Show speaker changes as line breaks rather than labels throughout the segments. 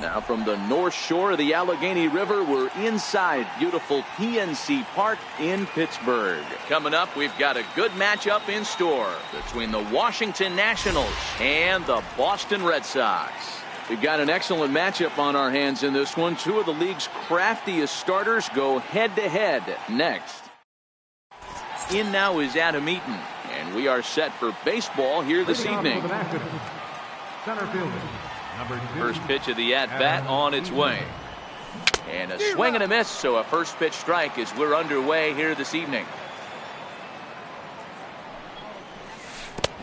Now from the north shore of the Allegheny River, we're inside beautiful PNC Park in Pittsburgh. Coming up, we've got a good matchup in store between the Washington Nationals and the Boston Red Sox. We've got an excellent matchup on our hands in this one. Two of the league's craftiest starters go head-to-head next. In now is Adam Eaton, and we are set for baseball here this evening.
Center fielder.
First pitch of the at-bat on its way. And a swing and a miss, so a first pitch strike as we're underway here this evening.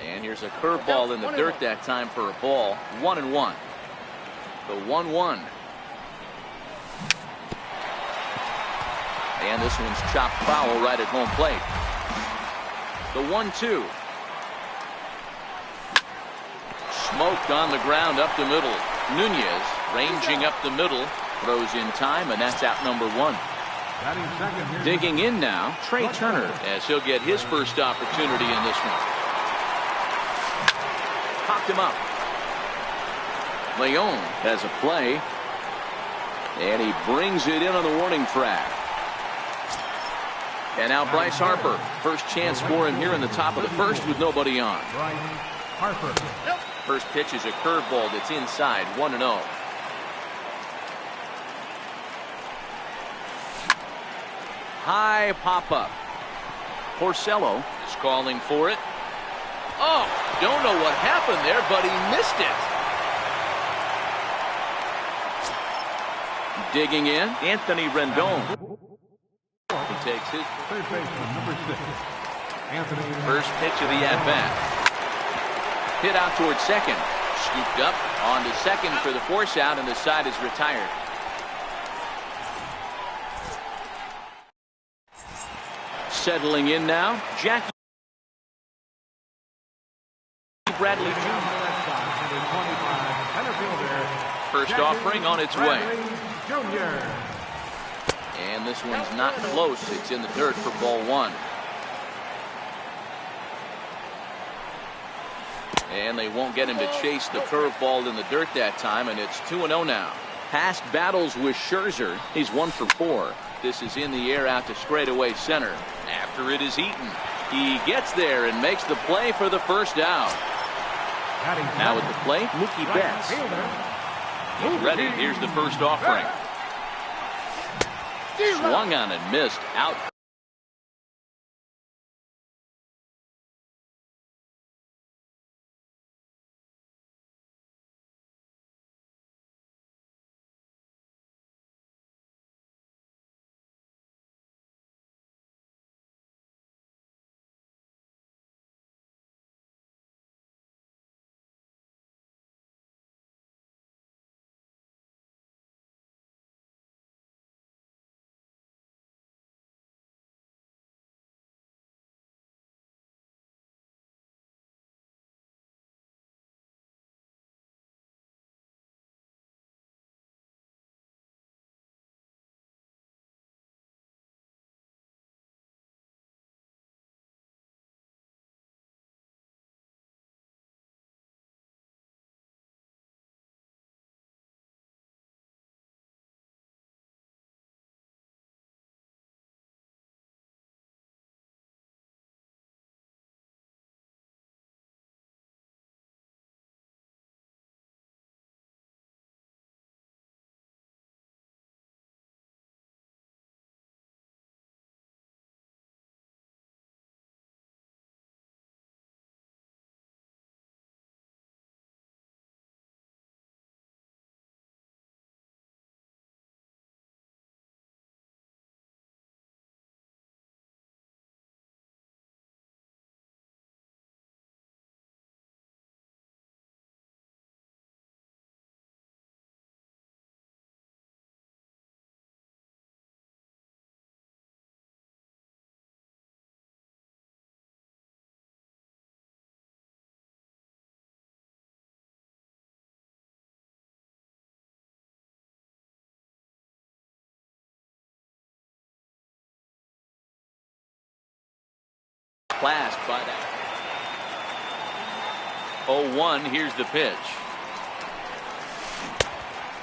And here's a curveball in the dirt that time for a ball. 1-1. The 1-1. And this one's chopped foul right at home plate. The 1-2. Smoked on the ground up the middle. Nunez ranging up the middle, throws in time, and that's out number one. Digging in now, Trey Turner, as he'll get his first opportunity in this one. Popped him up. Leon has a play, and he brings it in on the warning track. And now Bryce Harper, first chance for him here in the top of the first with nobody on.
Harper.
First pitch is a curveball that's inside, 1-0. High pop-up. Porcello is calling for it. Oh, don't know what happened there, but he missed it. Digging in, Anthony Rendon. He takes his
Third baseman, number 6. Anthony.
First pitch of the at-bat. Hit out towards second. Scooped up on to second for the force out, and the side is retired. Settling in now, Jackie Bradley Jr. First offering on its way. And this one's not close. It's in the dirt for ball one. And they won't get him to chase the curveball in the dirt that time, and it's 2-0 now. Past battles with Scherzer, he's 1 for 4. This is in the air out to straightaway center. After it is Eaton. He gets there and makes the play for the first out. Now at the plate, Mookie Betts. He's ready. Here's the first offering. Swung on and missed. Out. Clasped by that. 0-1. Here's the pitch.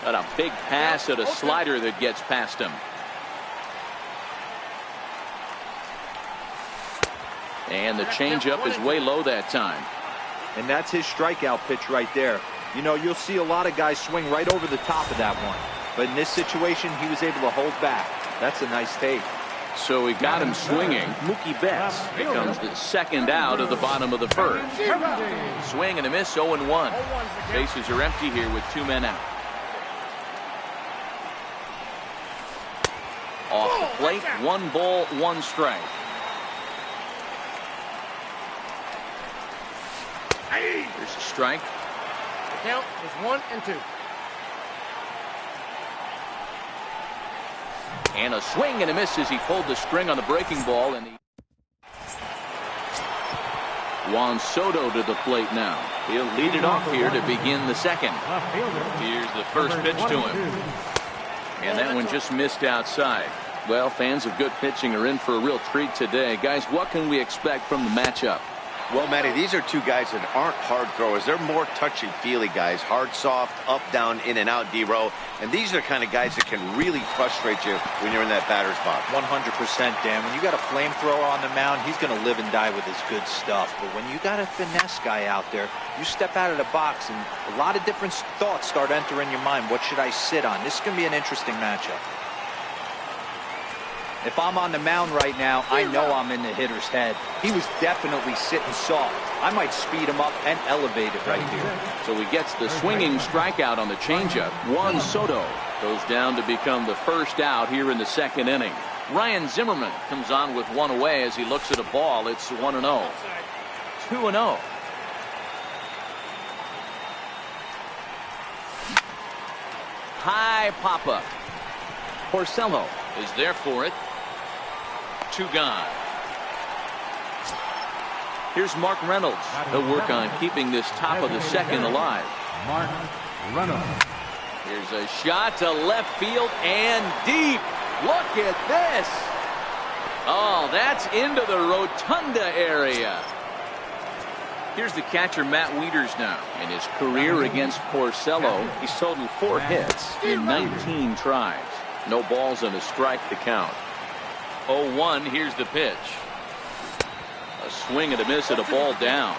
Got a big pass at a slider that gets past him. And the changeup is way low that time.
And that's his strikeout pitch right there. You know, you'll see a lot of guys swing right over the top of that one. But in this situation, he was able to hold back. That's a nice take.
So he got him swinging. Mookie Betts becomes the second out of the bottom of the first. Swing and a miss, 0-1. Bases are empty here with 2 men out. Off the plate, 1 ball, 1 strike. There's a strike.
The count is 1-2.
And a swing and a miss as he pulled the string on the breaking ball. And Juan Soto to the plate now. He'll lead it off here to begin the second. Here's the first pitch to him. And that one just missed outside. Well, fans of good pitching are in for a real treat today. Guys, what can we expect from the matchup?
Well, Matty, these are two guys that aren't hard throwers. They're more touchy-feely guys. Hard, soft, up, down, in and out, D-row. And these are the kind of guys that can really frustrate you when you're in that batter's box.
100%, Dan. When you got a flamethrower on the mound, he's going to live and die with his good stuff. But when you got a finesse guy out there, you step out of the box and a lot of different thoughts start entering your mind. What should I sit on? This is going to be an interesting matchup. If I'm on the mound right now, I know I'm in the hitter's head. He was definitely sitting soft. I might speed him up and elevate it right here.
So he gets the swinging strikeout on the changeup. Juan Soto goes down to become the first out here in the second inning. Ryan Zimmerman comes on with 1 away as he looks at a ball. It's 1-0. 2-0. High pop-up. Porcello is there for it. 2 gone. Here's Mark Reynolds. He'll work on keeping this top of the second alive.
Mark Reynolds.
Here's a shot to left field and deep. Look at this. Oh, that's into the rotunda area. Here's the catcher, Matt Wieters, now. In his career against Porcello, he's totaled 4 hits in 19 tries. No balls and a strike to count. 0-1, here's the pitch. A swing and a miss at a ball down.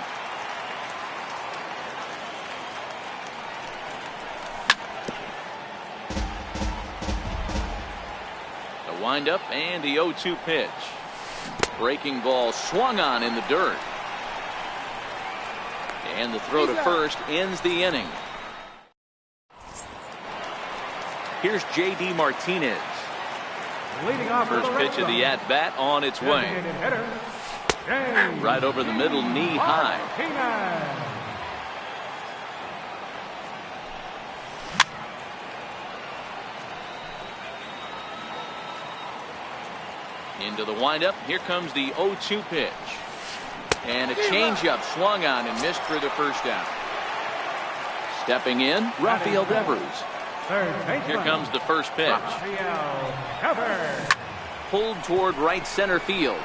The windup and the 0-2 pitch. Breaking ball swung on in the dirt. And the throw to first ends the inning. Here's J.D. Martinez.
Leading off
First pitch of the at-bat on its way. Right over the middle, knee high. Into the windup. Here comes the 0-2 pitch. And a changeup swung on and missed for the first out. Stepping in, Rafael Devers. Here comes the first pitch. Pulled toward right center field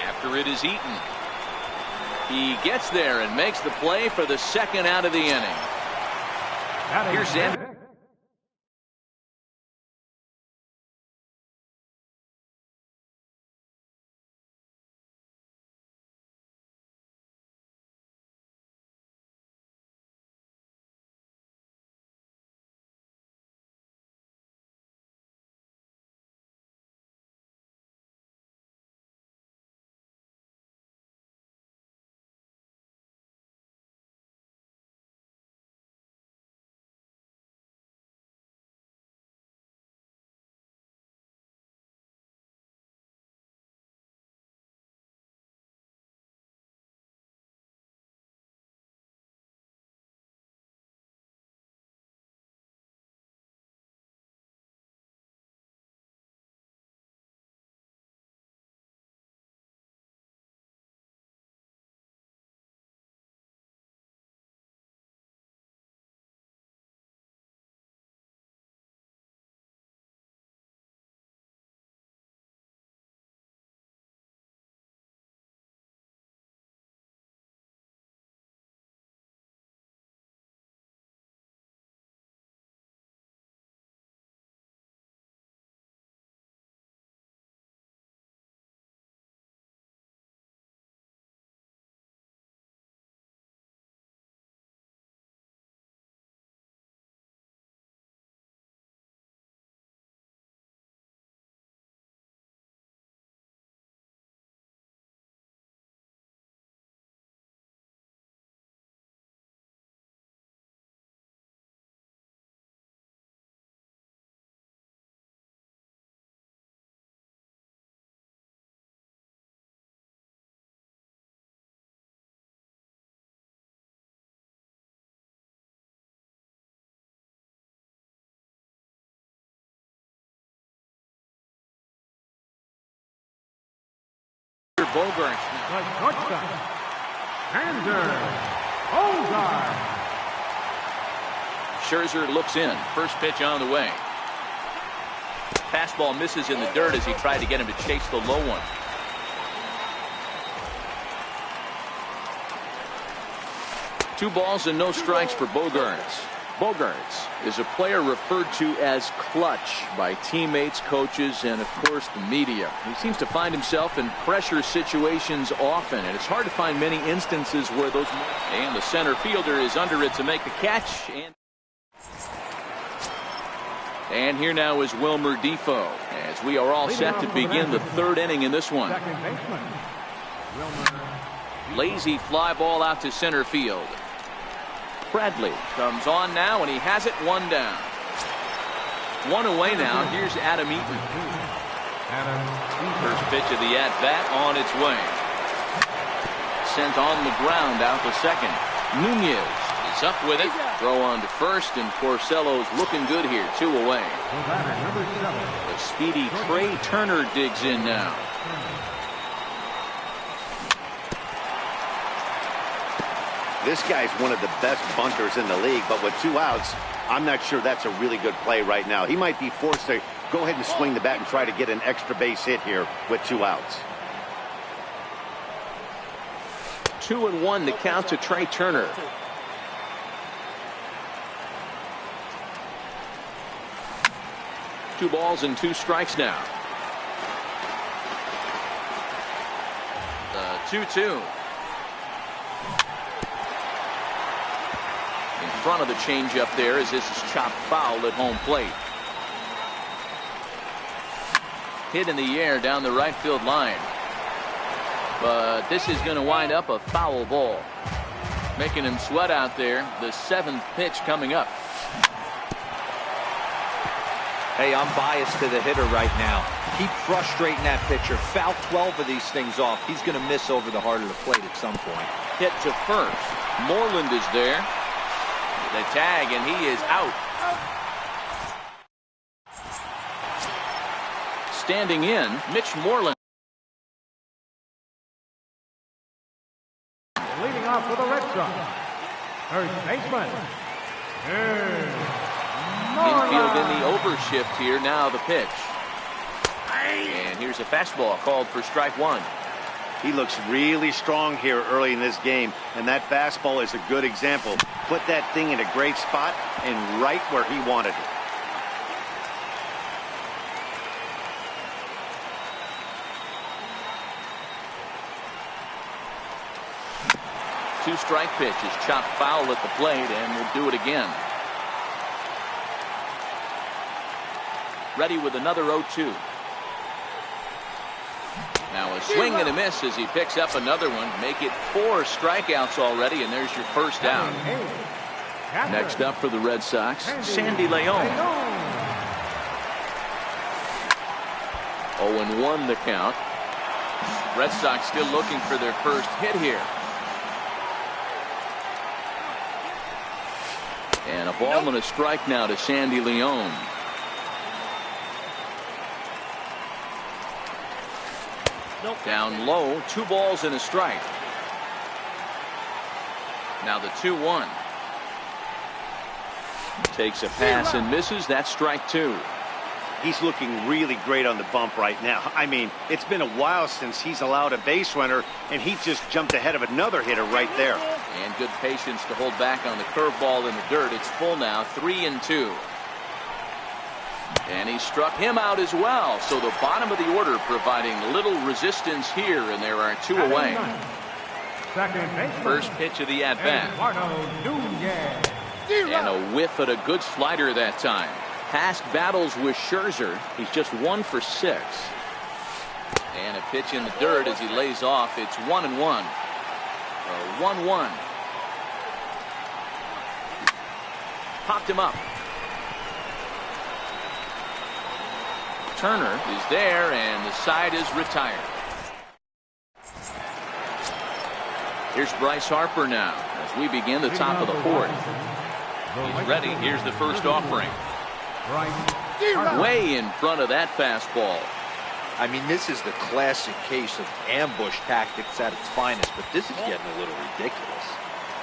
after it is eaten. He gets there and makes the play for the second out of the inning. Here's Xander. Bogart.
The shortstop, Xander Bogart.
Scherzer looks in. First pitch on the way. Fastball misses in the dirt as he tried to get him to chase the low one. Two balls and no strikes for Bogaerts. Bogaerts is a player referred to as clutch by teammates, coaches, and of course the media. He seems to find himself in pressure situations often, and it's hard to find many instances where those. And the center fielder is under it to make the catch. And here now is Wilmer Defoe as we are all set to begin the third inning in this one.
Second baseman,
Lazy fly ball out to center field. Bradley comes on now, and he has it one down. One away now. Here's Adam Eaton. First pitch of the at-bat on its way. Sent on the ground out to second. Nunez is up with it. Throw on to first, and Porcello's looking good here. Two away. The speedy Trey Turner digs in now.
This guy's one of the best bunters in the league, but with two outs, I'm not sure that's a really good play right now. He might be forced to go ahead and swing the bat and try to get an extra base hit here with two outs.
2-1 the count to Trey Turner. Two balls and two strikes now. The 2-2. In front of the changeup there as this is chopped foul at home plate. Hit in the air down the right field line. But this is going to wind up a foul ball. Making him sweat out there. The seventh pitch coming up.
Hey, I'm biased to the hitter right now. Keep frustrating that pitcher. Foul 12 of these things off. He's going to miss over the heart of the plate at some point.
Hit to first. Moreland is there. The tag, and he is out. Standing in, Mitch Moreland.
leading off for the Red Sox, first baseman,
Infield in the overshift here. Now the pitch. And here's a fastball called for strike one.
He looks really strong here early in this game, and that fastball is a good example. Put that thing in a great spot and right where he wanted it.
Two-strike pitch is chopped foul at the plate, and we'll do it again. Ready with another 0-2. Now a swing and a miss as he picks up another one. Make it 4 strikeouts already, and there's your first down. Next up for the Red Sox, Sandy Leon. 0-1 the count. Red Sox still looking for their first hit here. And a ball and a strike now to Sandy Leon. Down low, 2 balls and a strike. Now the 2-1. Takes a pass and misses. That's strike 2.
He's looking really great on the bump right now. I mean, it's been a while since he's allowed a base runner, and he just jumped ahead of another hitter right there.
And good patience to hold back on the curveball in the dirt. It's full now, 3-2. And he struck him out as well. So the bottom of the order providing little resistance here, and there are 2 away. First pitch of the at-bat. And a whiff at a good slider that time. Past battles with Scherzer, he's just 1 for 6. And a pitch in the dirt as he lays off. It's 1-1. 1-1. Popped him up. Turner is there, and the side is retired. Here's Bryce Harper now as we begin the top of the 4th. He's ready. Here's the first offering. Way in front of that fastball.
I mean, this is the classic case of ambush tactics at its finest, but this is getting a little ridiculous.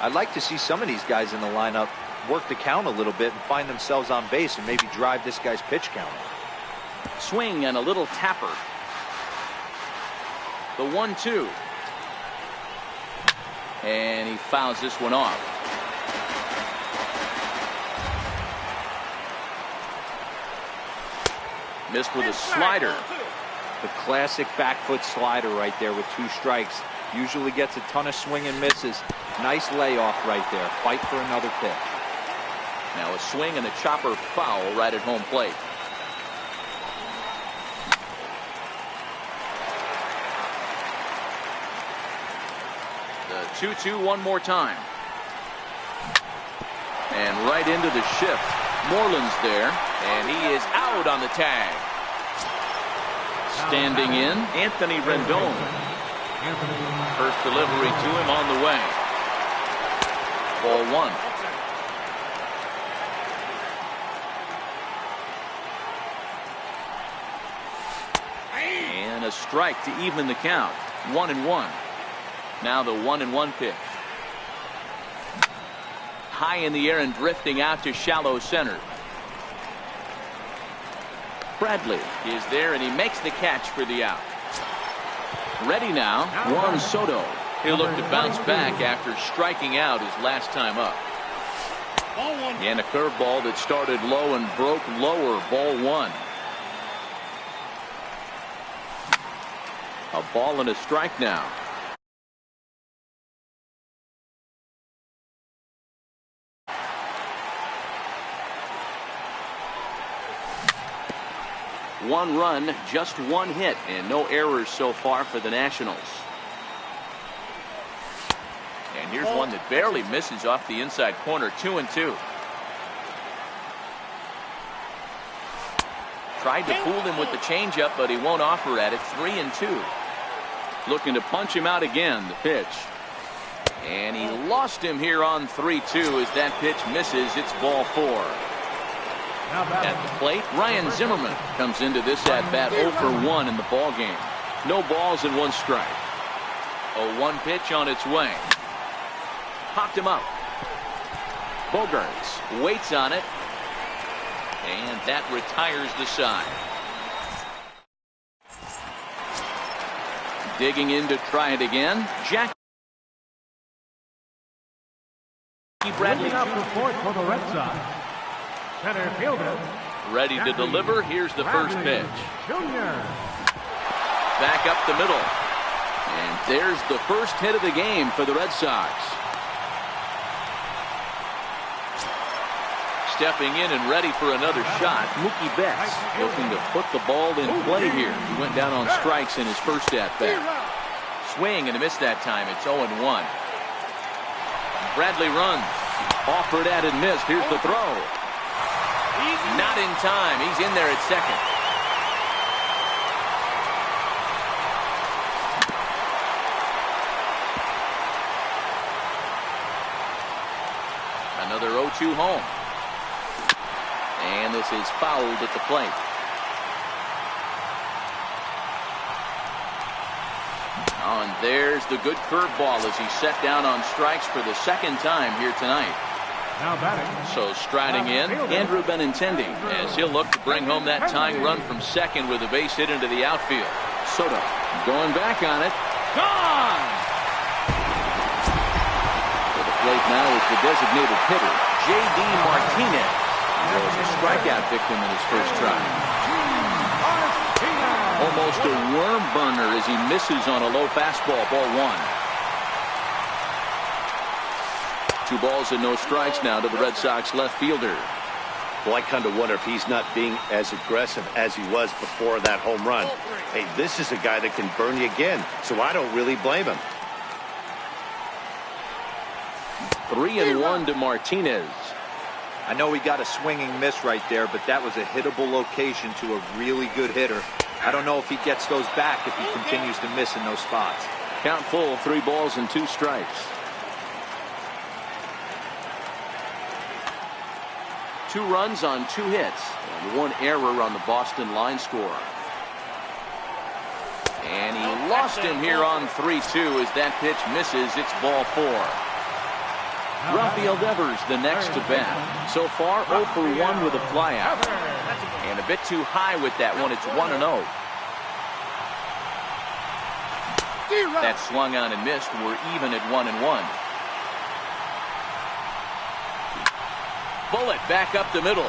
I'd like to see some of these guys in the lineup work the count a little bit and find themselves on base and maybe drive this guy's pitch count.
Swing and a little tapper. The 1-2. And he fouls this one off. Missed with a slider.
The classic back foot slider right there with 2 strikes. Usually gets a ton of swing and misses. Nice layoff right there. Fight for another pitch.
Now a swing and a chopper foul right at home plate. The 2-2 one more time. And right into the shift. Moreland's there, and he is out on the tag. Standing in, Anthony Rendon. First delivery to him on the way. Ball 1. And a strike to even the count. 1-1. Now the 1-1 pitch. High in the air and drifting out to shallow center. Bradley is there, and he makes the catch for the out. Ready now, Juan Soto. He'll look to bounce back after striking out his last time up. And a curveball that started low and broke lower. Ball 1. A ball and a strike now. One run, just one hit, and no errors so far for the Nationals. And here's one that barely misses off the inside corner. 2-2. Tried to fool him with the changeup, but he won't offer at it. 3-2. Looking to punch him out again. The pitch. And he lost him here on 3-2 as that pitch misses. It's ball 4. At the plate, Ryan Zimmerman comes into this at-bat 0 for 1 in the ball game. No balls and 1 strike. A 1 pitch on its way. Popped him up. Bogarts waits on it. And that retires the side. Digging in to try it again. Jackie Bradley
for the Red Sox. Center fielder.
Ready to deliver. Here's the first pitch.
Junior.
Back up the middle. And there's the first hit of the game for the Red Sox. Stepping in and ready for another shot, Mookie Betts looking to put the ball in play here. He went down on strikes in his first at-bat. Swing and a miss that time. It's 0-1. Bradley runs. Offered at and missed. Here's the throw. Not in time. He's in there at second. Another 0-2 home. And this is fouled at the plate. Oh, and there's the good curveball as he set down on strikes for the second time here tonight.
Now batting.
So striding in, Andrew Benintendi, as he'll look to bring home that tying run from second with a base hit into the outfield. Soto going back on it. Gone! To the plate now is the designated hitter, J.D. Martinez. He was a strikeout victim in his first try. Almost a worm burner as he misses on a low fastball. Ball 1. 2 balls and no strikes now to the Red Sox left fielder.
Well, I kind of wonder if he's not being as aggressive as he was before that home run. Hey, this is a guy that can burn you again, so I don't really blame him.
3-1 to Martinez.
I know he got a swinging miss right there, but that was a hittable location to a really good hitter. I don't know if he gets those back if he continues to miss in those spots.
Count full, 3 balls and 2 strikes. 2 runs on 2 hits and 1 error on the Boston line score. And he lost him here on 3-2 as that pitch misses. It's ball 4. Rafael Devers the next to bat. So far 0 for 1 with a flyout. And a bit too high with that one. It's 1-0. That swung on and missed. We're even at 1-1. Bullet back up the middle.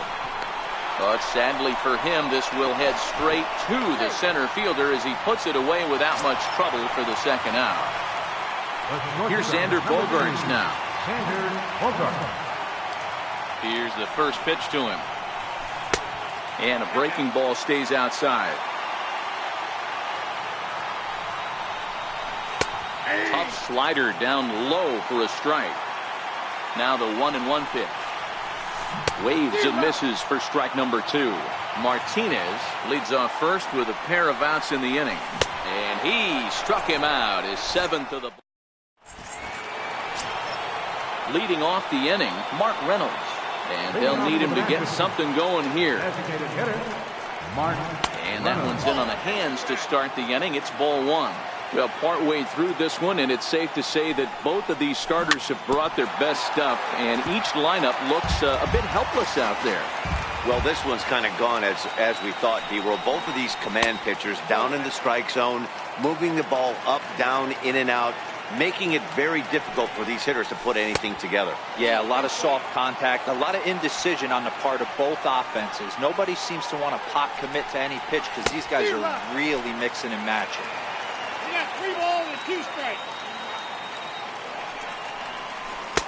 But sadly for him, this will head straight to the center fielder as he puts it away without much trouble for the second out. Here's Xander Bogaerts now. Here's the first pitch to him. And a breaking ball stays outside. Tough slider down low for a strike. Now the 1-1 pitch. Waves and misses for strike number 2. Martinez leads off first with a pair of outs in the inning. And he struck him out, his 7th of the ball. Leading off the inning, Mark Reynolds. And they'll need him to get something going here. And that one's in on the hands to start the inning. It's ball 1. Well, partway through this one, and it's safe to say that both of these starters have brought their best stuff, and each lineup looks a bit helpless out there.
Well, this one's kind of gone as we thought, D-Roll. Both of these command pitchers down in the strike zone, moving the ball up, down, in and out, making it very difficult for these hitters to put anything together.
Yeah, a lot of soft contact, a lot of indecision on the part of both offenses. Nobody seems to want to pop commit to any pitch because these guys are really mixing and matching.
You got 3 balls and 2 strikes.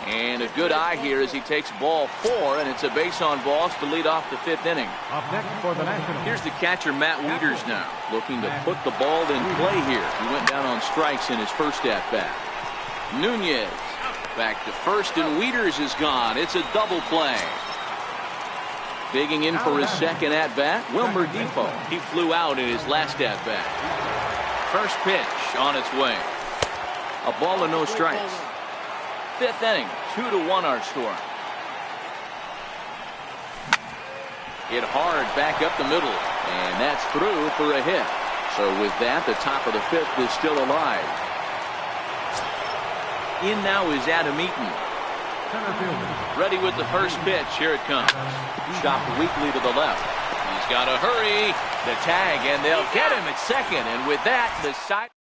And a good eye here as he takes ball 4, and it's a base on balls to lead off the 5th inning.
Up next for the Nationals.
Here's the catcher, Matt Wieters, now, looking to put the ball in play here. He went down on strikes in his first at-bat. Nunez back to first, and Wieters is gone. It's a double play. Digging in for his second at-bat, Wilmer Depot. He flew out in his last at-bat. First pitch on its way. A ball and no strikes. 5th inning, 2-1 our score. Hit hard back up the middle, and that's through for a hit. So with that, the top of the 5th is still alive. In now is Adam Eaton. Ready with the first pitch. Here it comes. Chopped weakly to the left. He's got to hurry. The tag, and they'll get him at second. And with that, the side.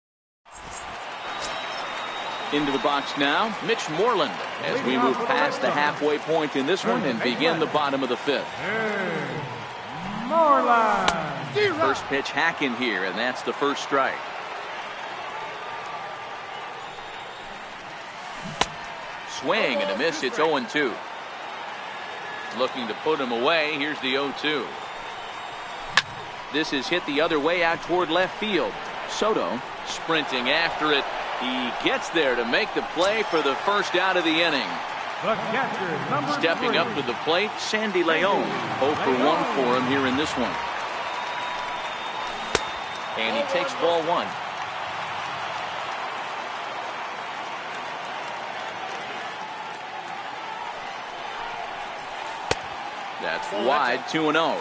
Into the box now, Mitch Moreland, as we move past the halfway point in this one and begin the bottom of the 5th.
Moreland.
First pitch hacking here, and that's the first strike. Swing and a miss. It's 0-2. Looking to put him away. Here's the 0-2. This is hit the other way out toward left field. Soto sprinting after it. He gets there to make the play for the first out of the inning.
The catcher, number
Stepping
3.
up to the plate, Sandy Leon. 0 for 1 for him here in this one. And he takes ball 1. That's wide, 2-0.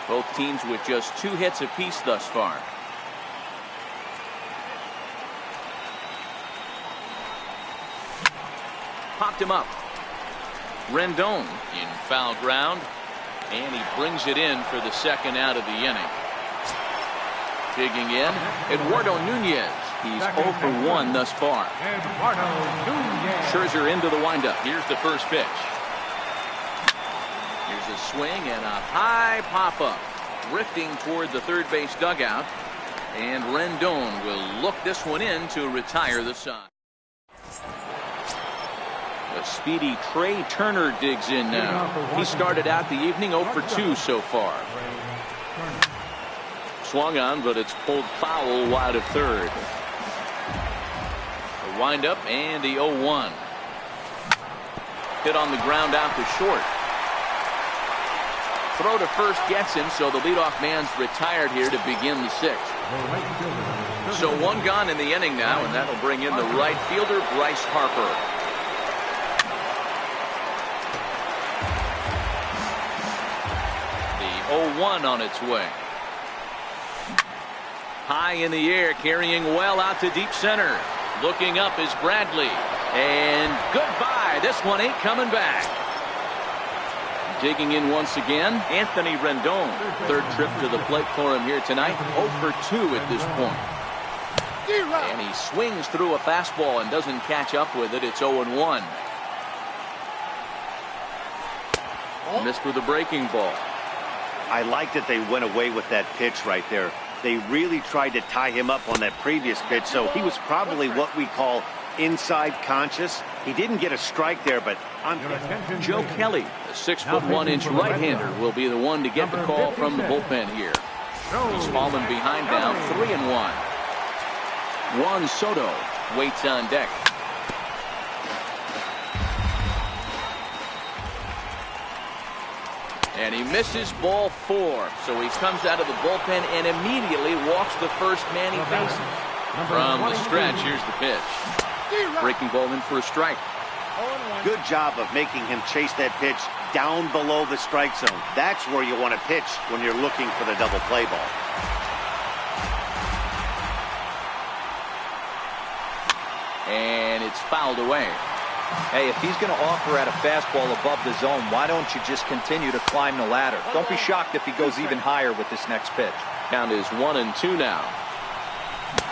Both teams with just 2 hits apiece thus far. Popped him up. Rendon in foul ground, and he brings it in for the second out of the inning. Digging in, Eduardo Nunez. He's 0 for 1 thus far.
Eduardo Nunez.
Scherzer into the windup. Here's the first pitch. Here's a swing and a high pop-up. Drifting toward the third base dugout. And Rendon will look this one in to retire the side. A speedy Trey Turner digs in now. He started out the evening 0 for 2 so far. Swung on, but it's pulled foul wide of third. The windup and the 0-1. Hit on the ground out to short. Throw to first gets him, so the leadoff man's retired here to begin the 6th. So 1 gone in the inning now, and that'll bring in the right fielder, Bryce Harper. The 0-1 on its way. High in the air, carrying well out to deep center. Looking up is Bradley. And goodbye. This one ain't coming back. Digging in once again, Anthony Rendon. Third trip to the plate for him here tonight. 0 for 2 at this point. And he swings through a fastball and doesn't catch up with it. It's 0-1. Missed with a breaking ball.
I like that they went away with that pitch right there. They really tried to tie him up on that previous pitch, so he was probably what we call inside conscious. He didn't get a strike there, but
Joe Kelly, the 6'1" right-hander, will be the one to get the call from the bullpen here. He's fallen behind now, 3-1. Juan Soto waits on deck. And he misses ball 4. So he comes out of the bullpen and immediately walks the first man he faces. From the stretch, here's the pitch. Breaking ball in for a strike.
Good job of making him chase that pitch down below the strike zone. That's where you want to pitch when you're looking for the double play ball.
And it's fouled away.
Hey, if he's going to offer at a fastball above the zone, why don't you just continue to climb the ladder? Don't be shocked if he goes even higher with this next pitch.
Count is 1-2 now.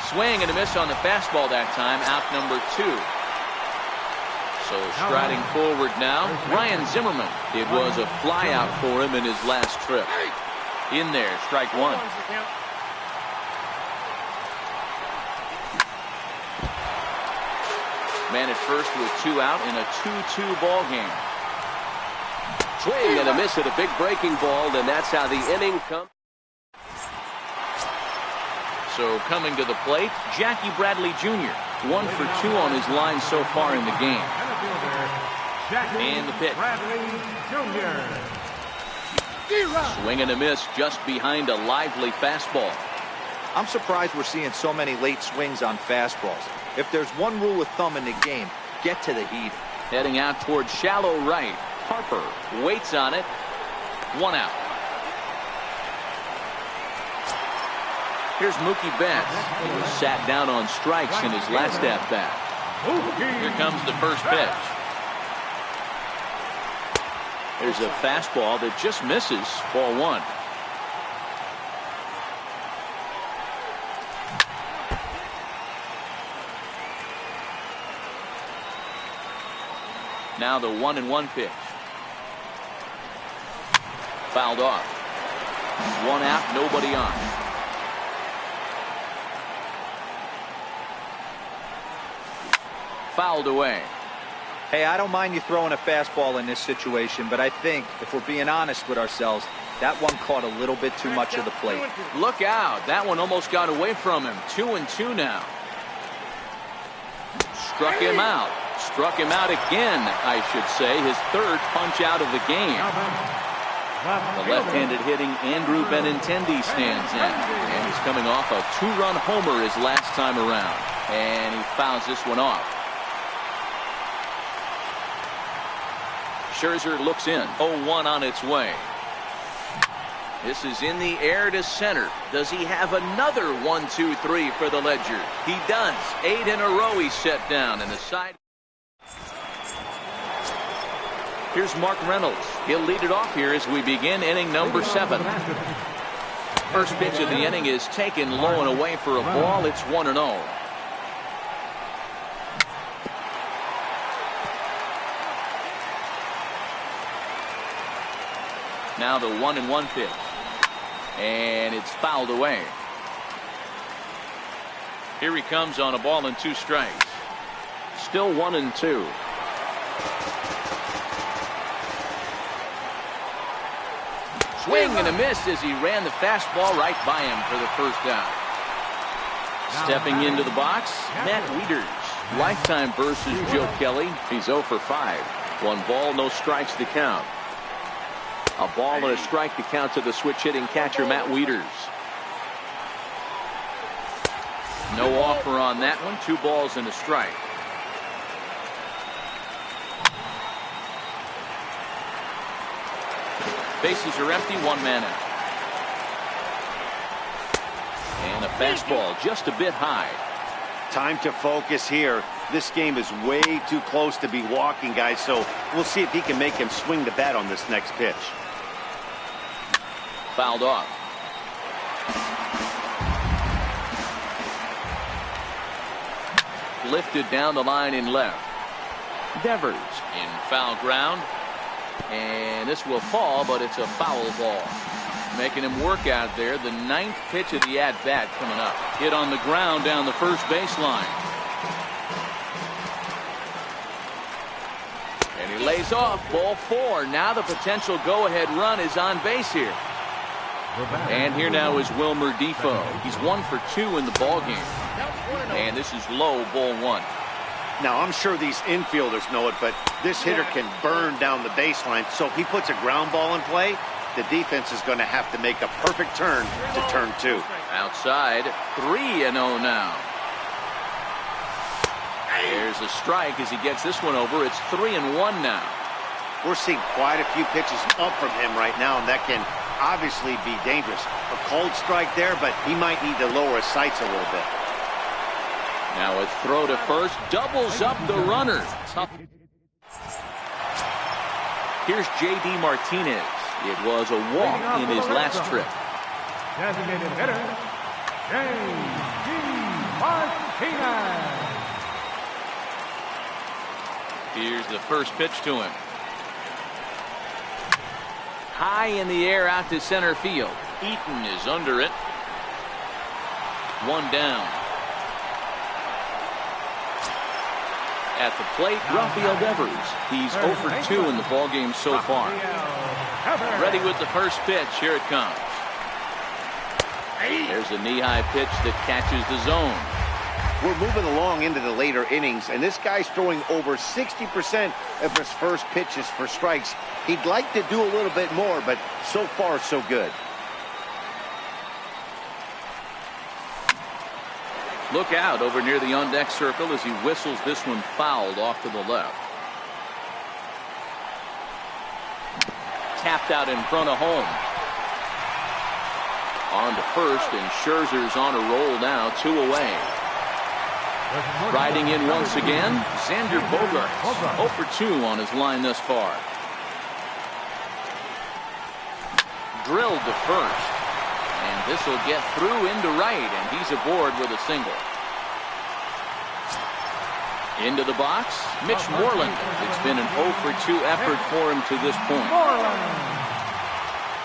Swing and a miss on the fastball that time. Out number 2. So striding forward now, Ryan Zimmerman. It was a fly out for him in his last trip. In there, strike 1. Man at first with 2 out in a 2-2 ball game. Swing and a miss at a big breaking ball, and that's how the inning comes. So coming to the plate, Jackie Bradley Jr. 1 for 2 on his line so far in the game. And the pitch. Swing and a miss just behind a lively fastball.
I'm surprised we're seeing so many late swings on fastballs. If there's one rule of thumb in the game, get to the heat.
Heading out towards shallow right. Harper waits on it. 1 out. Here's Mookie Betts. He was sat down on strikes in his last at-bat. Here comes the first pitch. There's a fastball that just misses. Ball 1. Now the 1-1 pitch. Fouled off. 1 out, nobody on. Fouled away.
Hey, I don't mind you throwing a fastball in this situation, but I think, if we're being honest with ourselves, that one caught a little bit too much of the plate.
Look out. That one almost got away from him. 2-2 now. Struck him out. Struck him out again, I should say. His third punch out of the game. The left-handed hitting Andrew Benintendi stands in. And he's coming off a 2-run homer his last time around. And he fouls this one off. Scherzer looks in. 0-1 on its way. This is in the air to center. Does he have another 1-2-3 for the Ledger? He does. 8 in a row he's set down. And the side. Here's Mark Reynolds. He'll lead it off here as we begin inning number 7. First pitch of the inning is taken low and away for a ball. It's 1-0. Now the 1-1 pitch. And it's fouled away. Here he comes on a ball and 2 strikes. Still 1-2. Swing and a miss as he ran the fastball right by him for the first out. Stepping into the box, Matt Wieters. Lifetime versus Joe Kelly. He's 0 for 5. 1 ball, no strikes to count. A ball and a strike to count to the switch-hitting catcher, Matt Wieters. No offer on that one. 2 balls and a strike. Bases are empty. 1 man out. And a Fastball just a bit high.
Time to focus here. This game is way too close to be walking, guys, so we'll see if he can make him swing the bat on this next pitch.
Fouled off. Lifted down the line in left. Devers in foul ground. And this will fall, but it's a foul ball. Making him work out there. The 9th pitch of the at-bat coming up. Hit on the ground down the first baseline. And he lays off. Ball 4. Now the potential go-ahead run is on base here. And here now is Wilmer Defoe. He's 1 for 2 in the ballgame. And this is low, ball 1.
Now, I'm sure these infielders know it, but this hitter can burn down the baseline. So if he puts a ground ball in play, the defense is going to have to make a perfect turn to turn 2.
Outside, 3-0 now. There's a strike as he gets this one over. It's 3-1 now.
We're seeing quite a few pitches up from him right now, and that can obviously be dangerous. A cold strike there, but he might need to lower his sights a little bit.
Now a throw to first, doubles up the runner. Here's J.D. Martinez. It was a walk in his last trip.
Designated hitter, J.D. Martinez.
Here's the first pitch to him. High in the air out to center field. Eaton is under it. 1 down. At the plate, Rafael Devers. He's 0 for 2 in the ballgame so far. Ready with the first pitch. Here it comes. There's a knee-high pitch that catches the zone.
We're moving along into the later innings, and this guy's throwing over 60% of his first pitches for strikes. He'd like to do a little bit more, but so far, so good.
Look out over near the on-deck circle as he whistles this one fouled off to the left. Tapped out in front of home. On to first, and Scherzer's on a roll now, 2 away. Riding in once again, Xander Bogaerts, 0 for 2 on his line thus far. Drilled to first. And this will get through into right, and he's aboard with a single. Into the box, Mitch Moreland. It's been an 0 for 2 effort for him to this point.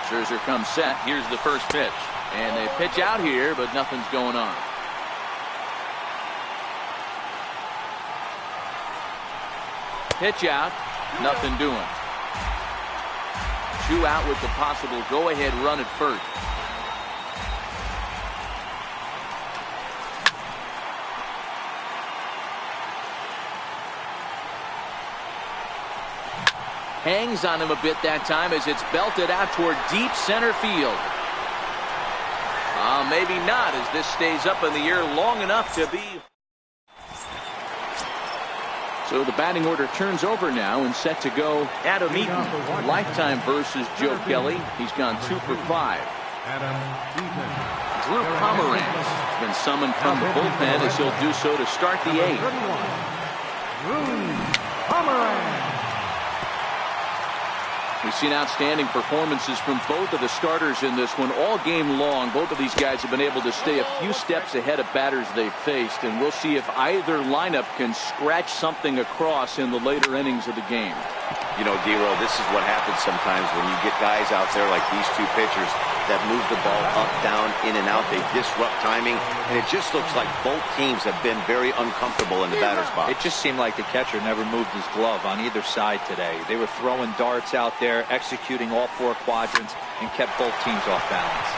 Scherzer comes set. Here's the first pitch. And they pitch out here, but nothing's going on. Pitch out, nothing doing. 2 out with the possible go-ahead run at first. Hangs on him a bit that time as it's belted out toward deep center field. Maybe not, as this stays up in the air long enough to be. So the batting order turns over now and set to go. Adam Eaton, lifetime versus Joe Kelly. He's gone 2 for 5. Drew Pomeranz has been summoned from the bullpen as he'll do so to start the 8th. We've seen outstanding performances from both of the starters in this one all game long. Both of these guys have been able to stay a few steps ahead of batters they've faced, and we'll see if either lineup can scratch something across in the later innings of the game.
You know, D-Row, this is what happens sometimes when you get guys out there like these 2 pitchers that move the ball up, down, in and out. They disrupt timing, and it just looks like both teams have been very uncomfortable in the batter's box.
It just seemed like the catcher never moved his glove on either side today. They were throwing darts out there, executing all 4 quadrants, and kept both teams off balance.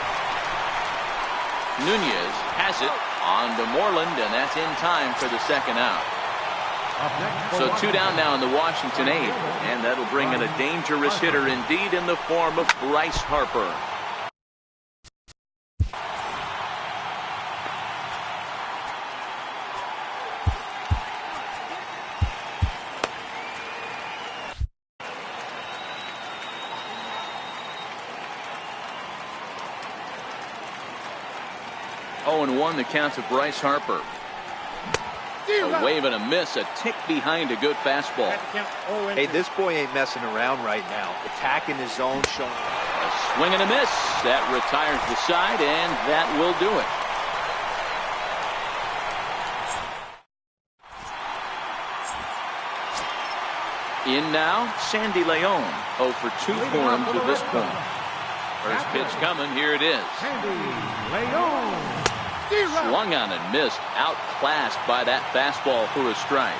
Nunez has it on to Moreland, and that's in time for the 2nd out. So 2 down now in the Washington 8th, and that'll bring in a dangerous hitter indeed in the form of Bryce Harper. 0-1 the count to Bryce Harper. A wave and a miss, a tick behind a good fastball.
Hey, this boy ain't messing around right now. Attacking his zone, showing
a swing and a miss. That retires the side, and that will do it. In now, Sandy Leon. 0 for 2 for him to this point. First pitch coming. Here it is.
Sandy Leon.
Swung on and missed. Outclassed by that fastball for a strike.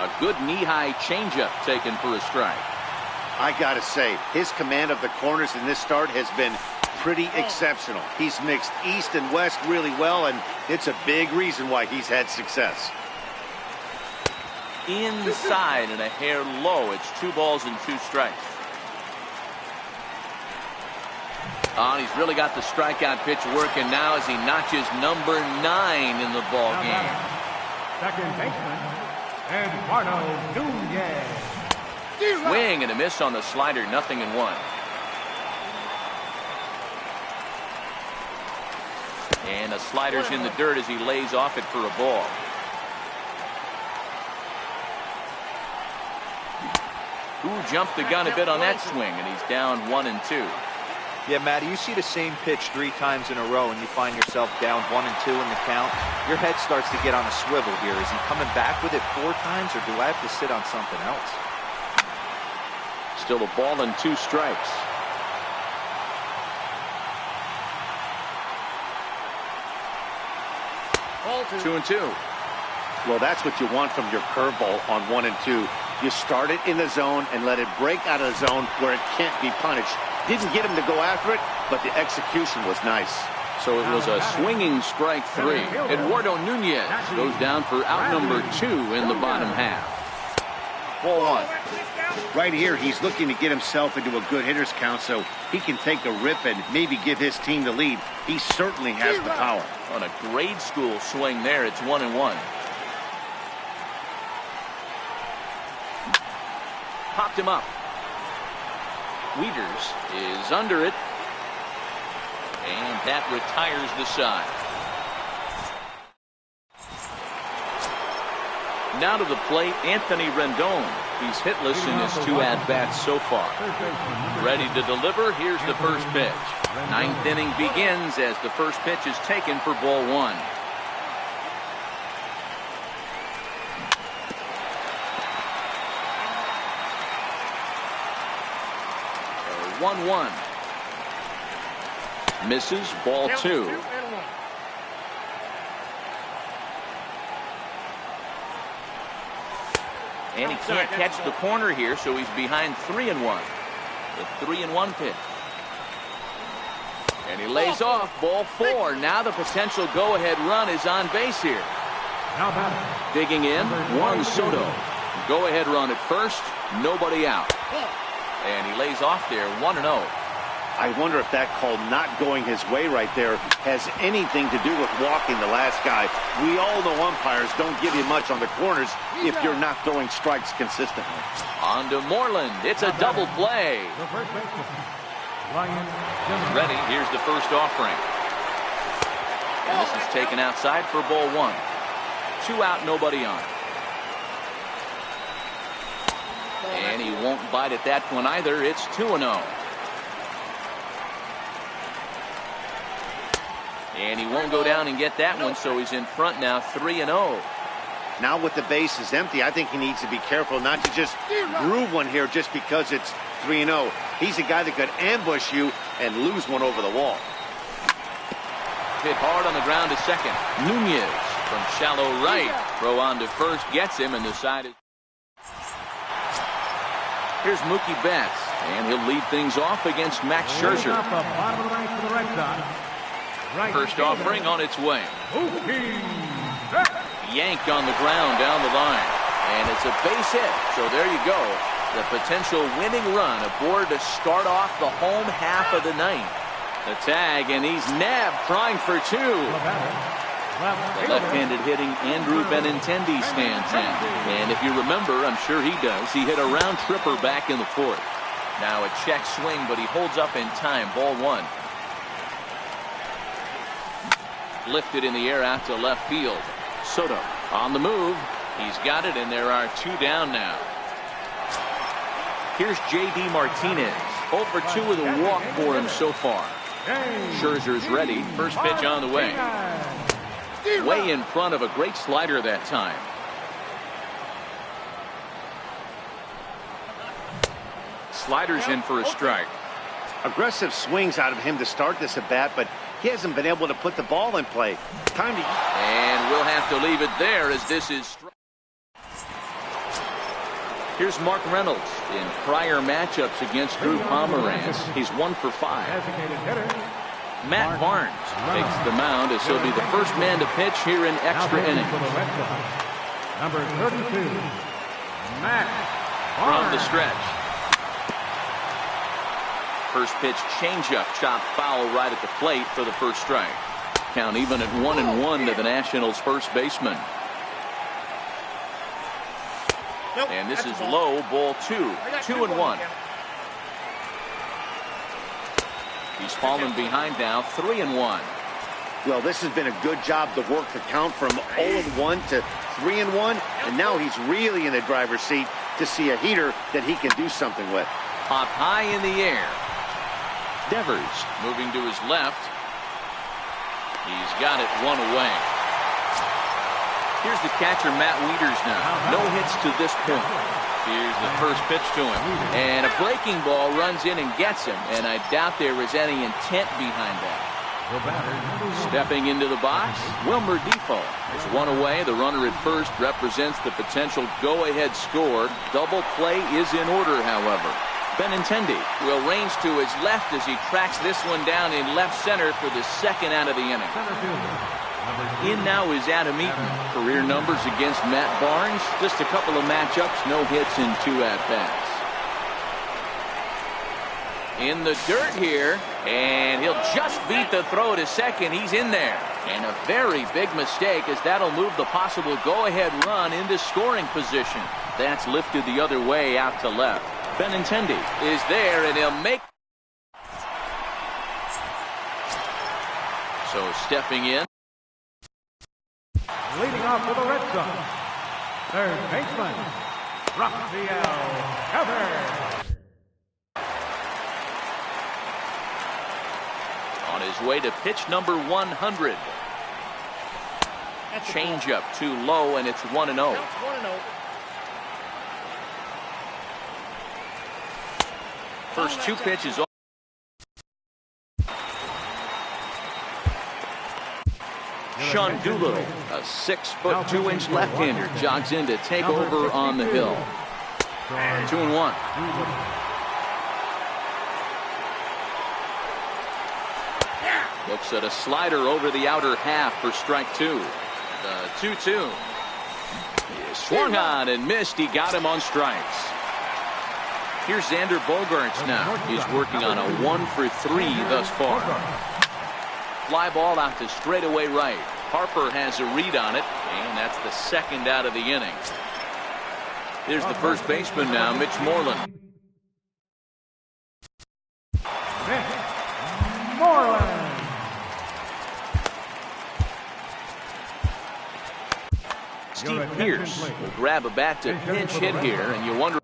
A good knee-high changeup taken for a strike.
I gotta say, his command of the corners in this start has been pretty exceptional. He's mixed east and west really well, and it's a big reason why he's had success.
Inside and a hair low. It's 2 balls and 2 strikes. And he's really got the strikeout pitch working now as he notches number 9 in the ball game.
Second baseman, Eduardo Nunez.
Swing and a miss on the slider, 0-1. And the slider's in the dirt as he lays off it for a ball. Who jumped the gun a bit on that swing, and he's down 1-2.
Yeah, Matty, you see the same pitch 3 times in a row and you find yourself down 1-2 in the count. Your head starts to get on a swivel here. Is he coming back with it 4 times, or do I have to sit on something else?
Still a ball and 2 strikes.
Ball
2-2.
Well, that's what you want from your curveball on 1 and 2. You start it in the zone and let it break out of the zone where it can't be punished. Didn't get him to go after it, but the execution was nice.
So it was a swinging strike 3. Eduardo Nunez goes down for out number 2 in the bottom half. Ball 1.
Right here, he's looking to get himself into a good hitter's count so he can take a rip and maybe give his team the lead. He certainly has the power.
On a grade school swing there, it's 1-1. Popped him up. Wieters is under it, and that retires the side. Now to the plate, Anthony Rendon. He's hitless in his 2 at-bats so far. Ready to deliver. Here's the first pitch. 9th inning begins as the first pitch is taken for ball 1. 1-1. Misses, ball 2. And he can't catch the corner here, so he's behind 3-1. The 3-1 pitch. And he lays off, ball 4. Now the potential go-ahead run is on base here. Digging in, Juan Soto. Go-ahead run at first, nobody out. And he lays off there, 1-0.
I wonder if that call not going his way right there has anything to do with walking the last guy. We all know umpires don't give you much on the corners if you're not throwing strikes consistently.
On to Moreland. It's a double play. Ready. Here's the first offering. And this is taken outside for ball 1. 2 out, nobody on. And he won't bite at that one either. It's 2-0. And he won't go down and get that one, so he's in front now, 3-0.
Now with the bases empty, I think he needs to be careful not to just groove one here just because it's 3-0. He's a guy that could ambush you and lose one over the wall.
Hit hard on the ground to second. Nunez from shallow right. Throw on to first, gets him, and the side is... Here's Mookie Betts, and he'll lead things off against Max Scherzer. First offering on its way. Yanked on the ground down the line. And it's a base hit. So there you go. The potential winning run aboard to start off the home half of the ninth. The tag, and he's nabbed, trying for 2. The left-handed hitting Andrew Benintendi stands in. And if you remember, I'm sure he does, he hit a round tripper back in the 4th. Now a check swing, but he holds up in time. Ball one. Lifted in the air out to left field. Soto on the move. He's got it, and there are 2 down now. Here's J.D. Martinez. 0 for 2 with a walk for him so far. Scherzer's ready. First pitch on the way. Way in front of a great slider that time. Slider's in for a strike.
Aggressive swings out of him to start this at bat, but he hasn't been able to put the ball in play. Time to...
And we'll have to leave it there as this is... Here's Mark Reynolds. In prior matchups against Drew Pomeranz, he's 1 for 5. Matt Barnes takes the mound as he'll be the first man to pitch here in extra innings.
Number 32, Matt
From the
Barnes.
stretch. First pitch changeup, chopped foul right at the plate for the first strike. Count even at 1-1 to the Nationals' first baseman. And this is low, ball 2. 2-1. He's fallen behind now, 3-1.
Well, this has been a good job to work the count from 0-1 to 3-1, and now he's really in the driver's seat to see a heater that he can do something with.
Popped high in the air. Devers moving to his left. He's got it 1 away. Here's the catcher, Matt Wieters now. No hits to this point. Here's the first pitch to him. And a breaking ball runs in and gets him. And I doubt there was any intent behind that. Stepping into the box, Wilmer Defoe. There's 1 away. The runner at first represents the potential go-ahead score. Double play is in order, however. Benintendi will range to his left as he tracks this one down in left center for the second out of the inning. In now is Adam Eaton. Career numbers against Matt Barnes. Just a couple of matchups, no hits and 2 at-bats. In the dirt here, and he'll just beat the throw to second. He's in there. And a very big mistake, as that'll move the possible go-ahead run into scoring position. That's lifted the other way out to left. Benintendi is there, and he'll make... So stepping in.
Leading off for the Red Sox, third baseman, Rafael Devers.
On his way to pitch number 100. Changeup too low, and it's 1-0. First 2 pitches. Sean Doolittle, a 6'2" left-hander, jogs in to take over on the hill. 2-1. Looks at a slider over the outer half for strike 2. The 2-2. He swung on and missed. He got him on strikes. Here's Xander Bogaerts now. He's working on a 1 for 3 thus far. Fly ball out to straightaway right. Harper has a read on it, and that's the second out of the inning. There's the first baseman now, Mitch Moreland.
Moreland.
Steve Pearce will grab a bat to pinch hit here, and you wonder.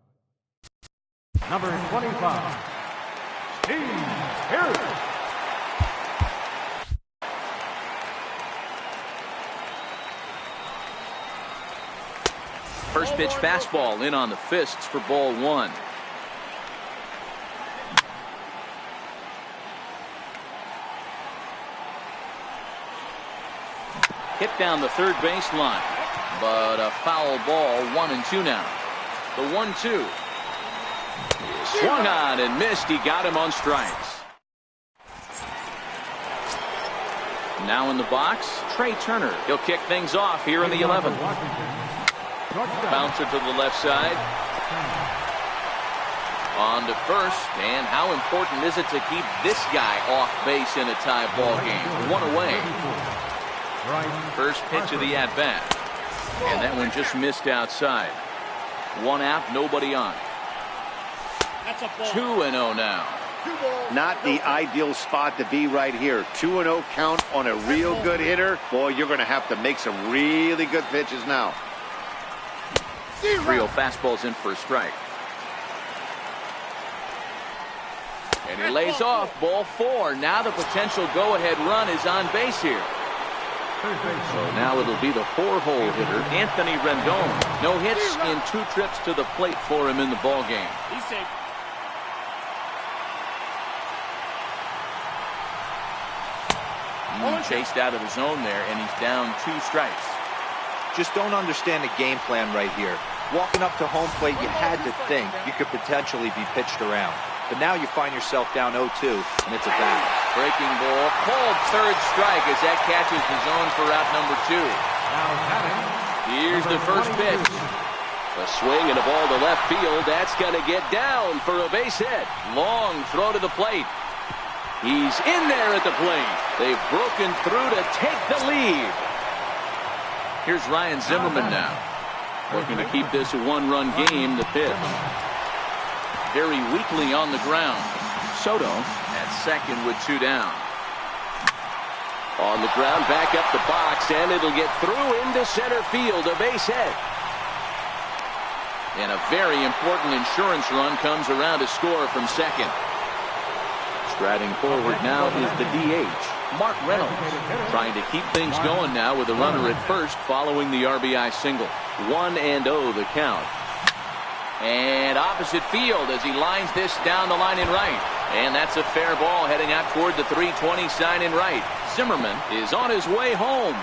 Number 25, Steve Pearce.
First pitch fastball in on the fists for ball 1. Hit down the third baseline, but a foul ball. 1-2 now. The 1-2. Swung on and missed. He got him on strikes. Now in the box, Trey Turner. He'll kick things off here in the 11th. Bouncer to the left side. On to first, and how important is it to keep this guy off base in a tie ball game? 1 away. First pitch of the at-bat, and that one just missed outside. 1 out, nobody on.
That's a ball.
2-0 now.
Not the ideal spot to be right here. 2-0 count on a real good hitter. Boy, you're going to have to make some really good pitches now.
3-0 fastball's in for a strike. And he lays off ball 4. Now the potential go-ahead run is on base here. So now it'll be the 4-hole hitter, Anthony Rendon. No hits in 2 trips to the plate for him in the ball game.
He's safe.
Chased out of the zone there, and he's down 2 strikes.
Just don't understand the game plan right here. Walking up to home plate, you had to think you could potentially be pitched around. But now you find yourself down 0-2, and it's a battle.
Breaking ball, called 3rd strike as that catches the zone for out number 2. Here's the first pitch. A swing and a ball to left field. That's going to get down for a base hit. Long throw to the plate. He's in there at the plate. They've broken through to take the lead. Here's Ryan Zimmerman now. Looking to keep this a 1-run game. The pitch. Very weakly on the ground. Soto at second with 2 down. On the ground, back up the box, and it'll get through into center field. A base hit. And a very important insurance run comes around to score from second. Striding forward now is the DH, Mark Reynolds, trying to keep things going now with a runner at first following the RBI single. 1-0 the count. And opposite field as he lines this down the line in right. And that's a fair ball heading out toward the 320 sign in right. Zimmerman is on his way home.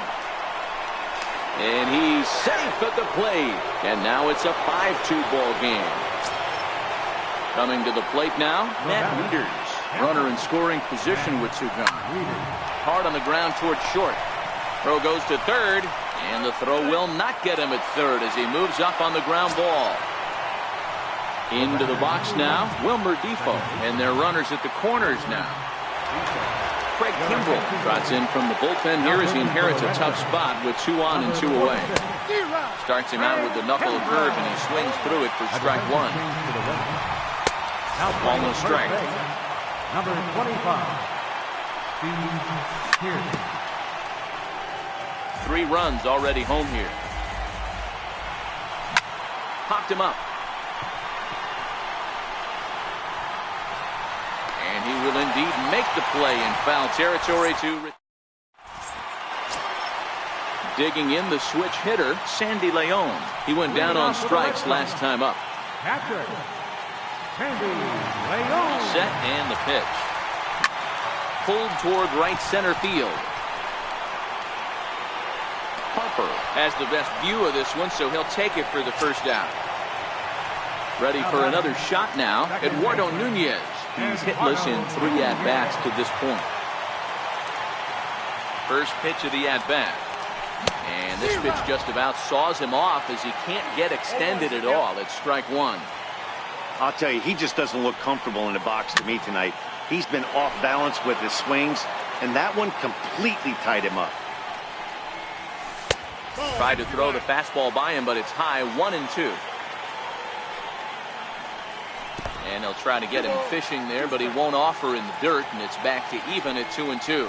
And he's safe at the plate. And now it's a 5-2 ball game. Coming to the plate now, Matt Wieters. Runner in scoring position with 2 gone. Hard on the ground towards short. Throw goes to third, and the throw will not get him at third as he moves up on the ground ball. Into the box now, Wilmer Defoe, and their runners at the corners now. Craig Kimbrell trots in from the bullpen here as he inherits a tough spot with 2 on and 2 away. Starts him out with the knuckle curve, and he swings through it for strike 1. Almost strike.
Number 25, Steve Pearson.
3 runs already home here. Popped him up. And he will indeed make the play in foul territory to... Digging in the switch hitter, Sandy Leon. He went down on strikes last time up.
Patrick. Sandy Leon.
Set and the pitch. Pulled toward right center field. Harper has the best view of this one, so he'll take it for the first out. Ready for another shot now, Eduardo Nunez. He's hitless in 3 at-bats to this point. First pitch of the at-bat. And this pitch just about saws him off as he can't get extended at all. It's strike 1.
I'll tell you, he just doesn't look comfortable in the box to me tonight. He's been off balance with his swings, and that one completely tied him up.
Tried to throw the fastball by him, but it's high, 1-2. And they'll try to get him fishing there, but he won't offer in the dirt, and it's back to even at 2-2.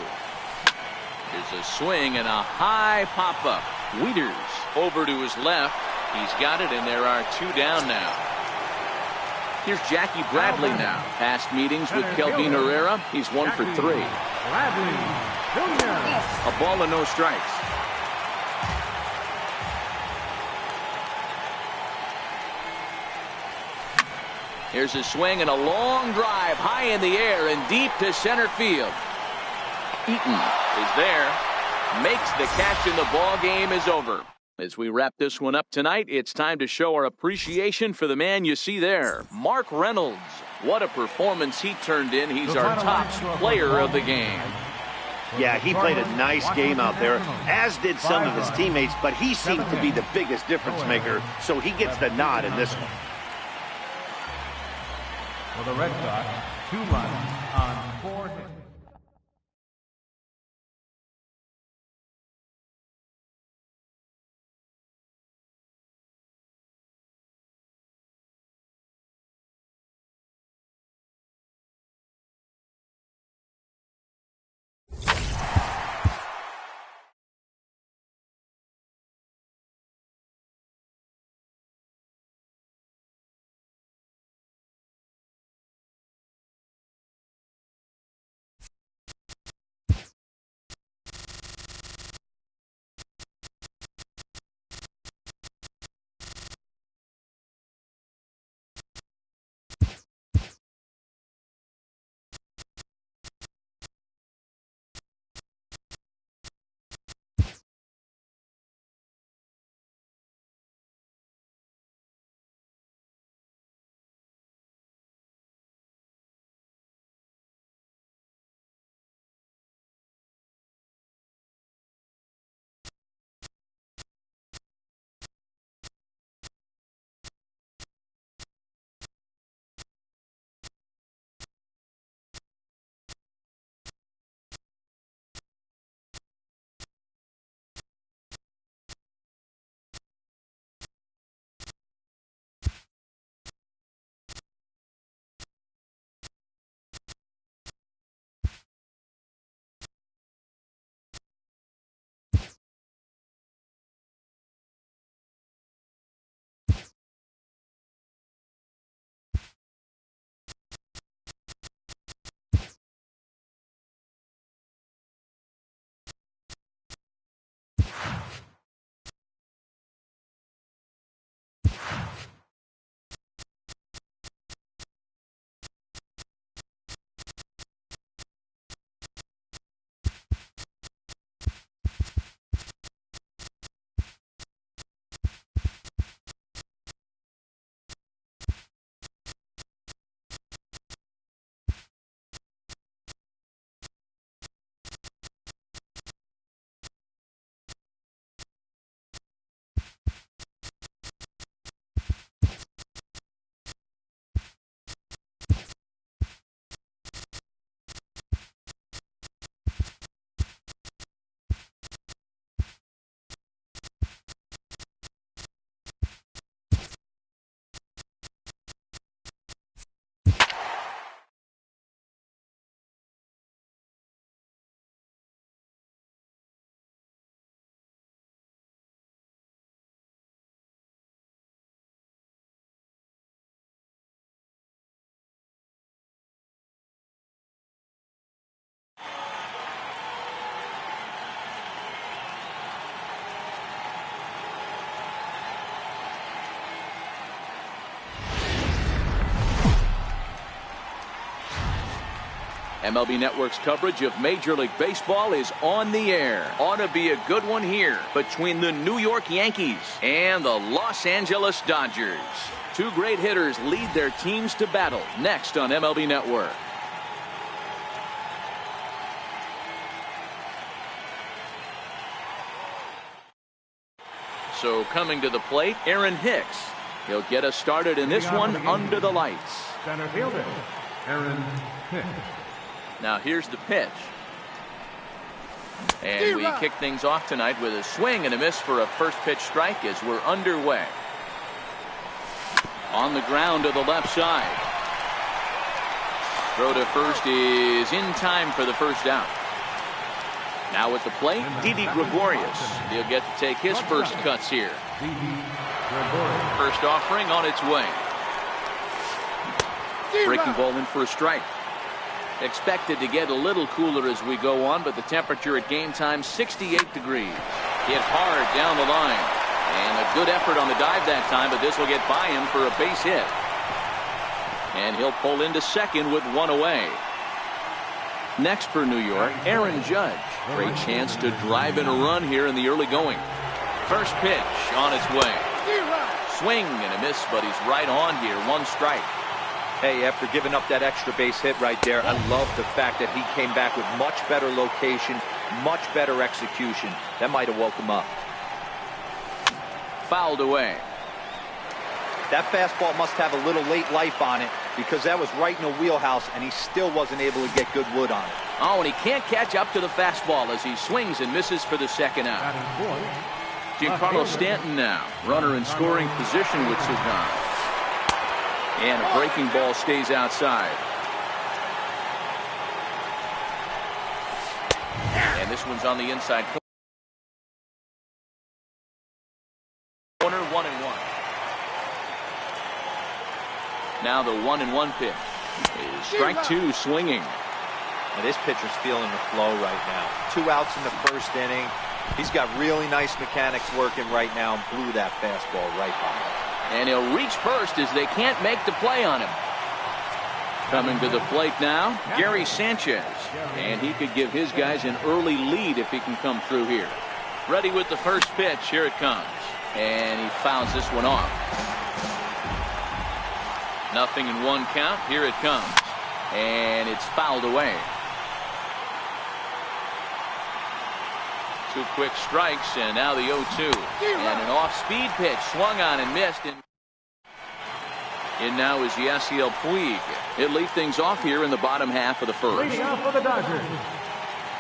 There's a swing and a high pop-up. Wieters over to his left. He's got it, and there are 2 down now. Here's Jackie Bradley now. Past meetings with Kelvin Herrera. He's 1 for 3.
Bradley Jr.
A ball and no strikes. Here's a swing and a long drive high in the air and deep to center field. Eaton is there. Makes the catch, and the ball game is over. As we wrap this one up tonight, it's time to show our appreciation for the man you see there, Mark Reynolds. What a performance he turned in. He's our top player of the game.
Yeah, he played a nice game out there, as did some of his teammates, but he seemed to be the biggest difference maker, so he gets the nod in this one.
For the Red Sox, 2 runs on 4 hits.
MLB Network's coverage of Major League Baseball is on the air. Ought to be a good one here between the New York Yankees and the Los Angeles Dodgers. Two great hitters lead their teams to battle next on MLB Network. So coming to the plate, Aaron Hicks. He'll get us started in this one under the lights.
Center fielder, Aaron Hicks.
Now here's the pitch. And we kick things off tonight with a swing and a miss for a first pitch strike as we're underway. On the ground to the left side. Throw to first is in time for the first out. Now at the plate, Didi Gregorius. He'll get to take his first cuts here. First offering on its way. Breaking ball in for a strike. Expected to get a little cooler as we go on, but the temperature at game time 68 degrees. Hit hard down the line. And a good effort on the dive that time, but this will get by him for a base hit. And he'll pull into second with one away. Next for New York, Aaron Judge. Great chance to drive in a run here in the early going. First pitch on its way. Swing and a miss, but he's right on here. One strike.
Hey, after giving up that extra base hit right there, I love the fact that he came back with much better location, much better execution. That might have woke him up.
Fouled away.
That fastball must have a little late life on it because that was right in the wheelhouse and he still wasn't able to get good wood on it.
Oh, and he can't catch up to the fastball as he swings and misses for the second out. Giancarlo Stanton now, runner in scoring position with Sugan. And a breaking ball stays outside. And this one's on the inside corner. 1-1. Now the 1-1 pitch is strike two, swinging.
Now this pitcher's feeling the flow right now. 2 outs in the first inning. He's got really nice mechanics working right now and blew that fastball right by him.
And he'll reach first as they can't make the play on him. Coming to the plate now, Gary Sanchez. And he could give his guys an early lead if he can come through here. Ready with the first pitch. Here it comes. And he fouls this one off. 0-1 count. Here it comes. And it's fouled away. 2 quick strikes, and now the 0-2. And an off-speed pitch swung on and missed. In now is Yasiel Puig. He'll lead things off here in the bottom half of the first.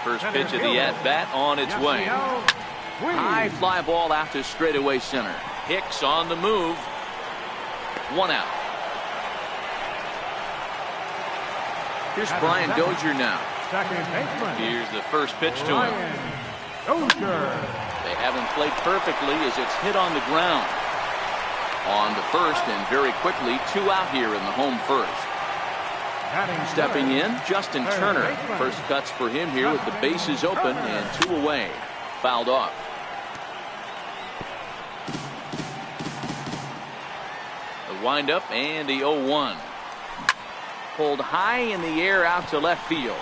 First pitch of the at-bat on its way. High fly ball out to straightaway center. Hicks on the move. 1 out. Here's Brian Dozier now. Here's the first pitch to him. They haven't played perfectly as it's hit on the ground. On to first, and very quickly 2 out here in the home first. Stepping in, Justin Turner. First cuts for him here with the bases open and 2 away. Fouled off. The windup and the 0-1. Pulled high in the air out to left field.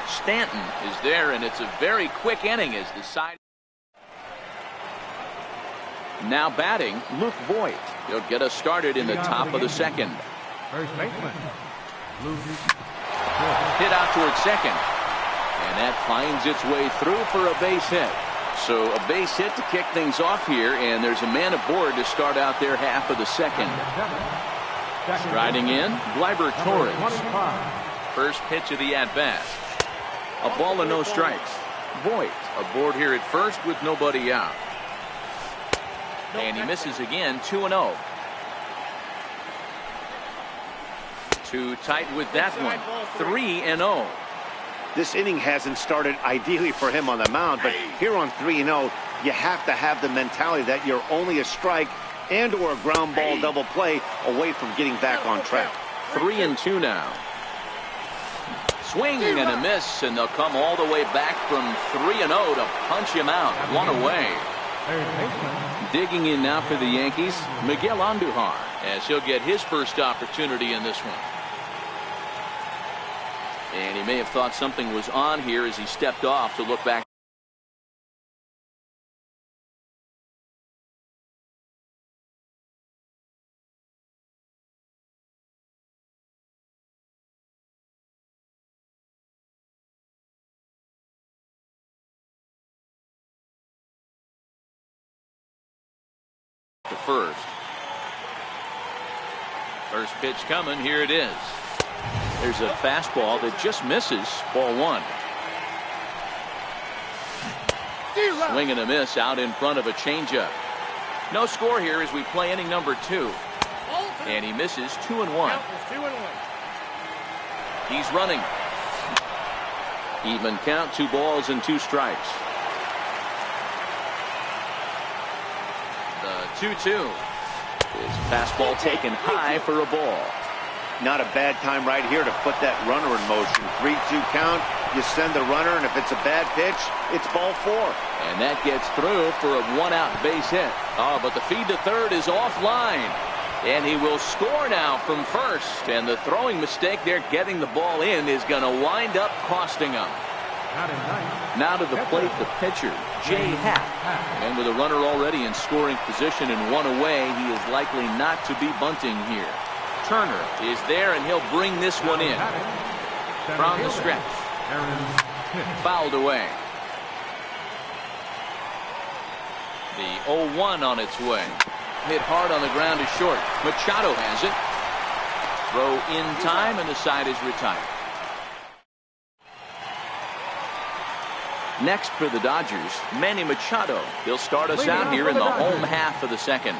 Stanton is there, and it's a very quick inning as the side. Now batting, Luke Voigt. He'll get us started in the top of the second.
First baseman, Luke.
Hit out towards second. And that finds its way through for a base hit. So a base hit to kick things off here, and there's a man aboard to start out their half of the second. Striding in, Gleyber Torres. First pitch of the at-bat. A ball and no strikes. Voigt aboard here at first with nobody out. And he misses again, 2-0. Too tight with that one. 3-0.
This inning hasn't started ideally for him on the mound, but here on 3-0, you have to have the mentality that you're only a strike and or a ground ball double play away from getting back on track.
3-2 now. Swing and a miss, and they'll come all the way back from 3-0 to punch him out. 1 away. Digging in now for the Yankees, Miguel Andujar, as he'll get his first opportunity in this one. And he may have thought something was on here as he stepped off to look back. To first pitch coming. Here it is. There's a fastball that just misses. Ball one. Swing and a miss out in front of a changeup. No score here as we play inning number 2. And he misses 2-1. He's running. Even count, 2 balls and 2 strikes. The 2-2. His fastball taken high for a ball.
Not a bad time right here to put that runner in motion. 3-2 count. You send the runner, and if it's a bad pitch, it's ball 4.
And that gets through for a 1-out base hit. Oh, but the feed to third is offline. And he will score now from first. And the throwing mistake there getting the ball in is going to wind up costing him. Now to the plate, the pitcher, Jay Happ. And with a runner already in scoring position and 1 away, he is likely not to be bunting here. Turner is there, and he'll bring this one in. From the stretch. Fouled away. The 0-1 on its way. Hit hard on the ground to short. Machado has it. Throw in time, and the side is retired. Next for the Dodgers, Manny Machado. He'll start us out here in the home half of the second.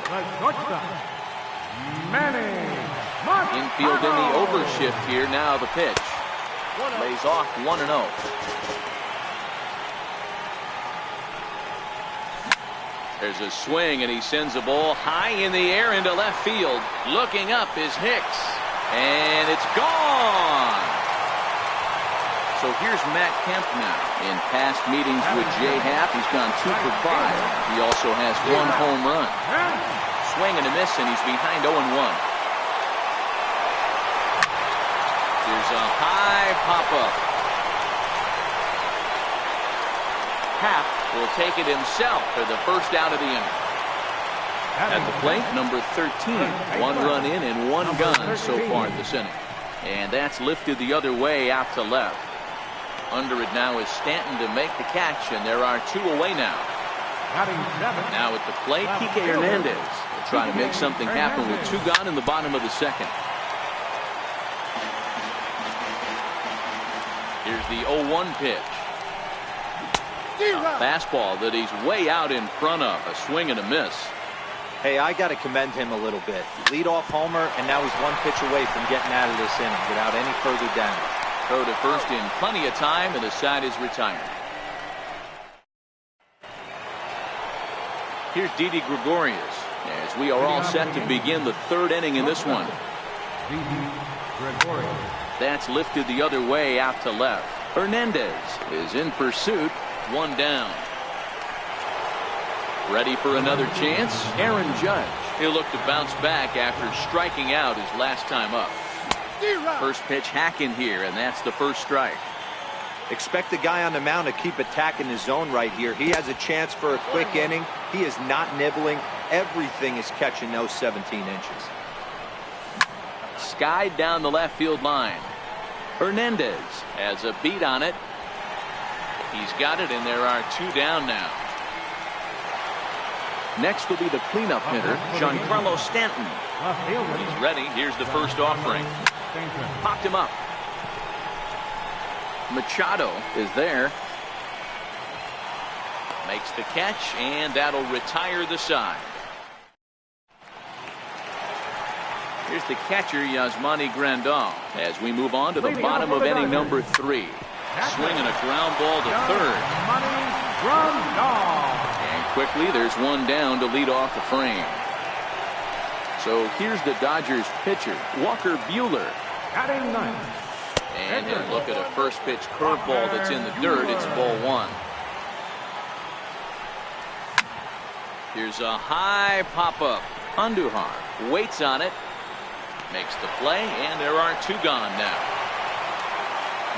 Infield in the overshift here. Now the pitch. Lays off 1-0. There's a swing, and he sends a ball high in the air into left field. Looking up is Hicks. And it's gone. So here's Matt Kemp now. In past meetings with Jay Happ, he's gone 2 for 5. He also has 1 home run. Swing and a miss, and he's behind 0-1. Here's a high pop-up. Happ will take it himself for the first out of the inning. At the plate, number 13. 1 run in and 1 gun so far this inning. And that's lifted the other way out to left. Under it now is Stanton to make the catch, and there are 2 away now. Now at the plate, Kike Hernandez will try to make something happen with 2 gone in the bottom of the second. Here's the 0-1 pitch. A fastball that he's way out in front of. A swing and a miss.
Hey, I got to commend him a little bit. Leadoff homer, and now he's 1 pitch away from getting out of this inning without any further damage.
Throw to first in plenty of time, and the side is retired. Here's Didi Gregorius as we are all set to begin the 3rd inning in this one. That's lifted the other way out to left. Hernandez is in pursuit. 1 down. Ready for another chance? Aaron Judge. He'll look to bounce back after striking out his last time up. First pitch hacking here, and that's the first strike.
Expect the guy on the mound to keep attacking his zone right here. He has a chance for a quick inning. He is not nibbling. Everything is catching those 17 inches.
Skied down the left field line. Hernandez has a beat on it. He's got it, and there are 2 down now. Next will be the cleanup hitter, Giancarlo Stanton. He's ready. Here's the first offering. Popped him up. Machado is there. Makes the catch, and that'll retire the side. Here's the catcher, Yasmani Grandal, as we move on to the bottom of inning number 3. Swinging a ground ball to third. And quickly, there's 1 down to lead off the frame. So here's the Dodgers pitcher, Walker Buehler. And he'll look at a first pitch curveball that's in the dirt. It's ball 1. Here's a high pop-up. Andujar waits on it. Makes the play, and there are two gone now.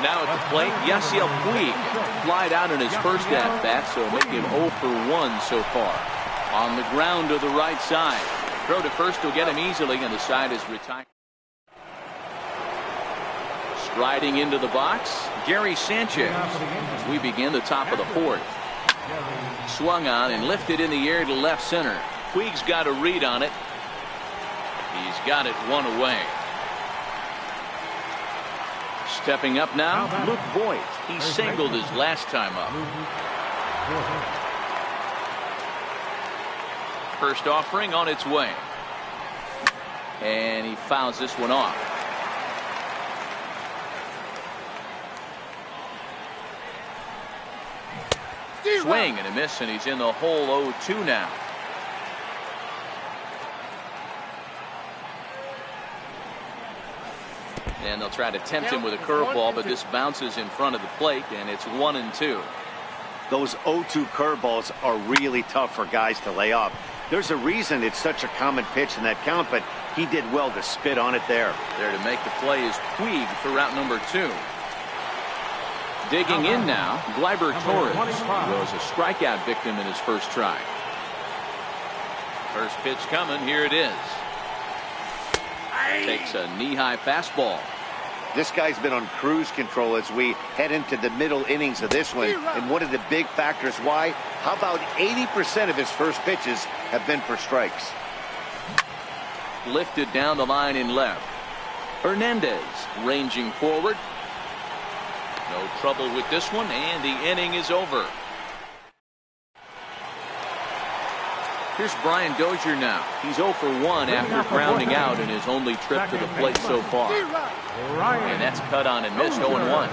Now at the plate, Yasiel Puig flied out in his first at-bat, so making him 0 for 1 so far. On the ground to the right side. Throw to first will get him easily, and the side is retired. Striding into the box, Gary Sanchez. As we begin the top of the fourth. Swung on and lifted in the air to left center. Puig's got a read on it. He's got it one away. Stepping up now, Luke Voigt. He singled his last time up. First offering on its way. And he fouls this one off. Swing and a miss, and he's in the hole 0-2 now. And they'll try to tempt him with a curveball, but this bounces in front of the plate, and it's 1-2.
Those 0-2 curveballs are really tough for guys to lay off. There's a reason it's such a common pitch in that count, but he did well to spit on it there.
There to make the play is Puig for route number 2. Digging in now, Gleyber Torres, who was a strikeout victim in his first try. First pitch coming, here it is. Takes a knee-high fastball.
This guy's been on cruise control as we head into the middle innings of this one. And one of the big factors why, how about 80% of his first pitches have been for strikes.
Lifted down the line in left. Hernandez ranging forward. No trouble with this one, and the inning is over. Here's Brian Dozier now. He's 0 for 1 after grounding out in his only trip to the plate so far. And that's cut on and missed 0-1.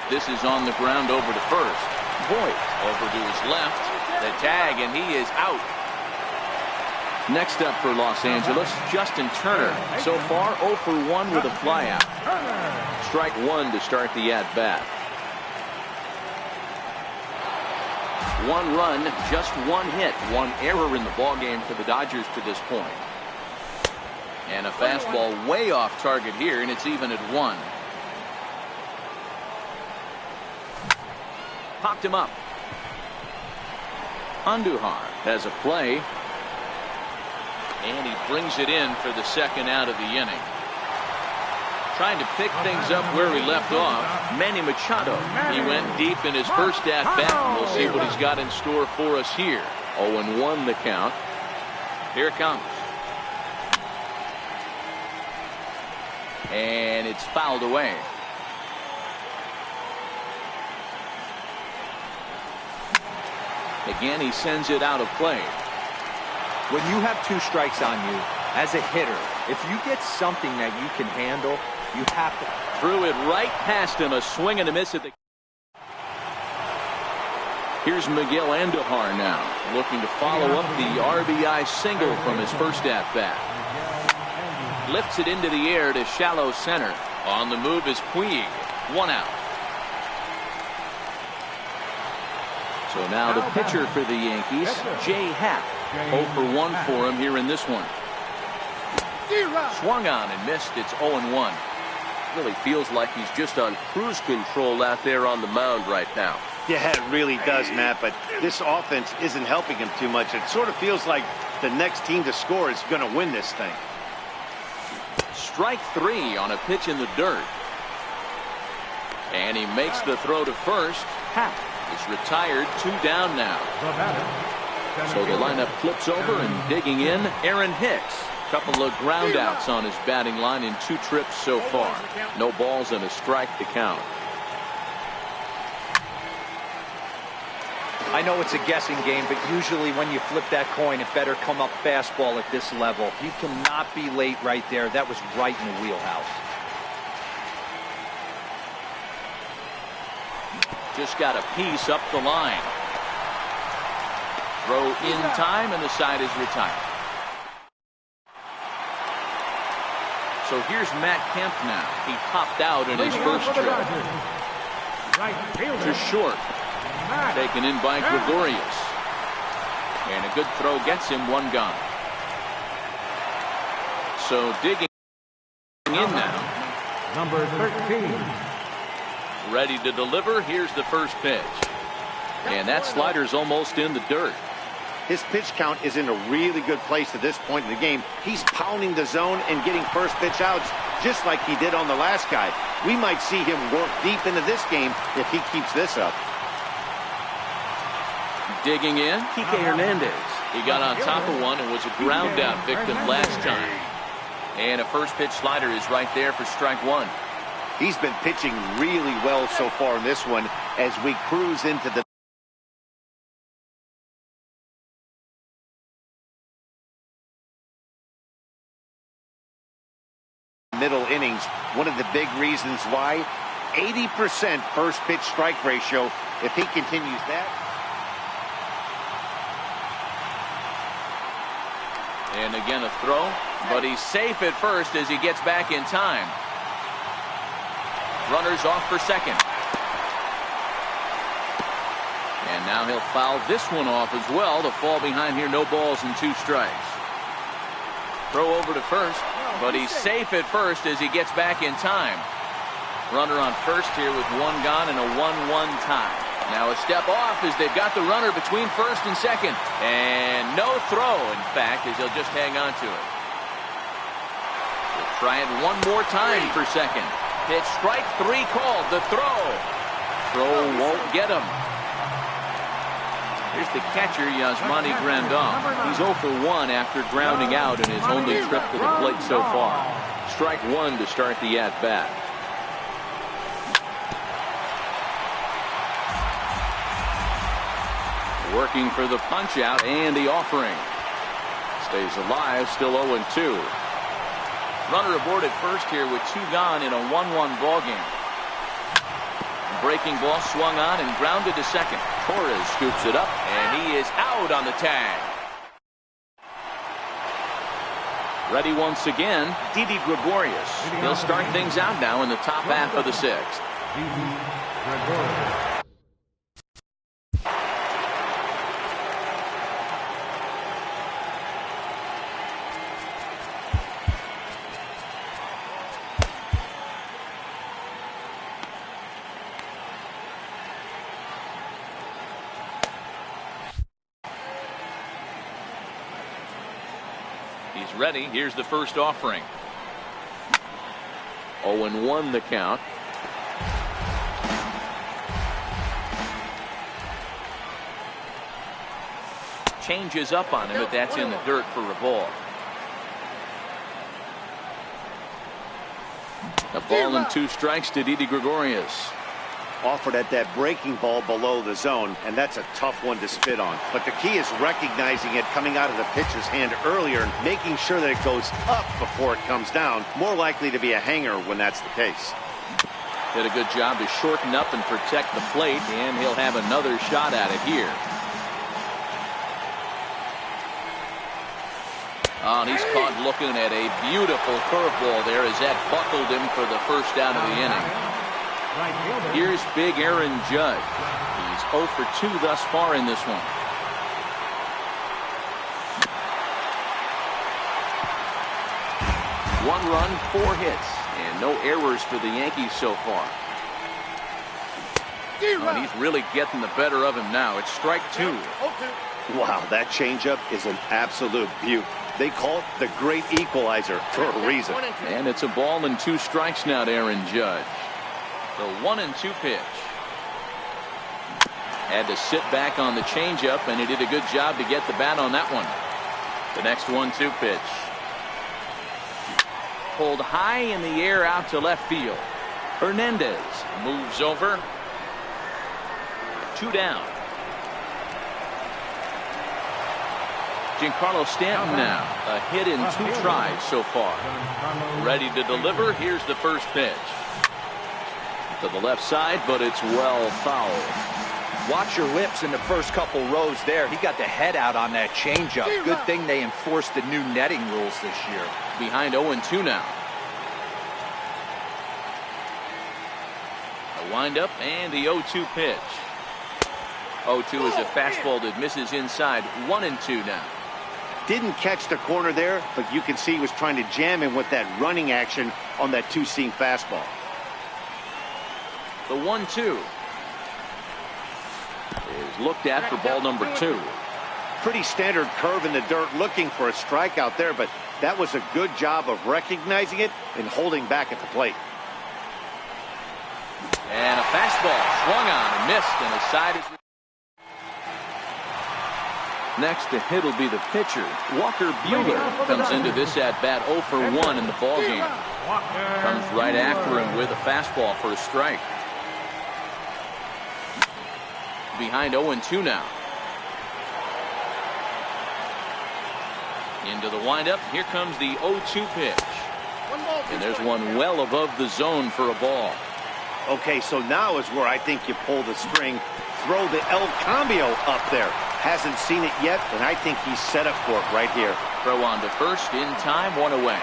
This is on the ground over to first. Voigt over to his left. The tag, and he is out. Next up for Los Angeles, Justin Turner. So far 0 for 1 with a flyout. Strike one to start the at-bat. One run, just one hit, one error in the ballgame for the Dodgers to this point. And a fastball way off target here, and it's even at 1. Popped him up. Andujar has a play. And he brings it in for the second out of the inning. Trying to pick things up where he left off, Manny Machado. He went deep in his first at-bat. We'll see what he's got in store for us here. 0-1 the count. Here it comes. And it's fouled away. Again, he sends it out of play.
When you have 2 strikes on you, as a hitter, if you get something that you can handle, you have to.
Threw it right past him, a swing and a miss at the. Here's Miguel Andujar now, looking to follow up the RBI single from his first at-bat. Lifts it into the air to shallow center. On the move is Puig. 1 out. So now the pitcher for the Yankees, Jay Happ. 0 for 1 for him here in this one. Swung on and missed. It's 0-1.
Really feels like he's just on cruise control out there on the mound right now.
Yeah, it really does, Matt, but this offense isn't helping him too much. It sort of feels like the next team to score is going to win this thing.
Strike 3 on a pitch in the dirt. And he makes the throw to first. Happ is retired. 2 down now. So the lineup flips over, and digging in, Aaron Hicks. Couple of ground outs on his batting line in 2 trips so far. No balls and a strike to count.
I know it's a guessing game, but usually when you flip that coin, it better come up fastball at this level. You cannot be late right there. That was right in the wheelhouse.
Just got a piece up the line. Throw in time, and the side is retired. So here's Matt Kemp now. He popped out in his first trip.
Right fielder,
To short. Taken in by Gregorius. And a good throw gets him one gone. So digging in now.
Number 13.
Ready to deliver. Here's the first pitch. And that slider's almost in the dirt.
His pitch count is in a really good place at this point in the game. He's pounding the zone and getting first pitch outs just like he did on the last guy. We might see him work deep into this game if he keeps this up.
Digging in, Kike Hernandez. He got on top of one and was a ground out victim last time. And a first pitch slider is right there for strike one.
He's been pitching really well so far in this one as we cruise into the middle innings. One of the big reasons why 80% first pitch strike ratio. If he continues that.
And again a throw, but he's safe at first as he gets back in time. Runners off for second. And now he'll foul this one off as well to fall behind here. No balls and 2 strikes. Throw over to first, but he's safe at first as he gets back in time. Runner on first here with 1 gone and a 1-1 tie. Now a step off as they've got the runner between first and second. And no throw, in fact, as he'll just hang on to it. We'll try it one more time for second. Pitch strike 3 called. The throw. Throw won't get him. Here's the catcher, Yasmani Grandal. He's 0 for 1 after grounding out in his only trip to the plate so far. Strike 1 to start the at-bat. Working for the punch out and the offering. Stays alive, still 0-2. Runner aboard at first here with 2 gone in a 1-1 ball game. Breaking ball swung on and grounded to second. Torres scoops it up and he is out on the tag. Ready once again, Didi Gregorius. He'll start things out now in the top half of the 6th.
Gregorius.
He's ready. Here's the first offering. 0-1 the count. Changes up on him, but that's in the dirt for a ball. A ball and 2 strikes to Didi Gregorius.
Offered at that breaking ball below the zone, and that's a tough one to spit on. But the key is recognizing it coming out of the pitcher's hand earlier and making sure that it goes up before it comes down. More likely to be a hanger when that's the case.
Did a good job to shorten up and protect the plate, and he'll have another shot at it here. Oh, and he's caught looking at a beautiful curveball there as that buckled him for the first out of the inning. Here's big Aaron Judge. He's 0 for 2 thus far in this one. One run, 4 hits, and no errors for the Yankees so far. And he's really getting the better of him now. It's strike 2.
Wow, that changeup is an absolute beaut. They call it the great equalizer for a reason.
And it's a ball and 2 strikes now to Aaron Judge. The 1-2 pitch. Had to sit back on the changeup, and he did a good job to get the bat on that one. The next 1-2 pitch. Pulled high in the air out to left field. Hernandez moves over. 2 down. Giancarlo Stanton now. A hit in 2 tries so far. Ready to deliver. Here's the first pitch. To the left side, but it's well fouled.
Watch your lips in the first couple rows there. He got the head out on that changeup. Good thing they enforced the new netting rules this year.
Behind 0-2 now. A windup and the 0-2 pitch. 0-2 is a fastball that misses inside. 1-2 now.
Didn't catch the corner there, but you can see he was trying to jam him with that running action on that two-seam fastball.
The 1-2 is looked at for ball number 2.
Pretty standard curve in the dirt, looking for a strikeout there, but that was a good job of recognizing it and holding back at the plate.
And a fastball swung on and missed, and a side is... Next to hit will be the pitcher. Walker Buehler comes into this at-bat 0 for 1 in the ballgame. Comes right after him with a fastball for a strike. Behind 0-2 now. Into the windup. Here comes the 0-2 pitch. And there's one well above the zone for a ball.
Okay, so now is where I think you pull the string. Throw the El Cambio up there. Hasn't seen it yet, and I think he's set up for it right here.
Throw on to first in time, 1 away.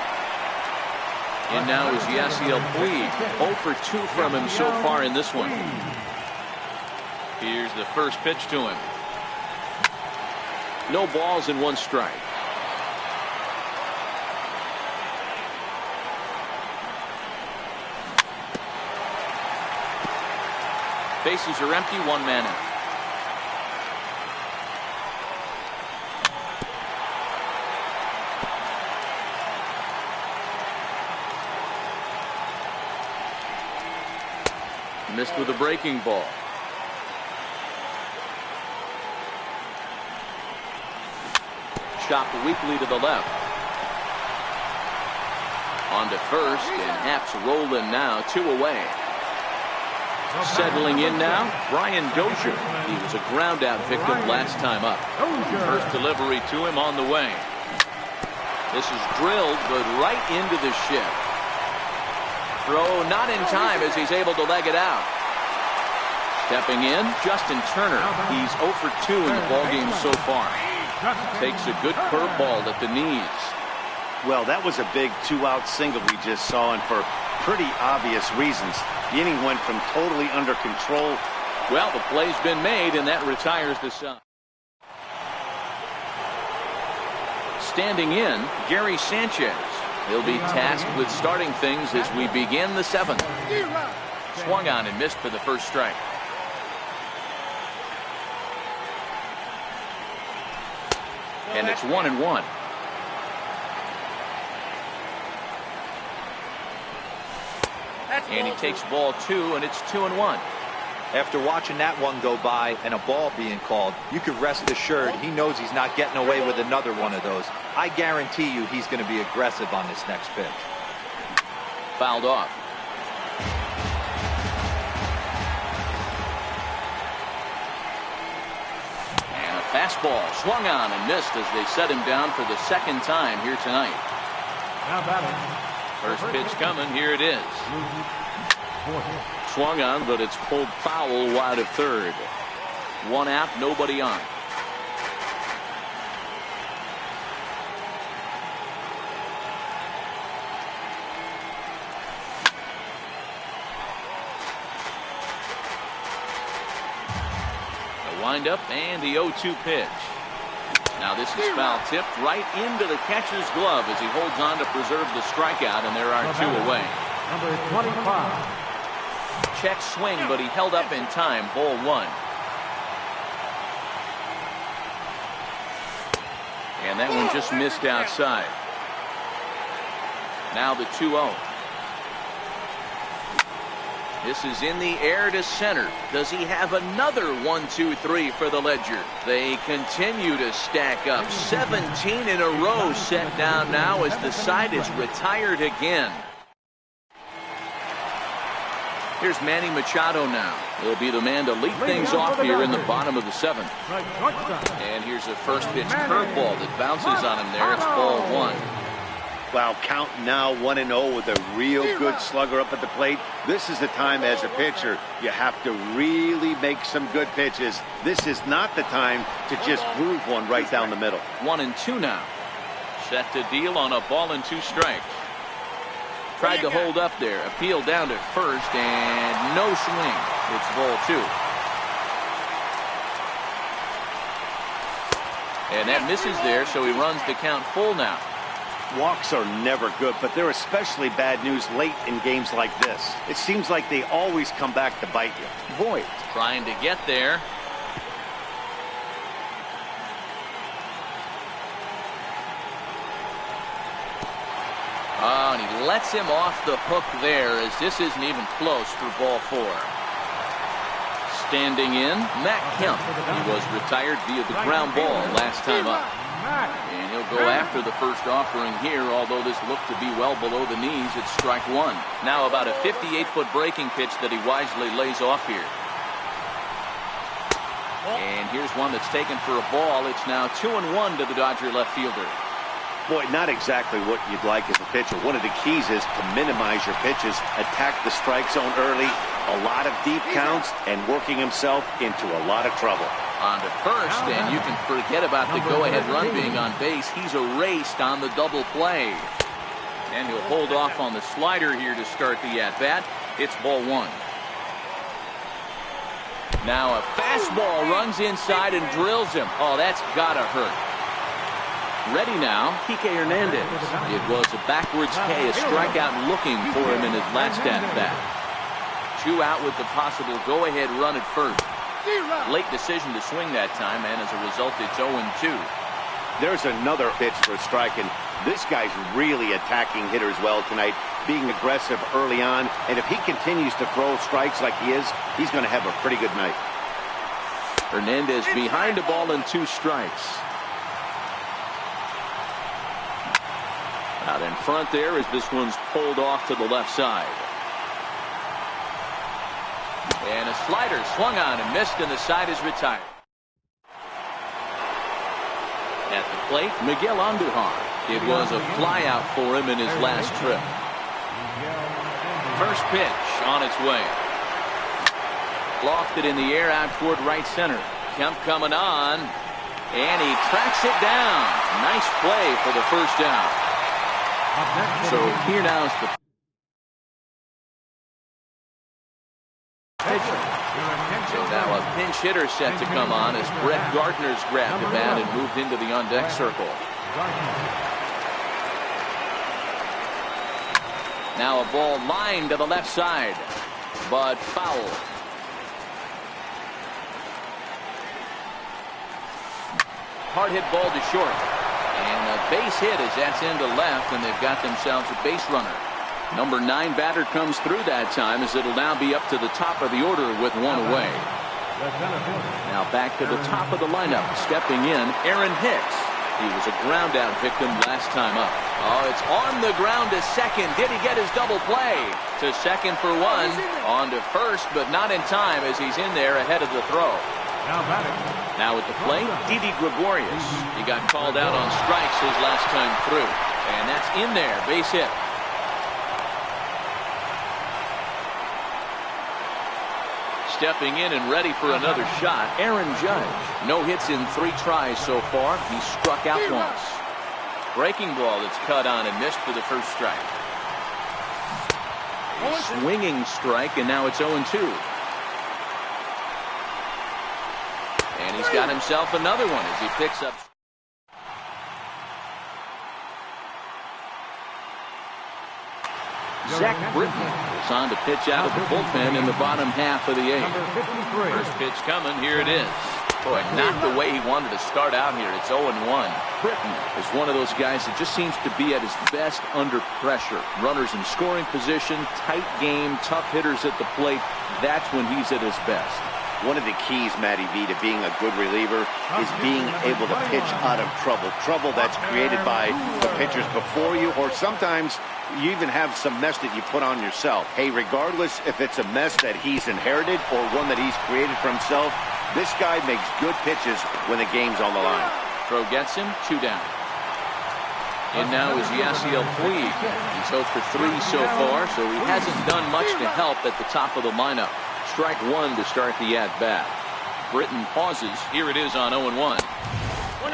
And now is Yasiel Puig. 0 for 2 from him so far in this one. Here's the first pitch to him. No balls and 1 strike. Bases are empty, 1 man out. Missed with a breaking ball. Chopped weakly to the left. On to first, and Happ's rolling now, 2 away. Settling in now, Brian Dozier. He was a ground out victim last time up. First delivery to him on the way. This is drilled, but right into the shift. Throw not in time as he's able to leg it out. Stepping in, Justin Turner. He's 0 for 2 in the ballgame so far. Takes a good curveball at the knees.
Well, that was a big 2-out single we just saw, and for pretty obvious reasons. The inning went from totally under control.
Well, the play's been made, and that retires the side. Standing in, Gary Sanchez. He'll be tasked with starting things as we begin the 7th. Swung on and missed for the first strike. And it's 1-1. And he takes ball 2, and it's 2-1.
After watching that one go by and a ball being called, you could rest assured he knows he's not getting away with another one of those. I guarantee you he's going to be aggressive on this next pitch.
Fouled off. And a fastball swung on and missed as they set him down for the 2nd time here tonight.
Now batting.
First pitch coming. Here it is. Swung on, but it's pulled foul wide of third. 1 out, nobody on. The windup and the 0-2 pitch. Now this is foul tipped right into the catcher's glove as he holds on to preserve the strikeout, and there are 2 away.
Number 25.
Check swing, but he held up in time. Ball 1. And that one just missed outside. Now the 2-0. This is in the air to center. Does he have another 1-2-3 for the Ledger? They continue to stack up. 17 in a row set down now as the side is retired again. Here's Manny Machado now. He'll be the man to lead things off here in the bottom of the 7th. And here's a first pitch curveball that bounces on him there. It's ball 1.
Wow, count now 1-0 with a real good slugger up at the plate. This is the time as a pitcher you have to really make some good pitches. This is not the time to just groove one right down the middle.
1-2 now. Set to deal on a ball and 2 strikes. Tried to hold up there. Appeal down to first and no swing. It's ball 2. And that misses there, so he runs the count full now.
Walks are never good, but they're especially bad news late in games like this. It seems like they always come back to bite you.
Voigt trying to get there. Oh, and he lets him off the hook there, as this isn't even close for ball 4. Standing in, Matt Kemp. He was retired via the ground ball last time up. And he'll go after the first offering here, although this looked to be well below the knees. It's strike 1. Now about a 58-foot breaking pitch that he wisely lays off here. And here's one that's taken for a ball. It's now 2-1 to the Dodger left fielder.
Boy, not exactly what you'd like as a pitcher. One of the keys is to minimize your pitches, attack the strike zone early, a lot of deep counts, and working himself into a lot of trouble.
On to first, and you can forget about the go-ahead run being on base. He's erased on the double play. And he'll hold off on the slider here to start the at-bat. It's ball 1. Now a fastball runs inside and drills him. Oh, that's gotta hurt. Ready now, Kike Hernandez. It was a backwards K, a strikeout looking for him in his last at-bat. 2 out with the possible go-ahead run at first. Late decision to swing that time, and as a result, it's 0-2.
There's another pitch for a strike, and this guy's really attacking hitters well tonight, being aggressive early on, and if he continues to throw strikes like he is, he's going to have a pretty good night.
Hernandez behind the ball and 2 strikes. Out in front there as this one's pulled off to the left side. And a slider swung on and missed, and the side is retired. At the plate, Miguel Andujar. It was a flyout for him in his last trip. First pitch on its way. Lofted in the air out toward right center. Kemp coming on, and he tracks it down. Nice play for the first down. So here now is the so now a pinch hitter set to come on as Brett Gardner's grabbed the bat and moved into the on-deck circle. Now a ball lined to the left side, but foul. Hard hit ball to short. And a base hit as that's into left, and they've got themselves a base runner. Number 9 batter comes through that time, as it'll now be up to the top of the order with 1 away. Now back to the top of the lineup. Stepping in, Aaron Hicks. He was a ground out victim last time up. Oh, it's on the ground to second. Did he get his double play? To second for 1. On to first, but not in time as he's in there ahead of the throw. Now at the plate, Didi Gregorius. He got called out on strikes his last time through. And that's in there, base hit. Stepping in and ready for another shot, Aaron Judge. No hits in 3 tries so far. He struck out once. Breaking ball that's cut on and missed for the first strike. Swinging strike, and now it's 0-2. And he's got himself another one as he picks up. Zach Britton is on to pitch out of the bullpen in the bottom half of the 8th. First pitch coming. Here it is. Boy, not the way he wanted to start out here. It's 0-1. Britton is one of those guys that just seems to be at his best under pressure. Runners in scoring position, tight game, tough hitters at the plate. That's when he's at his best.
One of the keys, Matty V, to being a good reliever is being able to pitch out of trouble. Trouble that's created by the pitchers before you, or sometimes you even have some mess that you put on yourself. Hey, regardless if it's a mess that he's inherited or one that he's created for himself, this guy makes good pitches when the game's on the line.
Throw gets him, 2 down. And now is Yasiel Puig. He's 0 for 3 so far, so he hasn't done much to help at the top of the lineup. Strike 1 to start the at-bat. Britton pauses. Here it is on 0-1.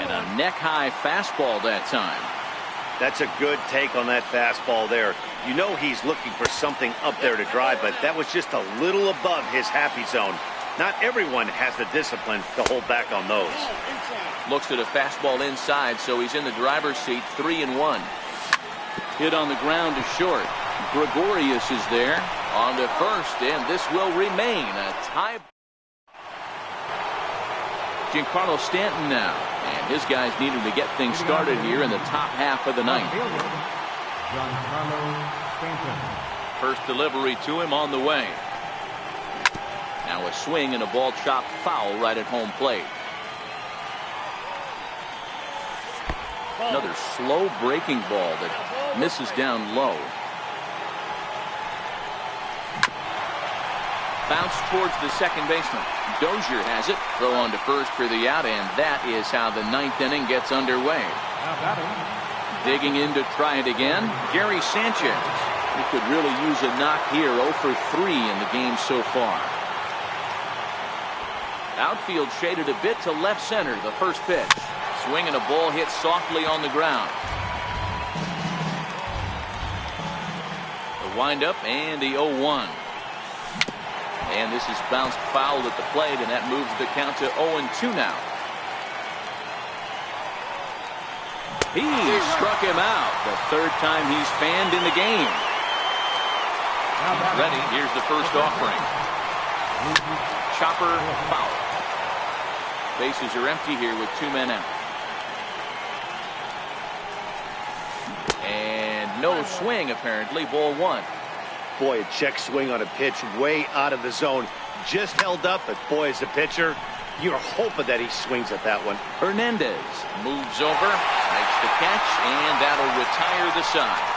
And a neck-high fastball that time.
That's a good take on that fastball there. You know he's looking for something up there to drive, but that was just a little above his happy zone. Not everyone has the discipline to hold back on those.
Looks at a fastball inside, so he's in the driver's seat, 3-1. Hit on the ground to short. Gregorius is there on to first, and this will remain a tie. Giancarlo Stanton now, and his guys needed to get things started here in the top half of the ninth. First delivery to him on the way. Now a swing and a ball chopped foul right at home plate. Another slow breaking ball that misses down low. Bounce towards the second baseman. Dozier has it. Throw on to first for the out, and that is how the ninth inning gets underway. Digging in to try it again, Gary Sanchez. He could really use a knock here. 0 for 3 in the game so far. Outfield shaded a bit to left center. The first pitch. Swing and a ball hit softly on the ground. The windup and the 0-1. And this is bounced foul at the plate, and that moves the count to 0-2 now. He struck him out. The third time he's fanned in the game. Ready. Here's the first offering. Chopper foul. Bases are empty here with 2 men out. And no swing, apparently. Ball 1.
Boy, a check swing on a pitch way out of the zone. Just held up, but boy, as a pitcher, you're hoping that he swings at that one.
Hernandez moves over, makes the catch, and that'll retire the side.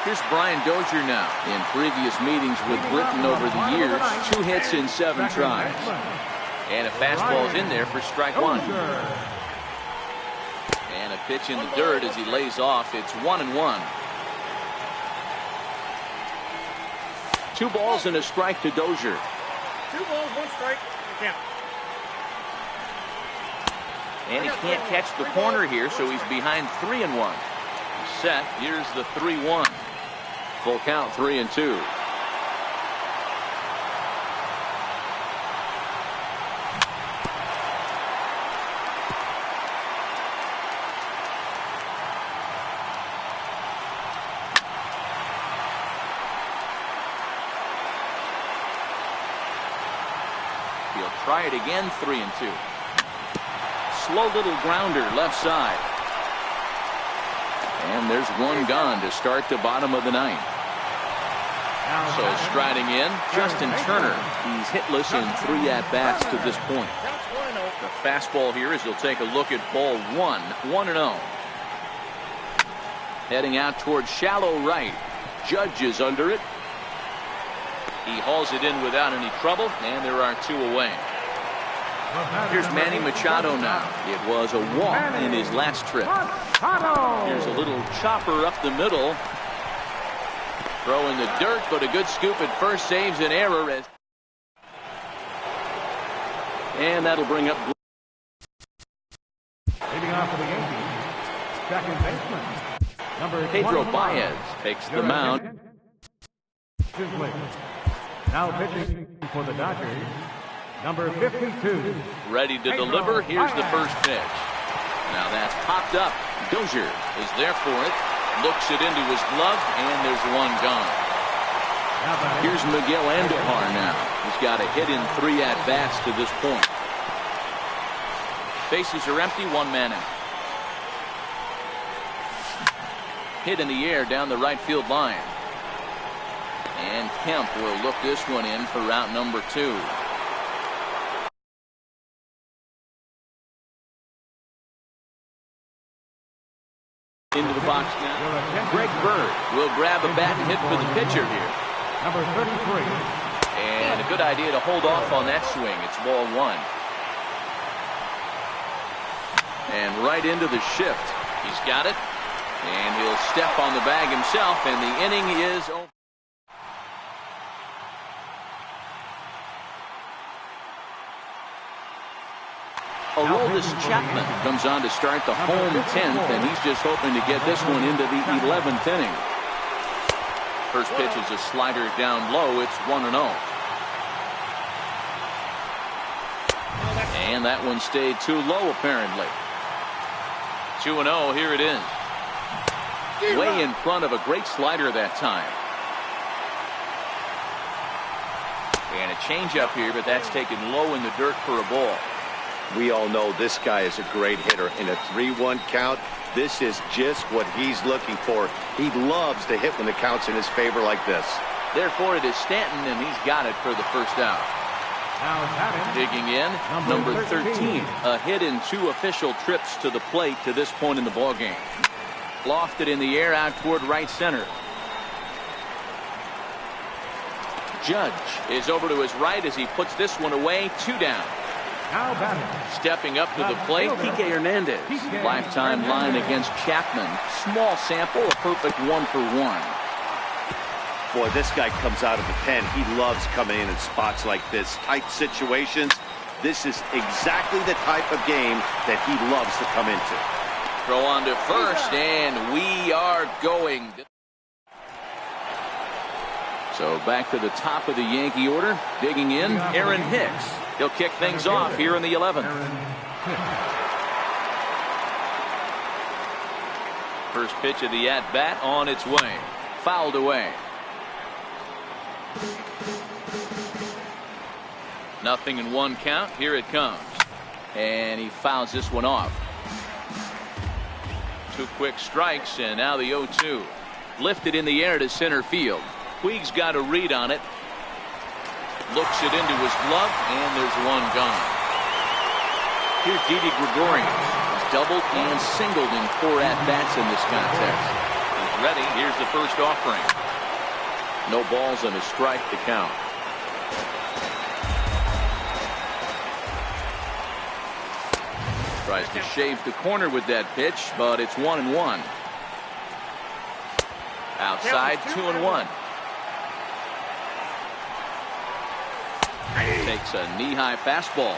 Here's Brian Dozier now. In previous meetings with Britton over the years, 2 hits in 7 tries. And a fastball's in there for strike 1. And a pitch in the dirt as he lays off. It's 1-1. 2 balls and a strike to Dozier.
2 balls, 1 strike. Count.
And he can't catch the corner here, so he's behind 3-1. Set. Here's the 3-1. Full count, 3-2. He'll try it again, 3-2. Slow little grounder left side. And there's 1 gone to start the bottom of the 9th. So striding in, Justin Turner. He's hitless in 3 at-bats to this point. The fastball here as he'll take a look at ball 1, 1-0. Heading out towards shallow right. Judge is under it. He hauls it in without any trouble, and there are 2 away. Here's Manny Machado now. It was a walk in his last trip. Here's a little chopper up the middle. Throw in the dirt, but a good scoop at first saves an error. And that'll bring up.
Leading off for the Yankees, second baseman, number
Pedro
25.
Baez takes the mound.
Now pitching for the Dodgers, number 52.
Ready to deliver. Here's the first pitch. Now that's popped up. Dozier is there for it. Looks it into his glove, and there's 1 gone. Here's Miguel Andujar now. He's got a hit in 3 at-bats to this point. Bases are empty, 1 man out. Hit in the air down the right field line. And Kemp will look this one in for route number 2. Into the box now. Greg Bird will grab a bat and hit for the pitcher here.
Number 33.
And a good idea to hold off on that swing. It's ball 1. And right into the shift. He's got it. And he'll step on the bag himself, and the inning is over. Aroldis Chapman comes on to start the home 10th, and he's just hoping to get this one into the 11th inning. First pitch is a slider down low. It's 1-0. And that one stayed too low, apparently. 2-0, here it is. Way in front of a great slider that time. And a changeup here, but that's taken low in the dirt for a ball.
We all know this guy is a great hitter. In a 3-1 count, this is just what he's looking for. He loves to hit when the count's in his favor like this.
Therefore, it is Stanton, and he's got it for the first out. Digging in, number 13. A hit in 2 official trips to the plate to this point in the ballgame. Lofted in the air out toward right center. Judge is over to his right as he puts this one away. 2 down. Stepping up to the plate, Kike Hernandez. Lifetime line against Chapman. Small sample, a perfect 1-for-1.
Boy, this guy comes out of the pen. He loves coming in spots like this. Tight situations. This is exactly the type of game that he loves to come into.
Throw on to first, and we are going. So back to the top of the Yankee order. Digging in, Aaron Hicks. He'll kick things off here in the 11th. First pitch of the at-bat on its way. Fouled away. 0-1 count. Here it comes. And he fouls this one off. 2 quick strikes, and now the 0-2. Lifted in the air to center field. Puig's got a read on it. Looks it into his glove, and there's one gone. Here's Didi Gregorius. He's doubled and singled in 4 at-bats in this contest. He's ready. Here's the first offering. No balls and a strike to count. Tries to shave the corner with that pitch, but it's 1-1. Outside, 2-1. Takes a knee-high fastball.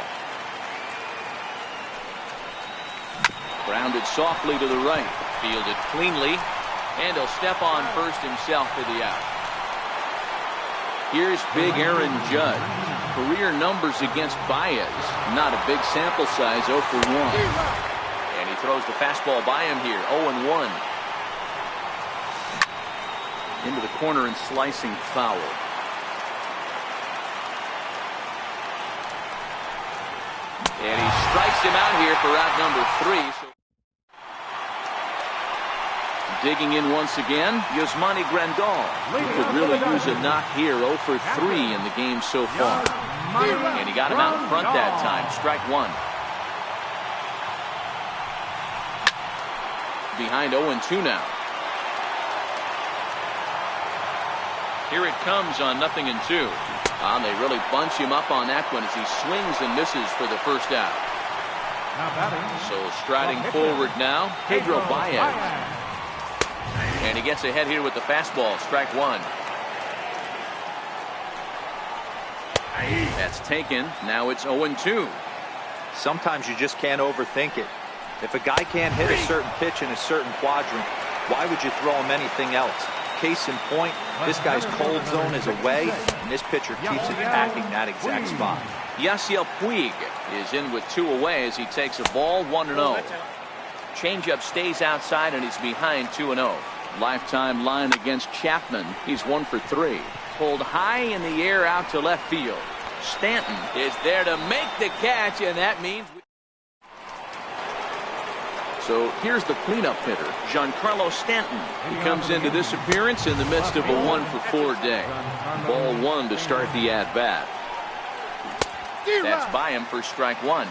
Grounded softly to the right. Fielded cleanly. And he'll step on first himself for the out. Here's big Aaron Judge. Career numbers against Baez. Not a big sample size, 0-for-1. And he throws the fastball by him here, 0-1. Into the corner and slicing foul. And he strikes him out here for out number 3. So digging in once again, Yasmani Grandal. He could really use a knock here, 0-for-3 in the game so far. And he got him out in front that time. Strike 1. Behind 0-2 now. Here it comes on 0-2. They really bunch him up on that one as he swings and misses for the first out. So striding forward now, Pedro Baez. And he gets ahead here with the fastball. Strike 1. That's taken. Now it's 0-2.
Sometimes you just can't overthink it. If a guy can't hit a certain pitch in a certain quadrant, why would you throw him anything else? Case in point, this guy's cold zone is away, and this pitcher keeps attacking that exact spot.
Yasiel Puig is in with 2 away as he takes a ball, 1-0. Changeup stays outside, and he's behind 2-0. Lifetime line against Chapman. He's 1-for-3. Pulled high in the air out to left field. Stanton is there to make the catch, and that means... So here's the cleanup hitter, Giancarlo Stanton. He comes into this appearance in the midst of a 1-for-4 day. Ball 1 to start the at-bat. That's by him for strike 1.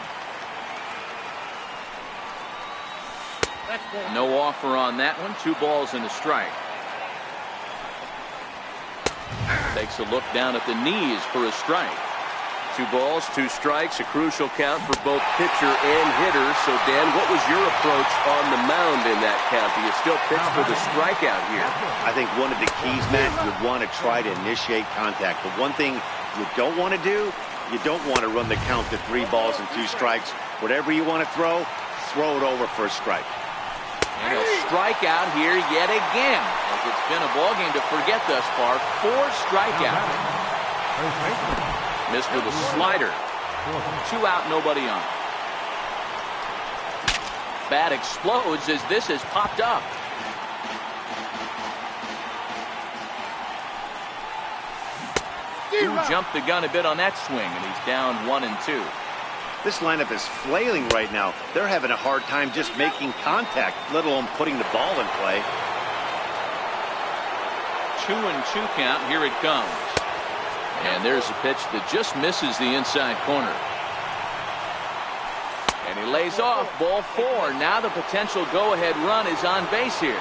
No offer on that one. 2 balls and a strike. Takes a look down at the knees for a strike. 2 balls, 2 strikes, a crucial count for both pitcher and hitter. So, Dan, what was your approach on the mound in that count? Do you still pitch for the strikeout here?
I think one of the keys, Matt, you want to try to initiate contact. But one thing you don't want to do, you don't want to run the count to 3 balls and 2 strikes. Whatever you want to throw it over for a strike.
And he'll strike out here yet again, as it's been a ball game to forget thus far. 4 strikeouts. Missed with a slider. 2 out, nobody on. Bat explodes as this has popped up. Who jumped the gun a bit on that swing, and he's down 1-2.
This lineup is flailing right now. They're having a hard time just making contact, let alone putting the ball in play.
2-2 count. Here it comes. And there's a pitch that just misses the inside corner. And he lays off. Ball 4. Now the potential go-ahead run is on base here.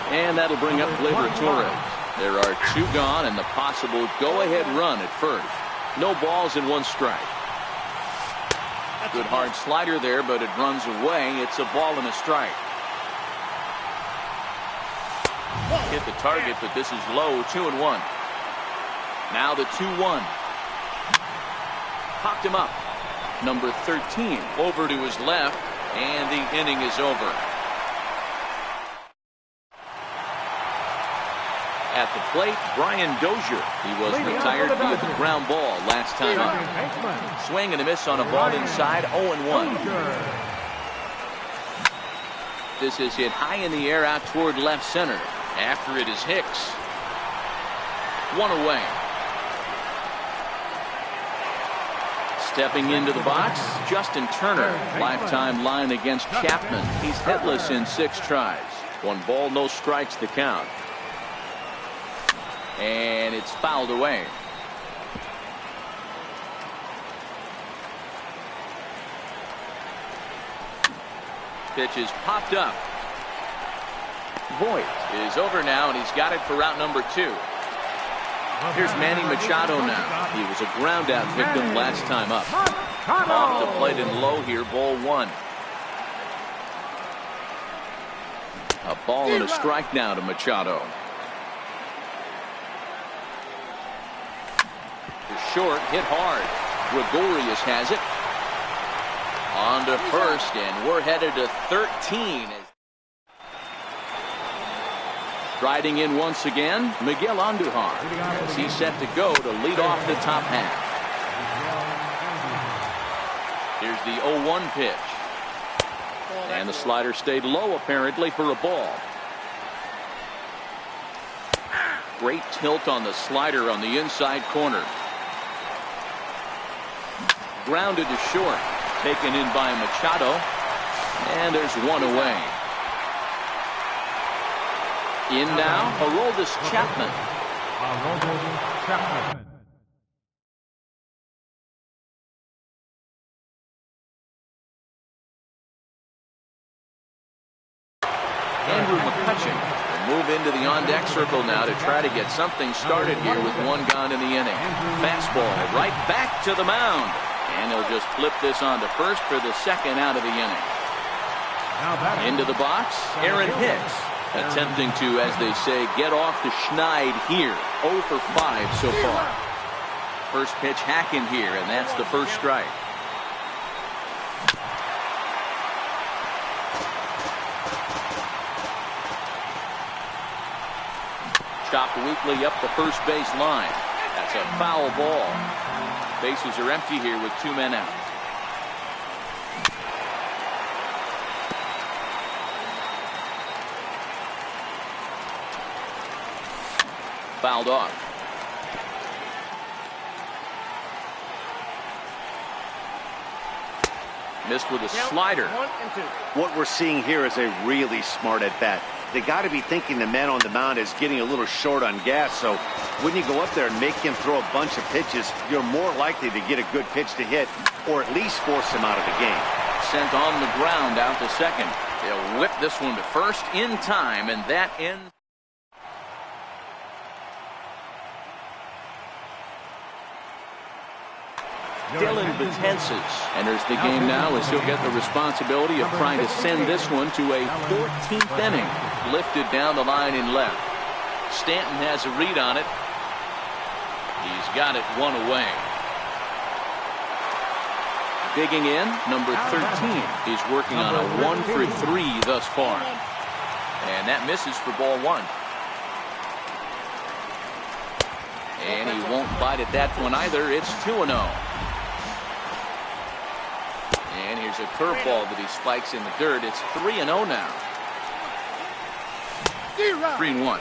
And that'll bring up Gleyber Torres. There are 2 gone and the possible go-ahead run at first. No balls and 1 strike. Good hard slider there, but it runs away. It's a ball and a strike. Hit the target, but this is low. 2-1. Now the 2-1. Popped him up. Number 13 over to his left, and the inning is over. At the plate, Brian Dozier. He was retired via the ground ball last time up. Swing and a miss on a ball inside. 0-1. This is hit high in the air out toward left center. After it is Hicks. 1 away. Stepping into the box, Justin Turner. Lifetime line against Chapman. He's hitless in 6 tries. 1 ball, no strikes to count. And it's fouled away. Pitch is popped up. Voit is over now, and he's got it for route number 2. Here's Manny Machado now. He was a ground out victim last time up. Off the plate and low here, ball 1. A ball and a strike now to Machado. Short, hit hard. Gregorius has it. On to first, and we're headed to 13. Striding in once again, Miguel Andujar, as he's set to go to lead off the top half. Here's the 0-1 pitch. And the slider stayed low apparently for a ball. Great tilt on the slider on the inside corner. Grounded to short. Taken in by Machado. And there's 1 away. In now, Aroldis Chapman. Andrew McCutcheon will move into the on-deck circle now to try to get something started here with 1 gone in the inning. Fastball right back to the mound. And he'll just flip this on to first for the 2nd out of the inning. Into the box, Aaron Hicks. Attempting to, as they say, get off the schneid here. 0 for 5 so far. First pitch hacking here, and that's the first strike. Chopped weakly up the first base line. That's a foul ball. Bases are empty here with 2 men out. Fouled off. Missed with a slider.
1-2.
What we're seeing here is a really smart at bat. They got to be thinking the man on the mound is getting a little short on gas, so when you go up there and make him throw a bunch of pitches, you're more likely to get a good pitch to hit or at least force him out of the game.
Sent on the ground out to second. They'll whip this one to first in time, and that ends. Dylan Betances enters the game now as he'll get the responsibility of trying to send this one to a 14th inning. Lifted down the line in left. Stanton has a read on it. He's got it 1 away. Digging in, number 13 is working on a 1 for 3 thus far. And that misses for ball 1. And he won't bite at that one either. It's 2-0. And here's a curveball that he spikes in the dirt. It's 3-0 now. 3-1.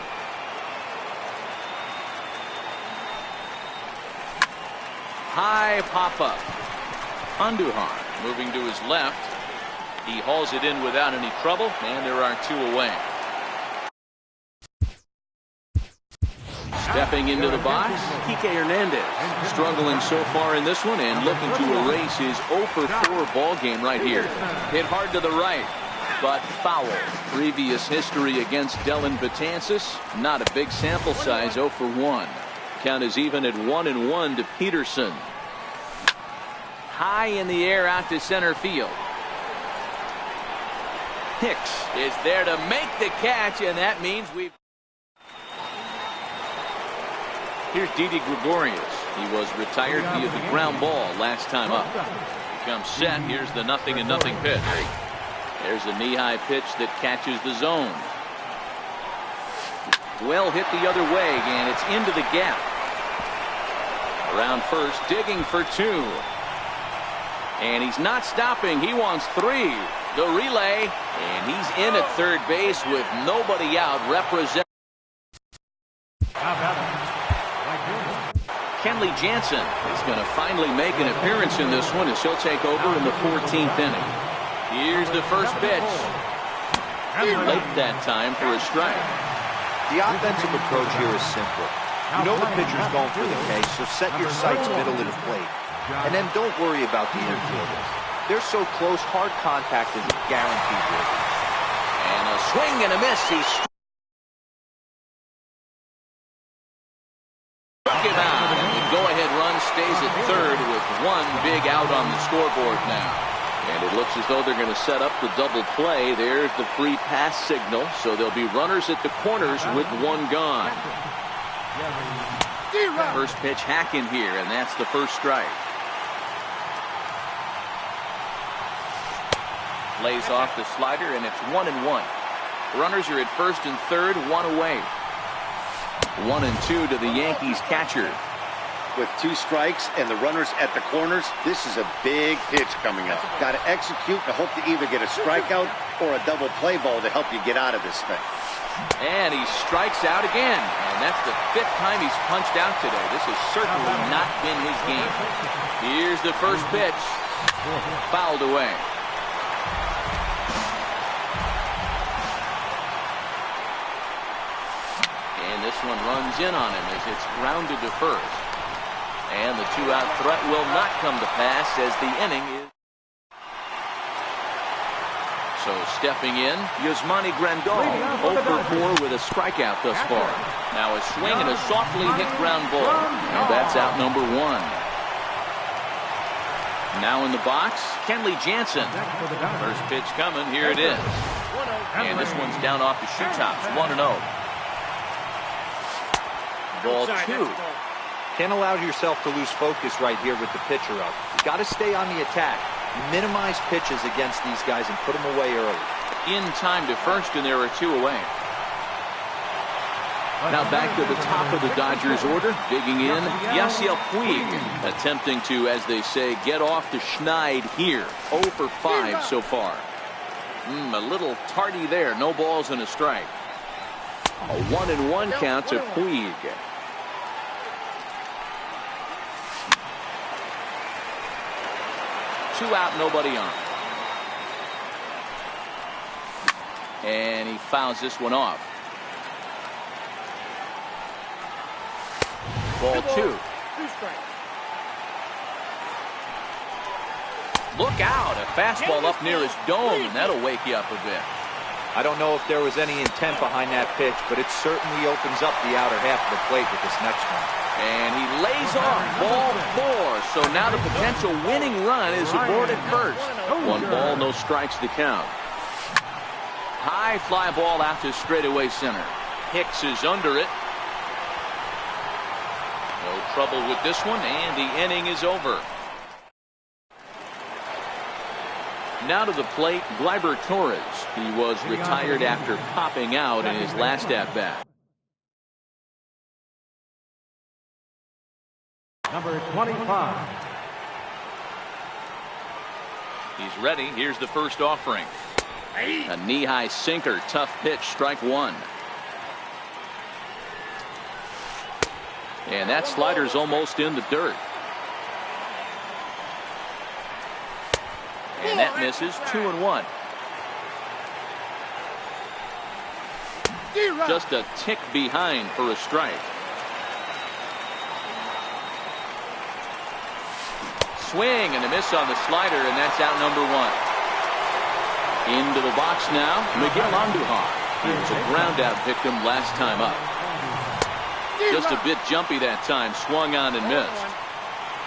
High pop-up. Andujar moving to his left. He hauls it in without any trouble, and there are 2 away. Stepping into the box, Kike Hernandez. Struggling so far in this one and looking to erase his 0 for 4 ball game right here. Hit hard to the right, but foul. Previous history against Dellin Betances, not a big sample size, 0 for 1. Count is even at 1-1 to Peterson. High in the air out to center field. Hicks is there to make the catch, and that means we've... Here's Didi Gregorius. He was retired via the ground ball last time up. He comes set. Here's the 0-0 pitch. There's a knee-high pitch that catches the zone. Well hit the other way, and it's into the gap. Around first, digging for 2. And he's not stopping. He wants 3. The relay, and he's in at third base with nobody out. Represent. Kenley Jansen is going to finally make an appearance in this one as he'll take over in the 14th inning. Here's the first pitch. Late that time for a strike.
The offensive approach here is simple. You know the pitcher's going for the K, so set your sights middle of the plate. And then don't worry about the infielders. They're so close, hard contact is a guaranteed win.
And a swing and a miss. He struck him out. And the go-ahead run stays at third with 1 big out on the scoreboard now. And it looks as though they're going to set up the double play. There's the free pass signal. So there'll be runners at the corners with 1 gone. First pitch hack in here, and that's the first strike. Lays off the slider, and it's 1-1. Runners are at first and third, 1 away. 1-2 to the Yankees catcher.
With 2 strikes and the runners at the corners, this is a big pitch coming up. Got to execute to hope to either get a strikeout or a double play ball to help you get out of this thing.
And he strikes out again. And that's the 5th time he's punched out today. This has certainly not been his game. Here's the first pitch. Fouled away. And this one runs in on him as it's grounded to first. And the 2-out threat will not come to pass as the inning is. So stepping in, Yasmani Grandal, 0 for 4 with a strikeout thus far. Now a swing and a softly hit ground ball. And that's out number 1. Now in the box, Kenley Jansen. First pitch coming, here it is. And this one's down off the shoe tops, 1-0. Ball 2.
Can't allow yourself to lose focus right here with the pitcher up. You got to stay on the attack. Minimize pitches against these guys and put them away early.
In time to first, and there are 2 away. Now back to the top of the Dodgers order. Digging in, Yasiel Puig, attempting to, as they say, get off the schneid here. 0 for 5 so far. A little tardy there. No balls and a strike. A 1-1 count to Puig. Two out, nobody on. And he fouls this one off. Ball 2. Look out, a fastball up near his dome, and that'll wake you up a bit.
I don't know if there was any intent behind that pitch, but it certainly opens up the outer half of the plate with this next one.
And he lays off ball 4. So now the potential winning run is aboard at first. 1 ball, no strikes to count. High fly ball out to straightaway center. Hicks is under it. No trouble with this one, and the inning is over. Now to the plate, Gleyber Torres. He was retired after popping out in his last at-bat.
Number 25.
He's ready. Here's the first offering. A knee-high sinker. Tough pitch. Strike one. And that slider's almost in the dirt. And that misses. 2-1. Just a tick behind for a strike. Swing and a miss on the slider, and that's out number one. Into the box now, Miguel Andujar. He was a ground out victim last time up. Just a bit jumpy that time, swung on and missed.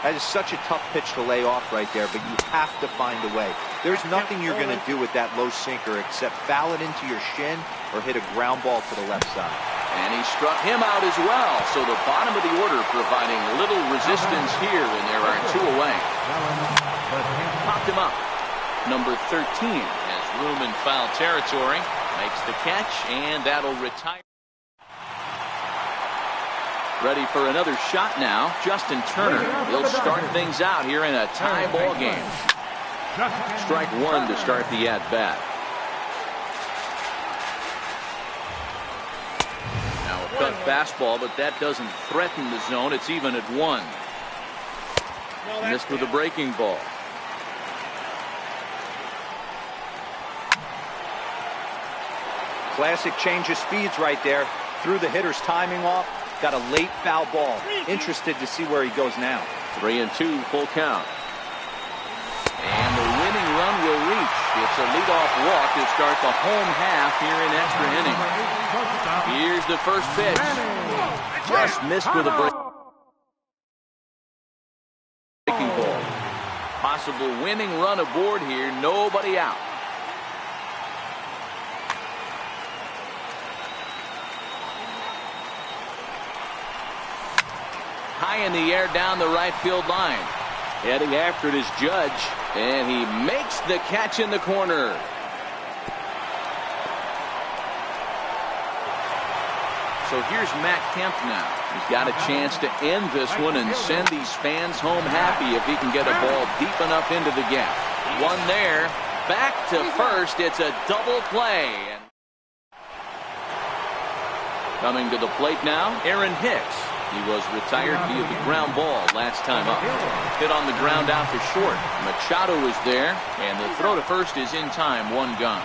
That is such a tough pitch to lay off right there, but you have to find a way. There's nothing you're going to do with that low sinker except foul it into your shin or hit a ground ball to the left side.
And he struck him out as well. So the bottom of the order providing little resistance here, and there are two away. Popped him up. Number 13 has room in foul territory. Makes the catch, and that'll retire. Ready for another shot now. Justin Turner. He'll start things out here in a tie ball game. Strike one to start the at-bat. Now a cut fastball, but that doesn't threaten the zone. It's even at one. Missed with a breaking ball.
Classic change of speeds right there. Threw the hitter's timing off. Got a late foul ball. Interested to see where he goes now.
3-2, full count. And the winning run will reach. It's a leadoff walk to start the home half here in extra innings. Here's the first pitch. Just missed with a breaking ball. Possible winning run aboard here. Nobody out. High in the air down the right field line. Heading after it is Judge, and he makes the catch in the corner. So here's Matt Kemp now. He's got a chance to end this one and send these fans home happy if he can get a ball deep enough into the gap. One there, back to first. It's a double play. Coming to the plate now, Aaron Hicks. He was retired via the ground ball last time up. Hit on the ground out to short. Machado is there, and the throw to first is in time, one gone.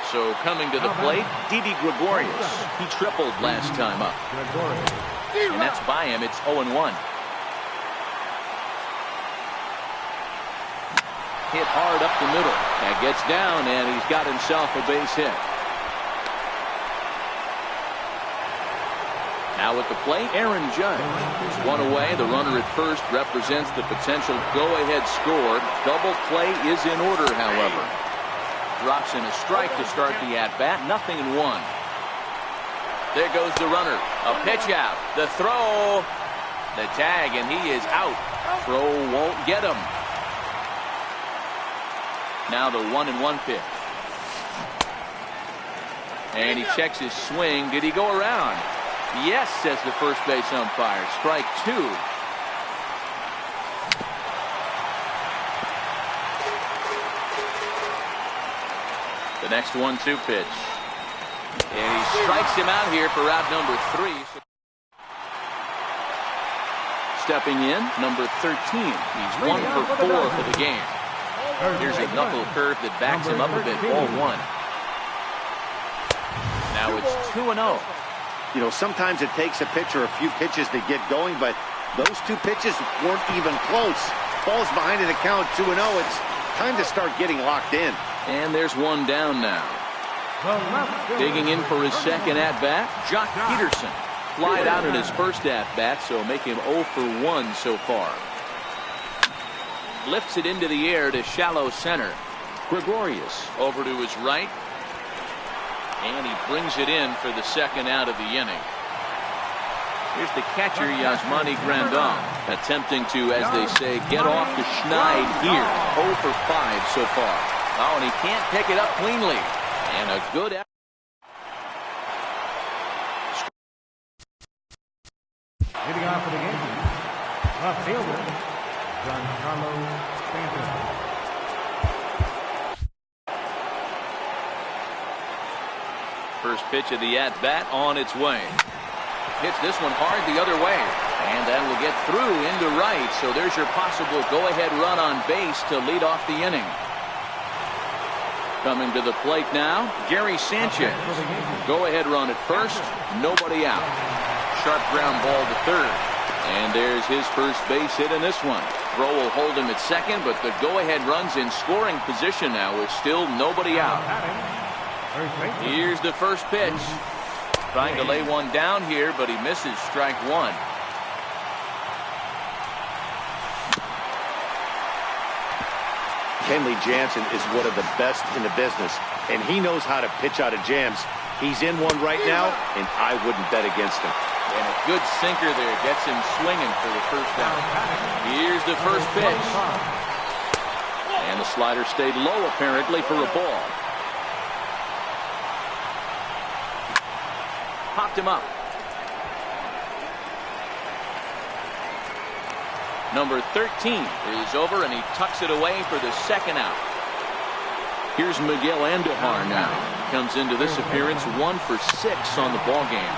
So coming to the plate, Didi Gregorius. He tripled last time up. And that's by him. It's 0-1. Hit hard up the middle. That gets down, and he's got himself a base hit. Now at the plate, Aaron Judge. There's one away. The runner at first represents the potential go-ahead score. Double play is in order, however. Drops in a strike to start the at-bat. Nothing in one. There goes the runner. A pitch out. The throw. The tag, and he is out. Throw won't get him. Now the 1-1 pitch. And he checks his swing. Did he go around? Yes, says the first base umpire. Strike two. The next 1-2 pitch. And he strikes him out here for out number 3. Stepping in, number 13. He's 1 for 4 for the game. Here's a knuckle curve that backs him up a bit. Ball one. Now it's 2-0.
You know, sometimes it takes a pitcher a few pitches to get going, but those two pitches weren't even close. Ball's behind in the count, 2-0. It's time to start getting locked in.
And there's one down now. Digging in for his second at-bat, Jock Peterson. Flied out in his first at-bat, so make him 0 for 1 so far. Lifts it into the air to shallow center. Gregorius over to his right. And he brings it in for the second out of the inning. Here's the catcher, Yasmani Grandal, attempting to, as they say, get off the schneid here. 0 for 5 so far. Oh, and he can't pick it up cleanly. And a good effort.
Leading off for the game, left fielder, Giancarlo Stanton.
First pitch of the at-bat on its way. Hits this one hard the other way. And that will get through into right. So there's your possible go-ahead run on base to lead off the inning. Coming to the plate now, Gary Sanchez. Go-ahead run at first. Nobody out. Sharp ground ball to third. And there's his first base hit in this one. Throw will hold him at second, but the go-ahead run's in scoring position now with still nobody out. Here's the first pitch. Trying to lay one down here, but he misses strike one.
Kenley Jansen is one of the best in the business, and he knows how to pitch out of jams. He's in one right now, and I wouldn't bet against him.
And a good sinker there gets him swinging for the first out. Here's the first pitch. And the slider stayed low apparently for a ball. Popped him up. Number 13 is over, and he tucks it away for the second out. Here's Miguel Andujar now. Comes into this appearance 1 for 6 on the ball game.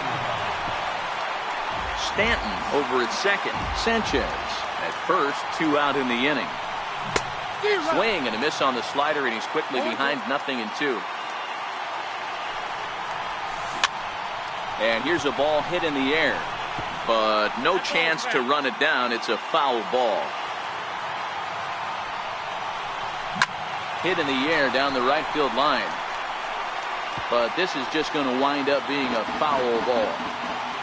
Stanton over at second. Sanchez at first, 2 out in the inning. Swing and a miss on the slider, and he's quickly behind 0-2. And here's a ball hit in the air, but no chance to run it down. It's a foul ball. Hit in the air down the right field line. But this is just going to wind up being a foul ball.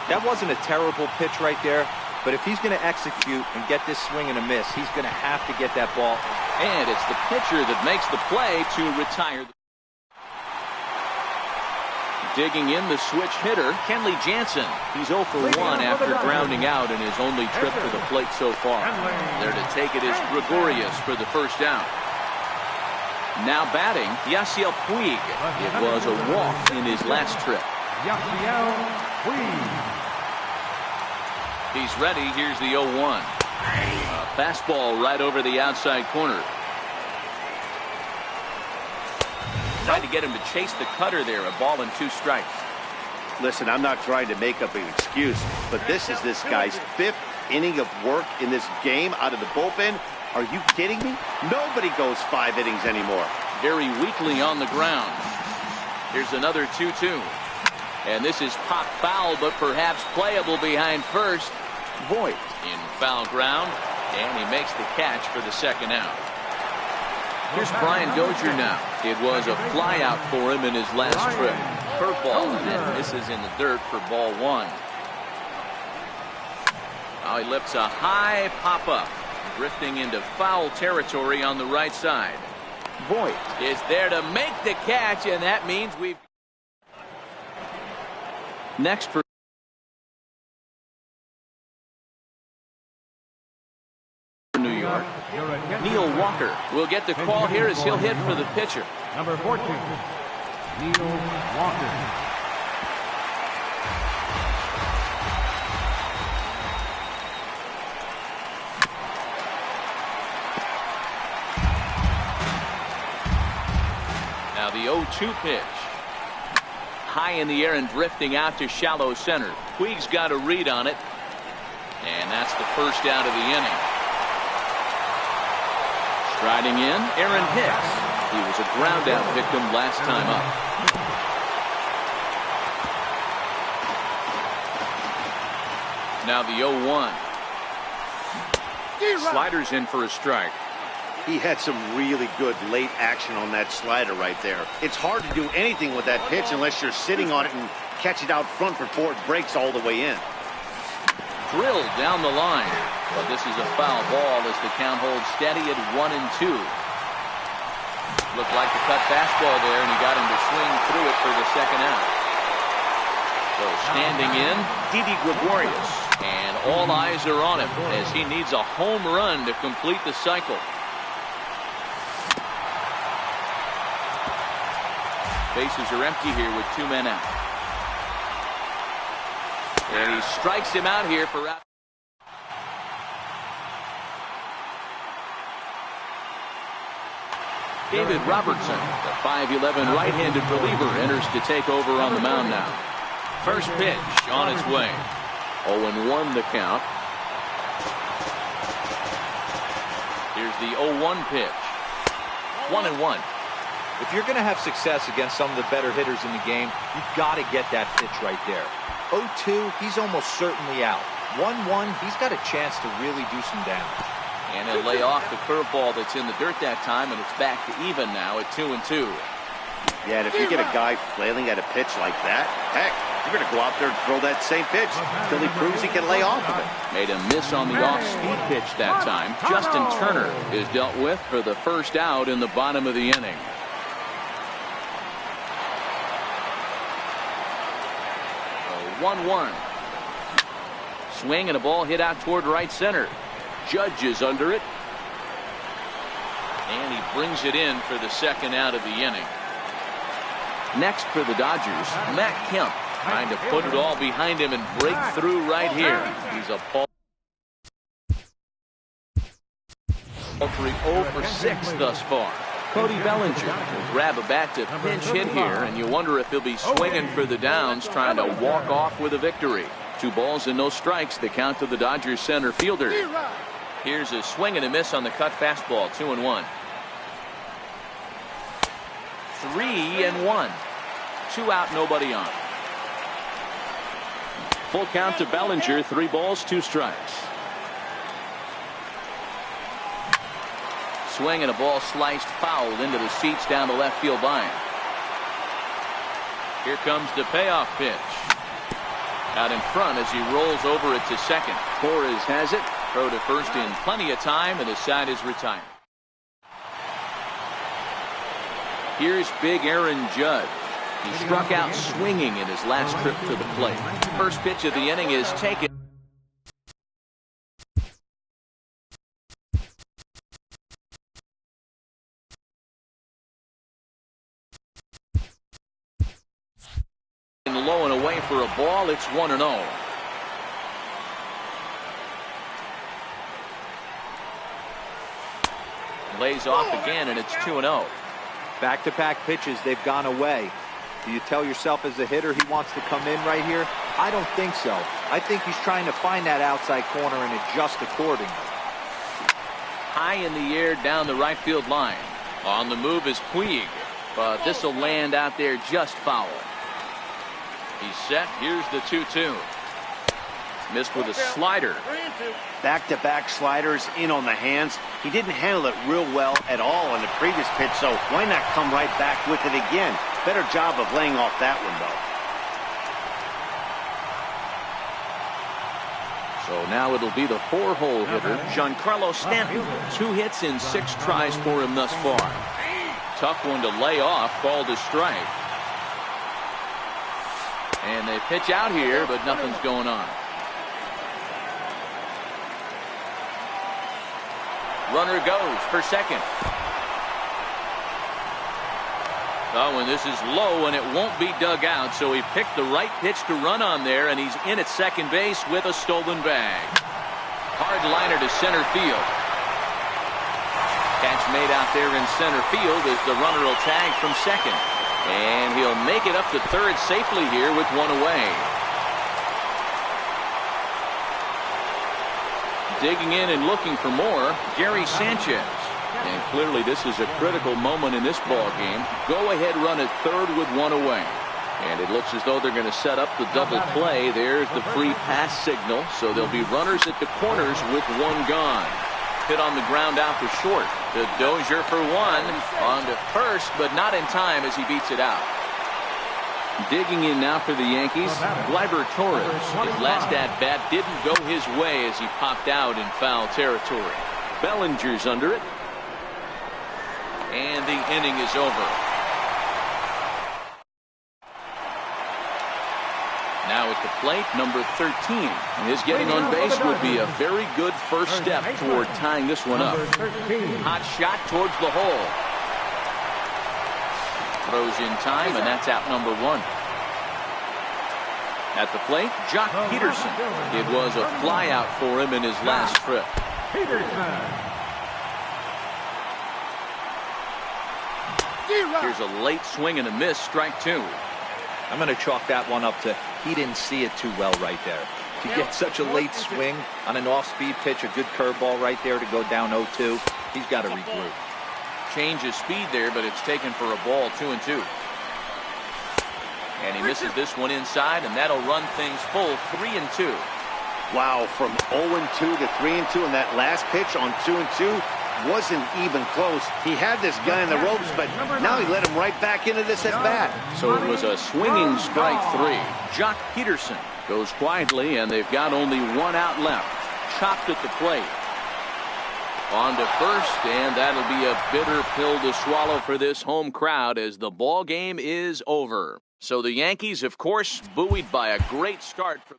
That wasn't a terrible pitch right there, but if he's going to execute and get this swing and a miss, he's going to have to get that ball.
And it's the pitcher that makes the play to retire. Digging in the switch hitter, Kenley Jansen. He's 0 for 1 after grounding out in his only trip to the plate so far. There to take it is Gregorius for the first out. Now batting, Yasiel Puig. It was a walk in his last trip.
Yasiel Puig.
He's ready. Here's the 0-1. A fastball right over the outside corner. Tried to get him to chase the cutter there. A ball and 2 strikes.
Listen, I'm not trying to make up an excuse, but this is this guy's 5th inning of work in this game out of the bullpen. Are you kidding me? Nobody goes 5 innings anymore.
Very weakly on the ground. Here's another 2-2. And this is pop foul, but perhaps playable behind first. Voigt in foul ground, and he makes the catch for the second out. Here's Brian Dozier now. It was a fly out for him in his last trip. Curveball, and then misses in the dirt for ball 1. Now he lifts a high pop up, drifting into foul territory on the right side. Voigt is there to make the catch, and that means we've next for New York. Neil Walker will get the call here as he'll hit for the pitcher.
Number 14, Neil Walker.
Now the 0-2 pitch. High in the air and drifting out to shallow center. Puig's got a read on it. And that's the first out of the inning. Striding in, Aaron Hicks. He was a ground out victim last time up. Now the 0-1. Slider's in for a strike.
He had some really good late action on that slider right there. It's hard to do anything with that pitch unless you're sitting on it and catch it out front before it breaks all the way in.
Drilled down the line. But this is a foul ball as the count holds steady at 1-2. Looked like the cut fastball there, and he got him to swing through it for the second out. So standing in, Didi Gregorius. And all eyes are on him as he needs a home run to complete the cycle. Bases are empty here with 2 men out. And he strikes him out here for out. David Robertson, the 5'11" right-handed reliever, enters to take over on the mound now. First pitch on its way. 0-1 the count. Here's the 0-1 pitch. 1-1.
If you're going to have success against some of the better hitters in the game, you've got to get that pitch right there. 0-2, he's almost certainly out. 1-1, he's got a chance to really do some damage.
And he'll lay off the curveball that's in the dirt that time, and it's back to even now at 2-2.
Yeah, and if you get a guy flailing at a pitch like that, heck, you're going to go out there and throw that same pitch until he proves he can lay off of it.
Made a miss on the off-speed pitch that time. Justin Turner is dealt with for the first out in the bottom of the inning. A 1-1. Swing and a ball hit out toward right center. Judge is under it. And he brings it in for the second out of the inning. Next for the Dodgers, Matt Kemp, trying to put it all behind him and break through right here. He's a paltry 0 for 6 thus far. Cody Bellinger will grab a bat to pinch hit here, and you wonder if he'll be swinging for the downs, trying to walk off with a victory. 2 balls and no strikes, the count to the Dodgers center fielder. Here's a swing and a miss on the cut fastball. 2-1. 3-1. 2 out, nobody on. Full count to Bellinger. 3 balls, 2 strikes. Swing and a ball sliced foul into the seats down the left field line. Here comes the payoff pitch. Out in front as he rolls over it to second. Torres has it. Throw to first in plenty of time, and the side is retired. Here's big Aaron Judge. He struck out swinging in his last trip to the plate. First pitch of the inning is taken. Low and away for a ball. It's 1-0. Lays off again, and it's 2-0.
Back-to-back pitches, they've gone away. Do you tell yourself as a hitter he wants to come in right here? I don't think so. I think he's trying to find that outside corner and adjust accordingly.
High in the air down the right field line. On the move is Puig, but this will land out there just foul. He's set. Here's the 2-2. Missed with a slider.
Back-to-back sliders in on the hands. He didn't handle it real well at all in the previous pitch, so why not come right back with it again? Better job of laying off that one, though.
So now it'll be the 4-hole hitter, Giancarlo Stanton. 2 hits in 6 tries for him thus far. Tough one to lay off, called a strike. And they pitch out here, but nothing's going on. Runner goes for second. Oh, and this is low, and it won't be dug out, so he picked the right pitch to run on there, and he's in at second base with a stolen bag. Hard liner to center field. Catch made out there in center field as the runner will tag from second. And he'll make it up to third safely here with 1 away. Digging in and looking for more, Gary Sanchez. And clearly this is a critical moment in this ball game. Go ahead run at third with 1 away. And it looks as though they're going to set up the double play. There's the free pass signal. So there'll be runners at the corners with 1 gone. Hit on the ground out for short. The Dozier for 1 on to first, but not in time as he beats it out. Digging in now for the Yankees, Gleyber Torres. His last at-bat didn't go his way as he popped out in foul territory. Bellinger's under it. And the inning is over. Now at the plate, number 13. And his getting on base would be a very good first step toward tying this one up. Hot shot towards the hole. Throws in time, and that's out number 1. At the plate, Jock Peterson. It was a flyout for him in his last trip. Here's a late swing and a miss, strike 2.
I'm going to chalk that one up to he didn't see it too well right there. To get such a late swing on an off-speed pitch, a good curveball right there to go down 0-2, he's got to regroup.
Change his speed there, but it's taken for a ball, 2-2. And he misses this one inside, and that'll run things full, 3-2.
Wow, from 0-2 to 3-2, and that last pitch on 2-2 wasn't even close. He had this guy in the ropes, but now he let him right back into this at bat.
So it was a swinging strike 3. Jock Peterson goes quietly, and they've got only 1 out left. Chopped at the plate. On to first, and that'll be a bitter pill to swallow for this home crowd as the ball game is over. So the Yankees, of course, buoyed by a great start from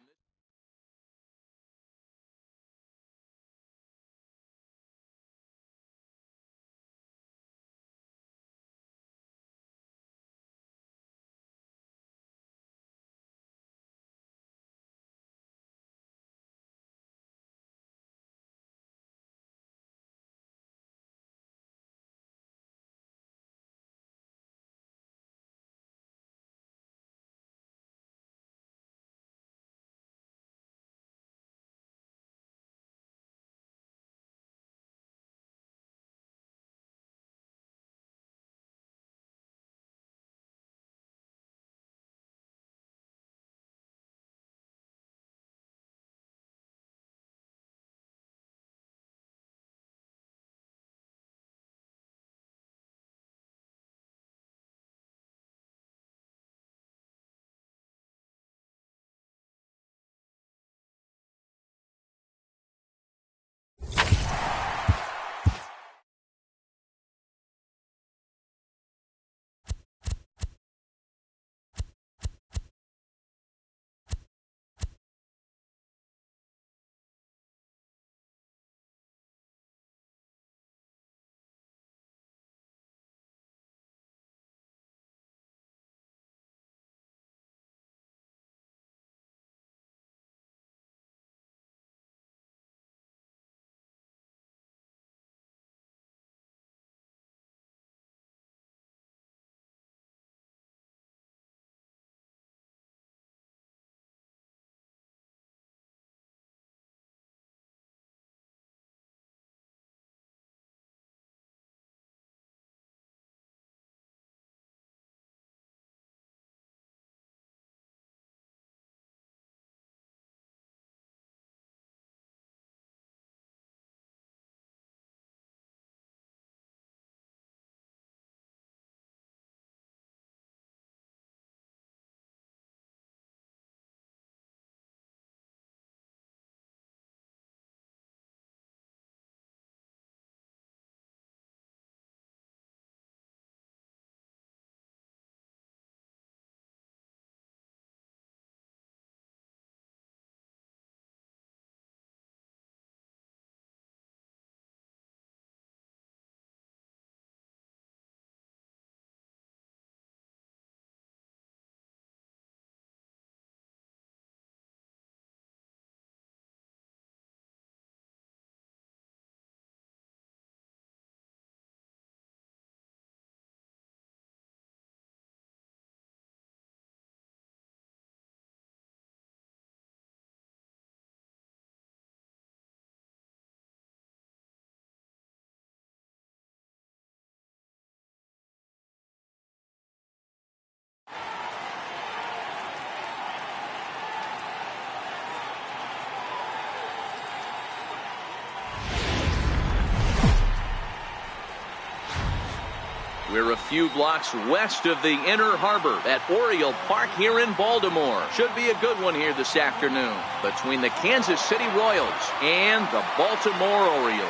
We're a few blocks west of the Inner Harbor at Oriole Park here in Baltimore. Should be a good one here this afternoon between the Kansas City Royals and the Baltimore Orioles.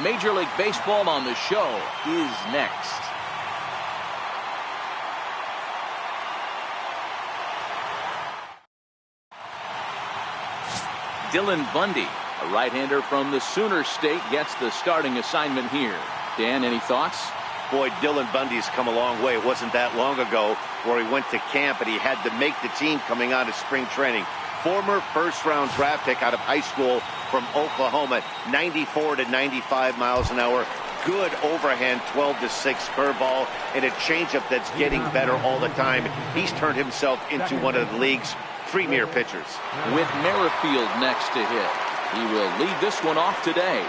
Major League Baseball on the show is next. Dylan Bundy. A right-hander from the Sooner State gets the starting assignment here. Dan, any thoughts?
Boy, Dylan Bundy's come a long way. It wasn't that long ago where he went to camp and he had to make the team coming out of spring training. Former first-round draft pick out of high school from Oklahoma, 94 to 95 miles an hour. Good overhand 12-6 curveball and a changeup that's getting better all the time. He's turned himself into one of the league's premier pitchers.
With Merrifield next to hit, he will lead this one off today.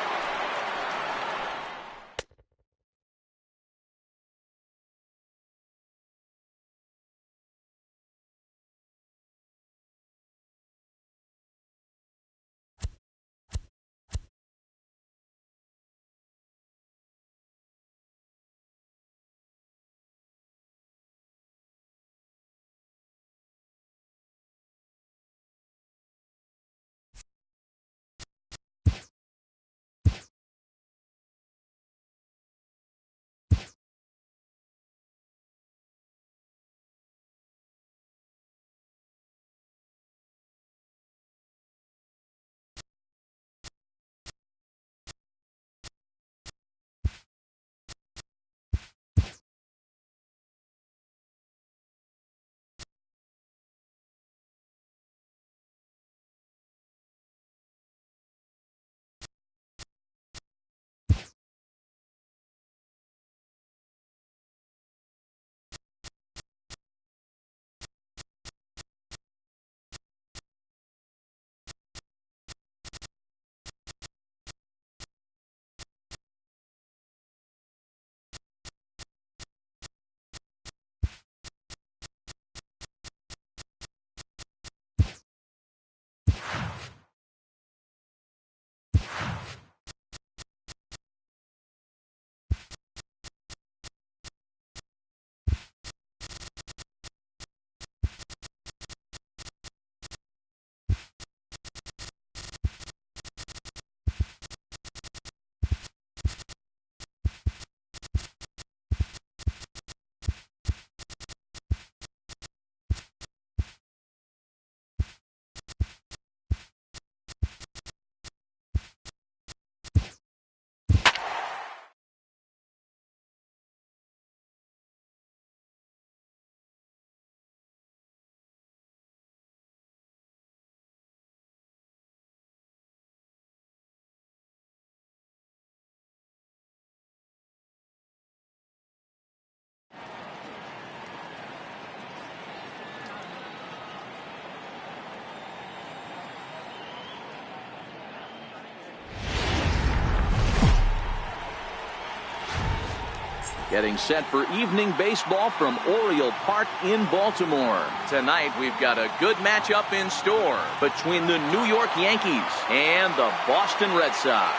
Getting set for evening baseball from Oriole Park in Baltimore. Tonight we've got a good matchup in store between the New York Yankees and the Boston Red Sox.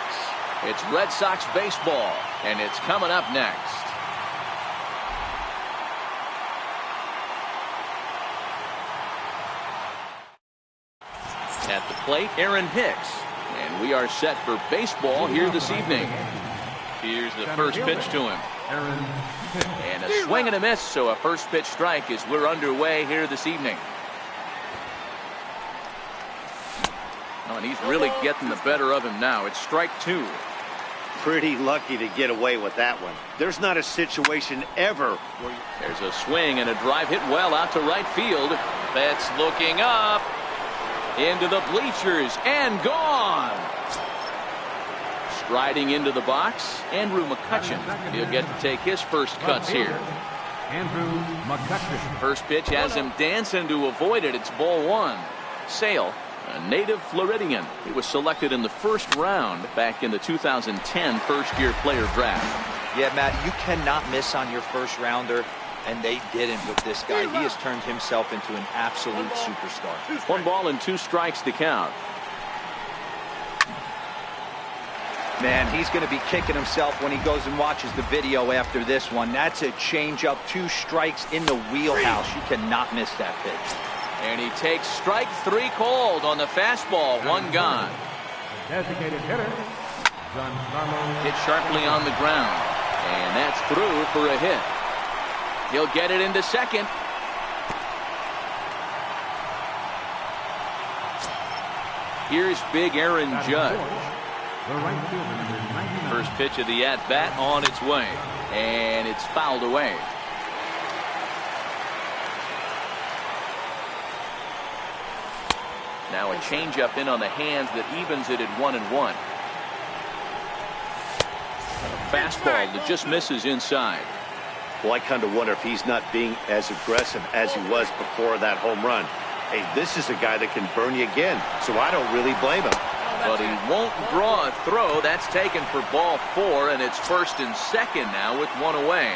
It's Red Sox baseball, and it's coming up next. At the plate, Aaron Hicks. And we are set for baseball here this evening. Here's the first pitch to him. And a swing and a miss, so a first pitch strike as we're underway here this evening. Oh, and he's really getting the better of him now. It's strike two.
Pretty lucky to get away with that one. There's not a situation ever where
there's a swing and a drive hit well out to right field. Betts looking up into the bleachers and gone. Striding into the box, Andrew McCutcheon. He'll get to take his first cuts here.
Andrew McCutcheon.
First pitch has him dancing to avoid it. It's ball one. Sale, a native Floridian. He was selected in the first round back in the 2010 first-year player draft.
Yeah, Matt, you cannot miss on your first rounder, and they didn't with this guy. He has turned himself into an absolute superstar.
1 ball and 2 strikes to count.
Man, he's going to be kicking himself when he goes and watches the video after this one. That's a changeup, 2 strikes in the wheelhouse. You cannot miss that pitch.
And he takes strike 3 called on the fastball. 1 gone.
Designated hitter,
hit sharply on the ground. And that's through for a hit. He'll get it into second. Here's big Aaron Judge.
The right fielder, number 99.
First pitch of the at-bat on its way. And it's fouled away. Now a changeup in on the hands that evens it at 1-1. A fastball that just misses inside.
Well, I kind of wonder if he's not being as aggressive as he was before that home run. Hey, this is a guy that can burn you again, so I don't really blame him.
But he won't draw a throw. That's taken for ball 4, and it's first and second now with one away.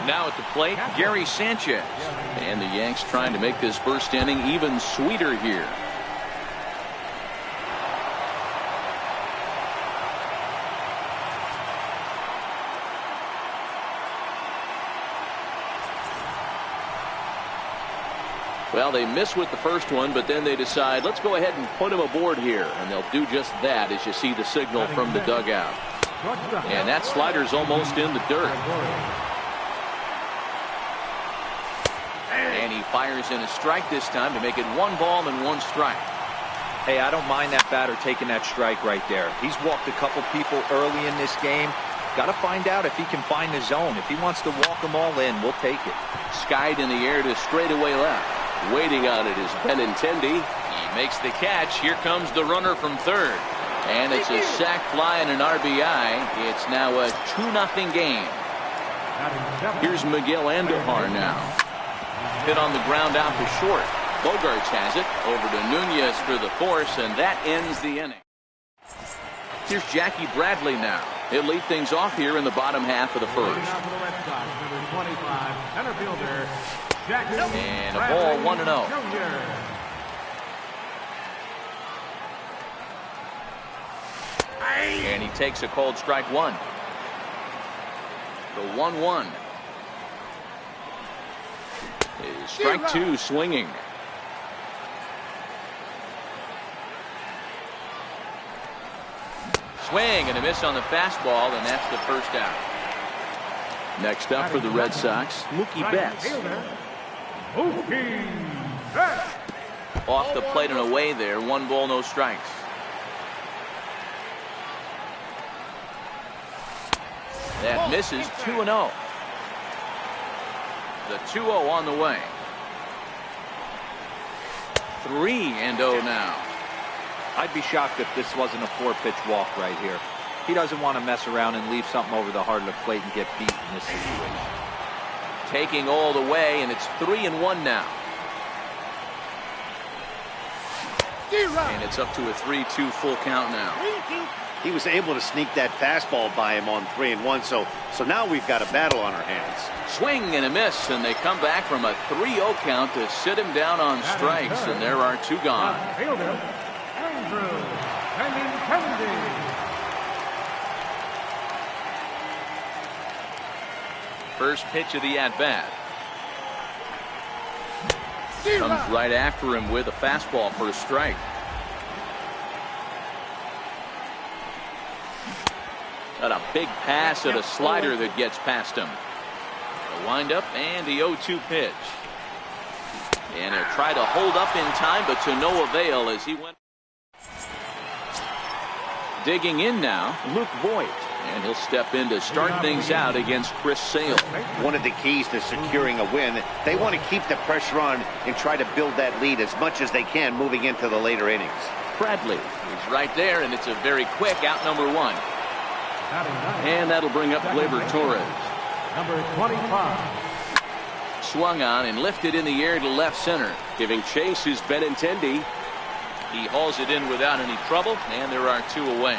Now at the plate, Gary Sanchez. And the Yanks trying to make this first inning even sweeter here. Well, they miss with the first one, but then they decide, let's go ahead and put him aboard here. And they'll do just that as you see the signal from the dugout. And that slider's almost in the dirt. And he fires in a strike this time to make it 1 ball and 1 strike.
Hey, I don't mind that batter taking that strike right there. He's walked a couple people early in this game. Got to find out if he can find the zone. If he wants to walk them all in, we'll take it.
Skied in the air to straightaway left.
Waiting on it is Benintendi.
He makes the catch. Here comes the runner from third. And it's a sac fly and an RBI. It's now a 2-0 game. Here's Miguel Andujar now. Hit on the ground out to short. Bogarts has it over to Nunez for the force, and that ends the inning. Here's Jackie Bradley now. He'll lead things off here in the bottom half of the first. And a ball 1-0. And he takes a cold strike 1. The 1-1. Is strike 2 swinging. Swing and a miss on the fastball, and that's the first out. Next up for the Red Sox, Mookie Betts. Off the plate and away there. 1 ball, no strikes. That misses. 2-0. The 2-0 on the way. 3-0 now.
I'd be shocked if this wasn't a 4-pitch walk right here. He doesn't want to mess around and leave something over the heart of the plate and get beat in this situation.
Taking all the way, and it's 3-1 now. And it's up to a 3-2 full count now.
He was able to sneak that fastball by him on 3-1, so now we've got a battle on our hands.
Swing and a miss, and they come back from a 3-0 count to sit him down on strikes, and there are 2 gone. First pitch of the at-bat. Comes right after him with a fastball for a strike. Got a big pass at a slider that gets past him. A windup and the 0-2 pitch. And he'll try to hold up in time, but to no avail as he went. Digging in now, Luke Voigt. And he'll step in to start things out against Chris Sale.
One of the keys to securing a win, they want to keep the pressure on and try to build that lead as much as they can moving into the later innings.
Bradley is right there, and it's a very quick out number 1. And that'll bring up Gleyber Torres.
Number 25.
Swung on and lifted in the air to left center.
Giving chase is Benintendi.
He hauls it in without any trouble, and there are 2 away.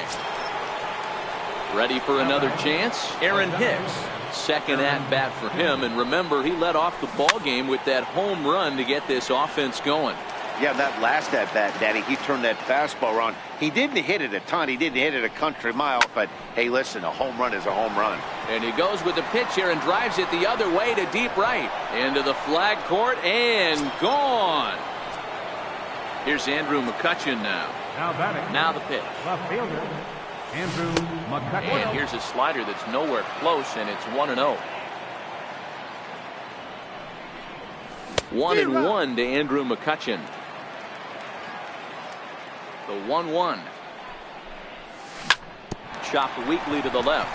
Ready for another chance? Aaron Hicks. Second at-bat for him, and remember, he led off the ball game with that home run to get this offense going.
Yeah, that last at-bat, Daddy, he turned that fastball on. He didn't hit it a ton. He didn't hit it a country mile, but hey, listen, a home run is a home run.
And he goes with the pitch here and drives it the other way to deep right. Into the flag court and gone. Here's Andrew McCutchen now.
Now batting.
Now the pitch.
Left fielder, Andrew McCutchen.
And here's a slider that's nowhere close, and it's 1-0. 1-1 to Andrew McCutchen. The 1-1. Chopped weakly to the left.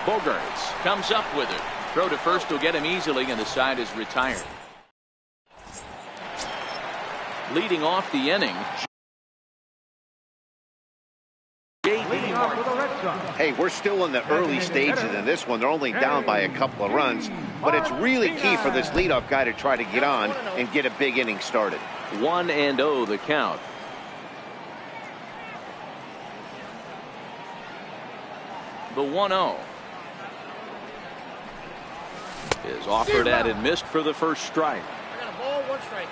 Bogarts comes up with it. Throw to first will get him easily, and the side is retired. Leading off the inning,
Hey, we're still in the early stages in this one. They're only down by a couple of runs, but it's really key for this leadoff guy to try to get on and get a big inning started.
1-0 the count.
The 1-0 is offered at and missed for the first strike.
I got a ball, 1 strike.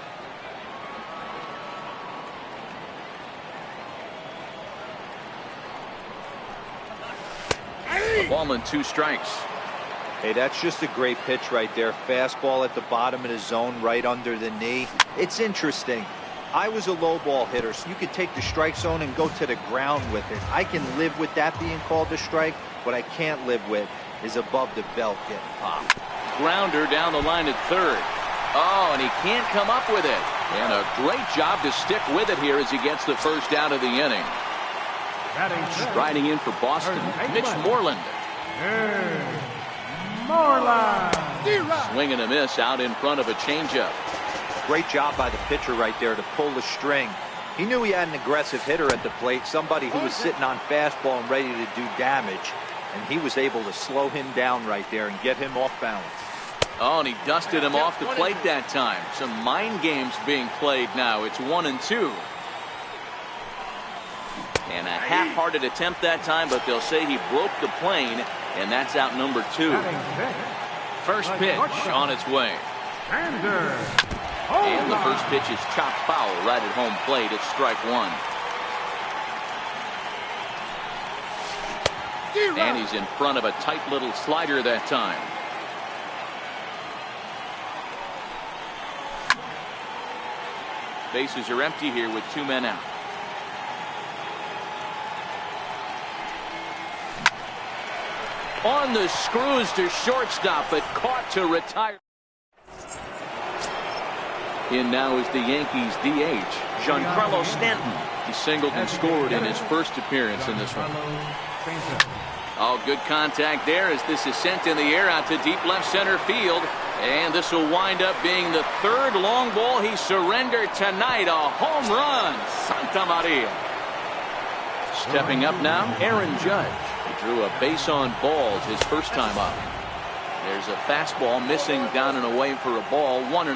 A ball and 2 strikes.
Hey, that's just a great pitch right there. Fastball at the bottom of the zone, right under the knee. It's interesting. I was a low ball hitter, so you could take the strike zone and go to the ground with it. I can live with that being called a strike. What I can't live with is above the belt getting popped.
Grounder down the line at third. Oh, and he can't come up with it. And a great job to stick with it here as he gets the first out of the inning. Striding in for Boston, Mitch Moreland. Swing and a miss out in front of a changeup.
Great job by the pitcher right there to pull the string. He knew he had an aggressive hitter at the plate, somebody who was sitting on fastball and ready to do damage, and he was able to slow him down right there and get him off balance.
Oh, and he dusted him off the plate that time. Some mind games being played now. It's 1-2. And a half-hearted attempt that time, but they'll say he broke the plane, and that's out number 2. First pitch on its way. And the first pitch is chopped foul right at home plate. It's strike 1. And he's in front of a tight little slider that time. Bases are empty here with 2 men out. On the screws to shortstop, but caught to retire. In now is the Yankees DH, Giancarlo Stanton. He singled and scored in his first appearance in this one. Oh, good contact there as this is sent in the air out to deep left center field. And this will wind up being the 3rd long ball he surrendered tonight. A home run. Santa Maria. Stepping up now, Aaron Judge. He drew a base on balls his first time up. There's a fastball missing down and away for a ball. 1-0.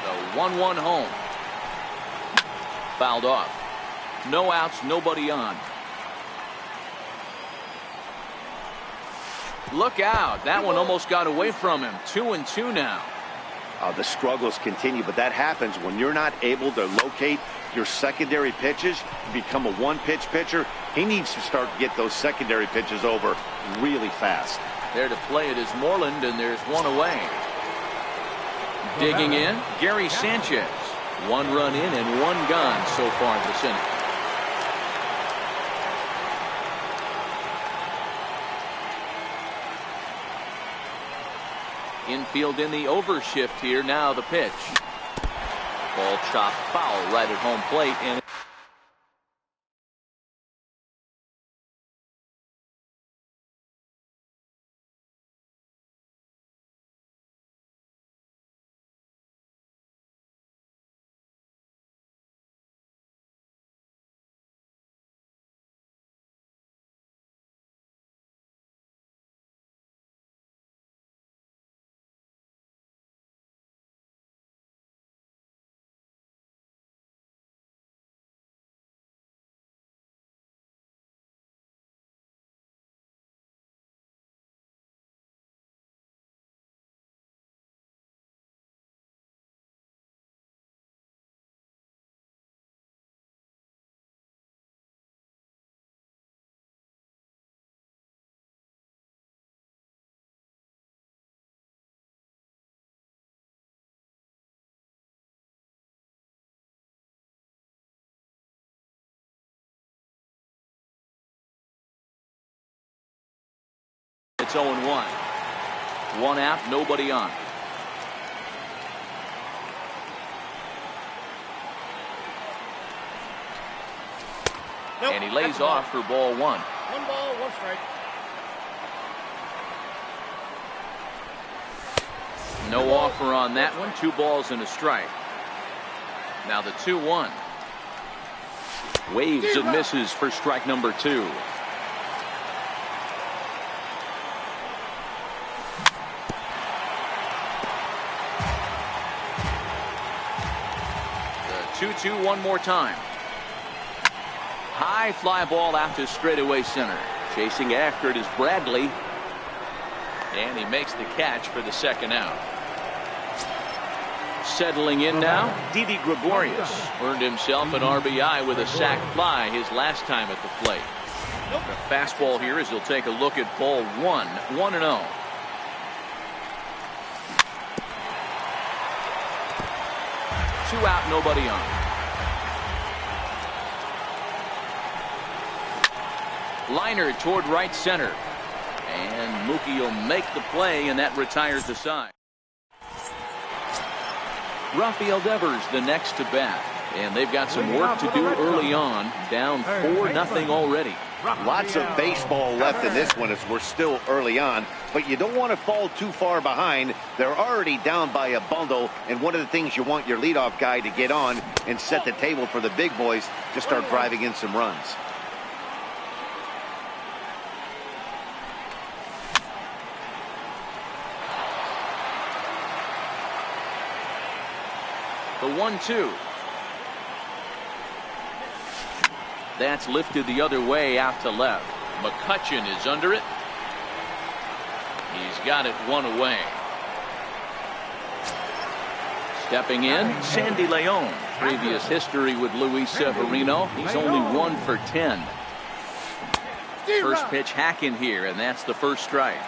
The 1-1 home. Fouled off. No outs, nobody on. Look out. That one almost got away from him. 2-2 now.
The struggles continue, but that happens when you're not able to locate your secondary pitches. You become a one-pitch pitcher. He needs to start to get those secondary pitches over really fast.
There to play it is Moreland, and there's one away. Digging in, Gary Sanchez. 1 run in and 1 gone so far this inning. Infield in the overshift here. Now the pitch. Ball chopped foul right at home plate. And it's 0-1. 1 out, nobody on. And he lays off for ball one.
1 ball, 1 strike.
No offer on that one. 2 balls and a strike. Now the 2-1. Waves and misses for strike number 2. The 2-2 one more time. High fly ball out to straightaway center. Chasing after it is Bradley. And he makes the catch for the second out. Settling in now, Didi Gregorius earned himself an RBI with a sac fly his last time at the plate. The fastball here as he'll take a look at ball 1, 1-0. Two out, nobody on. Liner toward right center. And Mookie will make the play, and that retires the side. Rafael Devers the next to bat. And they've got some work to do early on. Down 4-0 already.
Lots of baseball left in this one as we're still early on. But you don't want to fall too far behind. They're already down by a bundle. And one of the things you want your leadoff guy to get on and set the table for the big boys to start driving in some runs.
The 1-2. That's lifted the other way out to left. McCutchen is under it. He's got it one away. Stepping in, Sandy Leon. Previous history with Luis Severino. He's only 1 for 10. First pitch hack in here, and that's the first strike.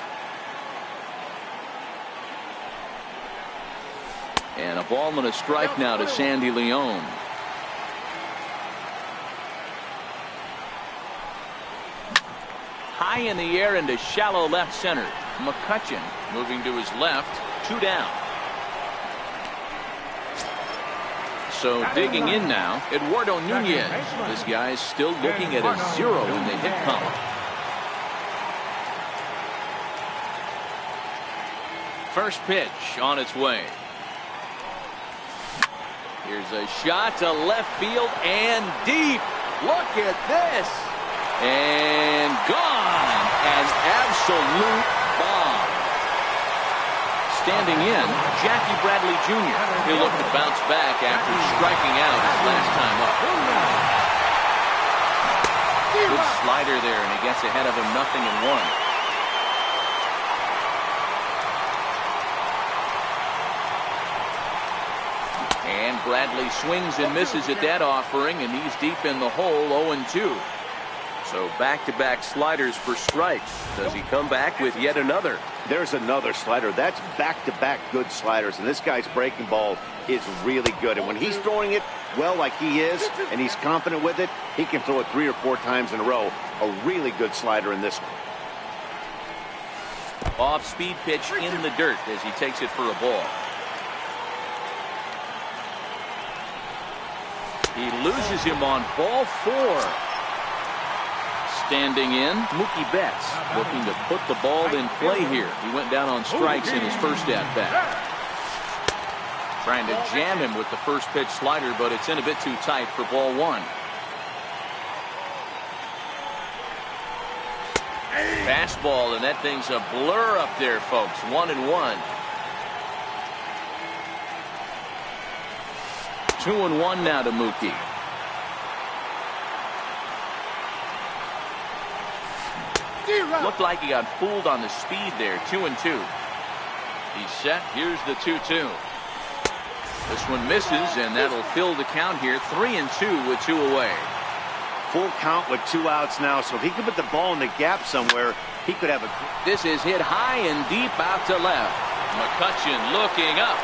And a ball and a strike now to Sandy Leon. High in the air into shallow left center. McCutchen moving to his left. 2 down. So digging in now, Eduardo Nunez. This guy's still looking at a 0 in the hit column. First pitch on its way. Here's a shot to left field and deep. Look at this. And gone. An absolute bomb. Standing in, Jackie Bradley Jr. He'll look to bounce back after striking out his last time up. Good slider there, and he gets ahead of him 0-1. And Bradley swings and misses at that offering, and he's deep in the hole, 0-2. So back-to-back sliders for strikes. Does he come back with yet another?
There's another slider. That's back-to-back good sliders, and this guy's breaking ball is really good. And when he's throwing it well like he is, and he's confident with it, he can throw it 3 or 4 times in a row. A really good slider in this one.
Off-speed pitch in the dirt as he takes it for a ball. He loses him on ball 4. Standing in, Mookie Betts looking to put the ball in play here. He went down on strikes in his first at-bat. Trying to jam him with the first pitch slider, but it's in a bit too tight for ball 1. Fastball, and that thing's a blur up there, folks. 1-1. 2-1 now to Mookie. Looked like he got fooled on the speed there. 2-2. He's set. Here's the 2-2. This one misses, and that'll fill the count here. 3-2 with 2 away.
Full count with 2 outs now, so if he could put the ball in the gap somewhere, he could have a...
This is hit high and deep out to left. McCutchen looking up.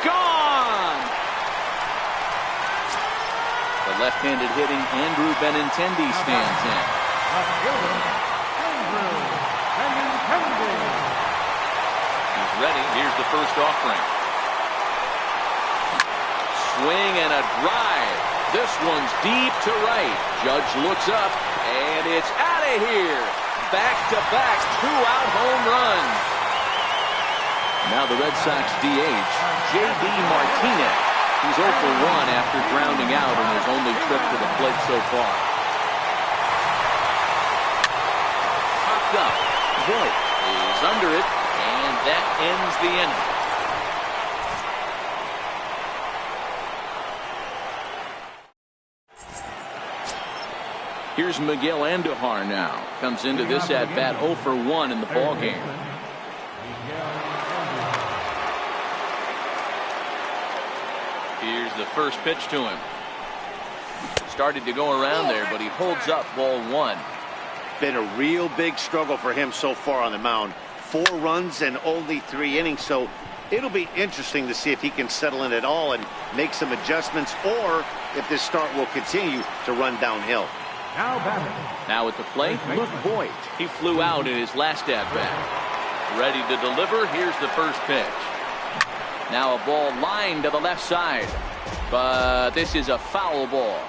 Gone! The left-handed hitting Andrew Benintendi stands in. He's ready. Here's the first offering. Swing and a drive. This one's deep to right. Judge looks up, and it's out of here. Back-to-back two-out home runs. Now the Red Sox DH, J.D. Martinez. He's 0 for 1 after grounding out in his only trip to the plate so far. Popped up. Voit is under it, and that ends the inning. Here's Miguel Andujar now. Comes into this at-bat 0 for 1 in the ballgame. Here's the first pitch to him. Started to go around there, but he holds up ball 1.
Been a real big struggle for him so far on the mound. 4 runs and only 3 innings, so it'll be interesting to see if he can settle in at all and make some adjustments, or if this start will continue to run downhill.
Now at the plate, look, Voit. He flew out in his last at-bat. Ready to deliver. Here's the first pitch. Now a ball lined to the left side, but this is a foul ball.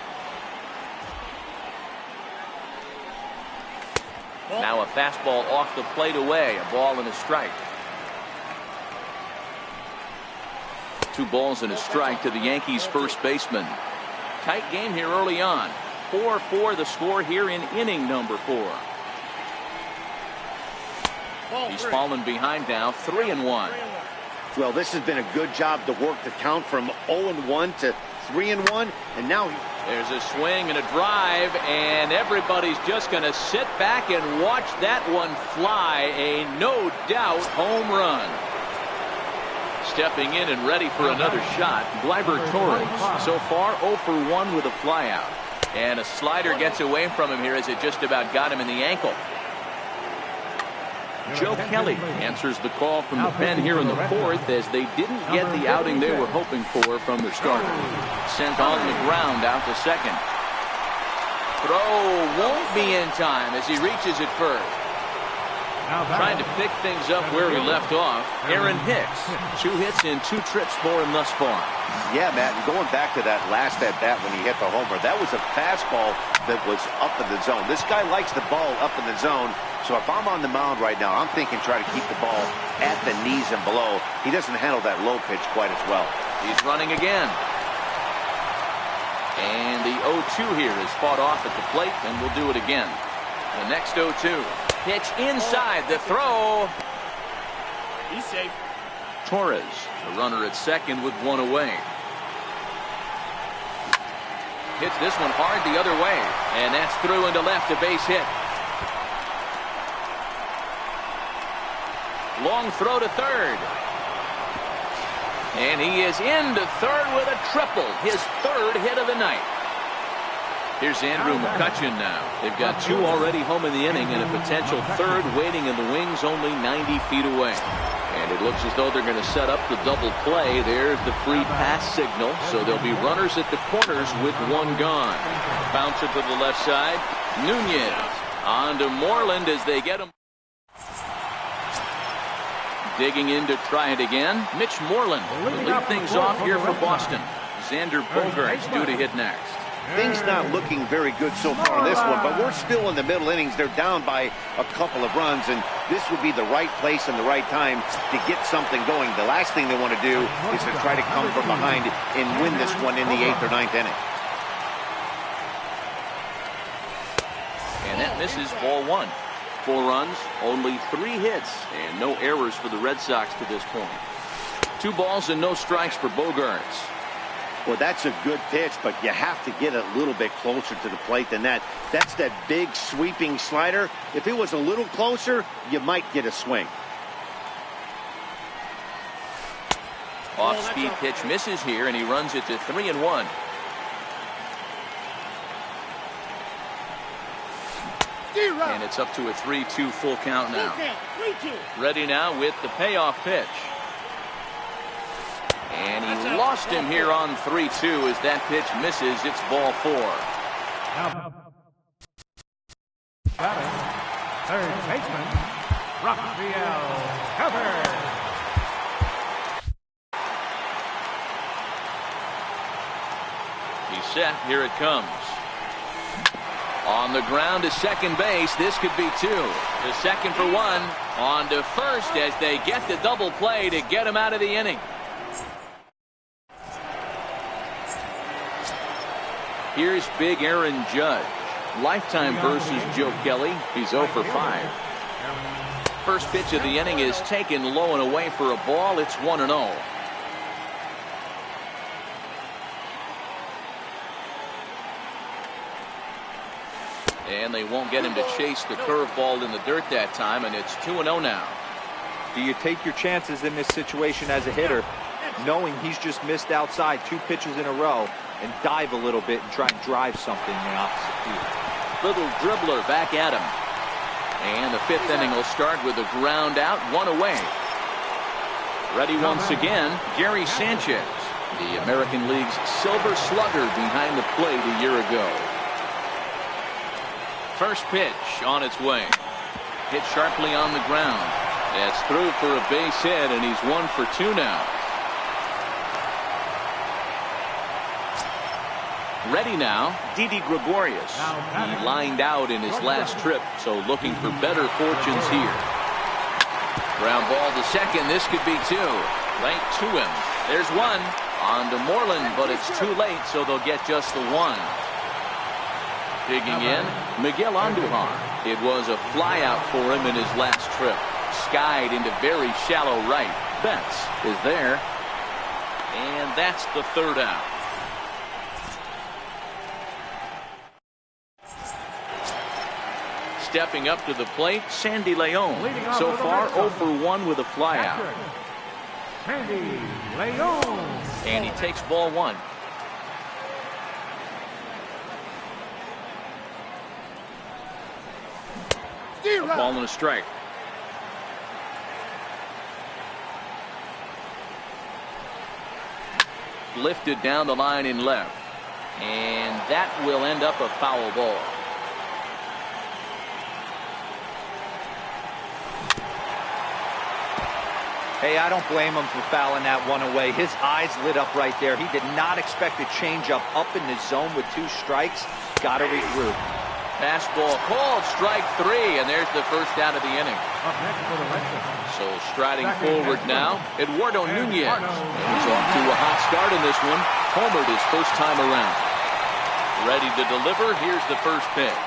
Now a fastball off the plate away, a ball and a strike. 2 balls and a strike to the Yankees first baseman. Tight game here early on. 4-4 the score here in inning number 4. He's fallen behind now, 3-1.
Well, this has been a good job to work the count from 0-1 to 3-1, and now
there's a swing and a drive, and everybody's just going to sit back and watch that one fly. A no doubt home run. Stepping in and ready for another shot, Gleyber Torres. So far 0 for 1 with a flyout. And a slider gets away from him here as it just about got him in the ankle. Joe Kelly answers the call from the pen here in the 4th as they didn't get the outing they were hoping for from their starter. Sent on the ground out to second. Throw won't be in time as he reaches it first. Trying to pick things up where we left off. Aaron Hicks. 2 hits in 2 trips for him thus far.
Yeah, Matt, and going back to that last at-bat when he hit the homer, that was a fastball that was up in the zone. This guy likes the ball up in the zone, so if I'm on the mound right now, I'm thinking try to keep the ball at the knees and below. He doesn't handle that low pitch quite as well.
He's running again. And the 0-2 here is fought off at the plate, and we'll do it again. The next 0-2. Pitch inside, the throw.
He's safe.
Torres, the runner at second with 1 away. Hits this one hard the other way, and that's through into left, a base hit. Long throw to third. And he is into third with a triple, his 3rd hit of the night. Here's Andrew McCutchen now. They've got 2 already home in the inning and a potential 3rd waiting in the wings only 90 feet away. And it looks as though they're going to set up the double play. There's the free pass signal. So there'll be runners at the corners with 1 gone. Bouncer to the left side. Nunez on to Moreland as they get him. Digging in to try it again. Mitch Moreland will lead things off here for Boston. Xander Bogaerts due to hit next.
Things not looking very good so far in this one, but we're still in the middle innings. They're down by a couple of runs, and this would be the right place and the right time to get something going. The last thing they want to do is to try to come from behind and win this one in the 8th or 9th inning.
And that misses ball 1. 4 runs, only 3 hits, and no errors for the Red Sox to this point. 2 balls and no strikes for Bogaerts.
Well, that's a good pitch, but you have to get a little bit closer to the plate than that. That's that big sweeping slider. If it was a little closer, you might get a swing.
Off-speed pitch misses here, and he runs it to 3-1. And it's up to a 3-2 full count now. Ready now with the payoff pitch. And he lost him here on 3-2 as that pitch misses. It's ball 4.
Third baseman, Rafael Devers.
He set. Here it comes. On the ground to second base. This could be two. To second for one. On to first as they get the double play to get him out of the inning. Here's big Aaron Judge. Lifetime versus Joe Kelly. He's 0 for 5. First pitch of the inning is taken low and away for a ball. It's 1-0. And they won't get him to chase the curveball in the dirt that time, and it's 2-0 now.
Do you take your chances in this situation as a hitter, knowing he's just missed outside 2 pitches in a row, and dive a little bit and try and drive something in the opposite field?
Little dribbler back at him. And the 5th inning will start with a ground out, 1 away. Ready once again, Gary Sanchez, the American League's Silver Slugger behind the plate a year ago. First pitch on its way. Hit sharply on the ground. That's through for a base hit, and he's 1 for 2 now. Ready now, Didi Gregorius. He lined out in his last trip, so looking for better fortunes here. Ground ball to second. This could be 2. Right to him. There's 1. On to Moreland, but it's too late, so they'll get just the 1. Digging in, Miguel Andujar. It was a flyout for him in his last trip. Skied into very shallow right. Betts is there. And that's the 3rd out. Stepping up to the plate, Sandy Leon. So far 0 for 1 with a flyout.
Sandy Leon.
And he takes ball 1. A ball and a strike. Lifted down the line in left. And that will end up a foul ball.
Hey, I don't blame him for fouling that one away. His eyes lit up right there. He did not expect a changeup up in the zone with 2 strikes. Got to regroup.
Fastball called, strike 3, and there's the first out of the inning. So striding forward now, Eduardo Nunez. He's off to a hot start in this one. Homered his first time around. Ready to deliver. Here's the first pitch.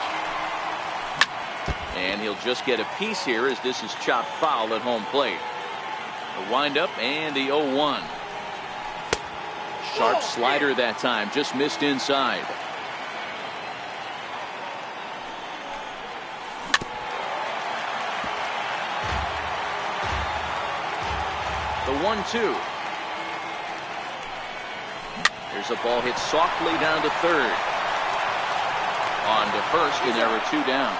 And he'll just get a piece here as this is chopped foul at home plate. The windup and the 0-1. Sharp slider that time, just missed inside. The 1-2. There's a ball hit softly down to third. On to first, and there are 2 down.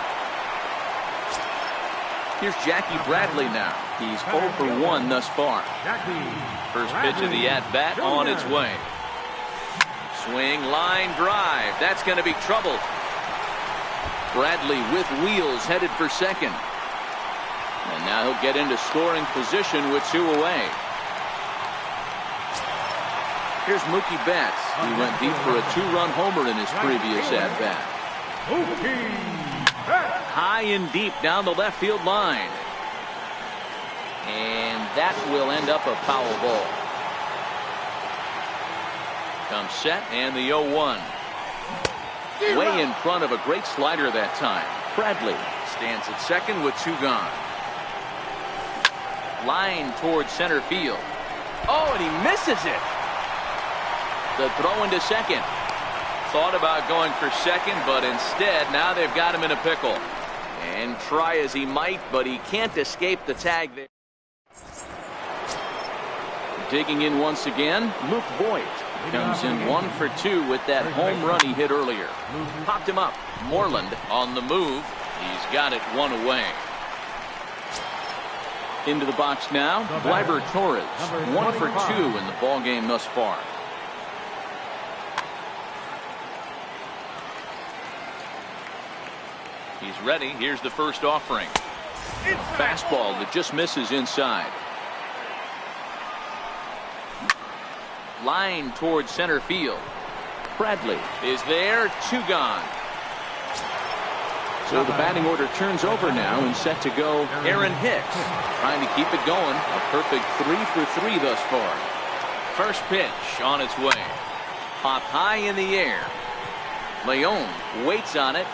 Here's Jackie Bradley now. He's 0 for 1 thus far. First pitch of the at-bat on its way. Swing, line, drive. That's going to be trouble. Bradley with wheels headed for second. And now he'll get into scoring position with 2 away. Here's Mookie Betts. He went deep for a 2-run homer in his previous at-bat. High and deep down the left field line. And that will end up a foul ball. Comes set and the 0-1. Way in front of a great slider that time. Bradley stands at second with 2 gone. Line towards center field. Oh, and he misses it. The throw into second. Thought about going for second, but instead now they've got him in a pickle. And try as he might, but he can't escape the tag there. Digging in once again, Luke Voigt comes in 1 for 2 with that home run he hit earlier. Popped him up. Moreland on the move. He's got it 1 away. Into the box now, Gleyber Torres, 1 for 2 in the ball game thus far. He's ready. Here's the first offering. Fastball that just misses inside. Line towards center field. Bradley is there, 2 gone. So the batting order turns over now and set to go Aaron Hicks, trying to keep it going. A perfect 3 for 3 thus far. First pitch on its way. Popped high in the air. Leon waits on it.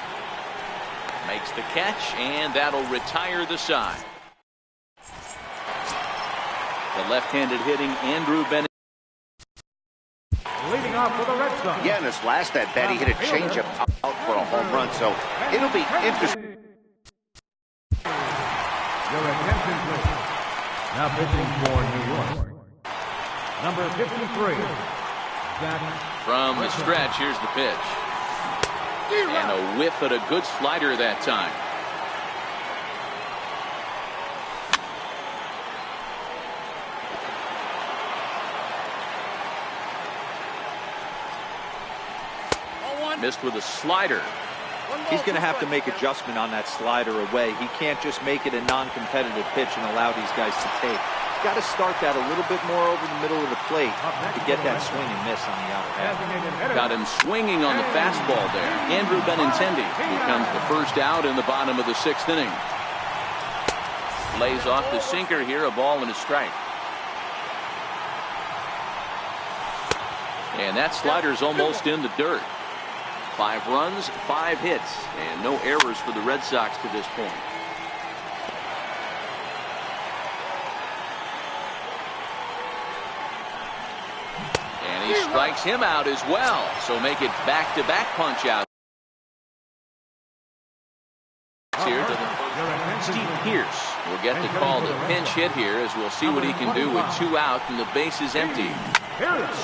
Makes the catch, and that'll retire the side. The left-handed hitting Andrew Bennett.
Leading off for the Red Sox.
Yeah, in his last at bat, he hit a changeup out for a home run, so it'll be interesting.
Your attention, please. Now pitching for New York. Number 53.
From the stretch, here's the pitch. And a whiff at a good slider that time. Missed with a slider.
He's going to have to make adjustment on that slider away. He can't just make it a non-competitive pitch and allow these guys to take. He's got to start that a little bit more over the middle of the plate to get that swing and miss on the outer half.
Got him swinging on the fastball there. Andrew Benintendi becomes the first out in the bottom of the 6th inning. Lays off the sinker here, a ball and a strike. And that slider's almost in the dirt. 5 runs, 5 hits, and no errors for the Red Sox to this point. And he strikes him out as well, so make it back-to-back punch out. Here to the Steve Pierce will get the call to pinch hit here, as we'll see what he can do with 2 out and the base is empty.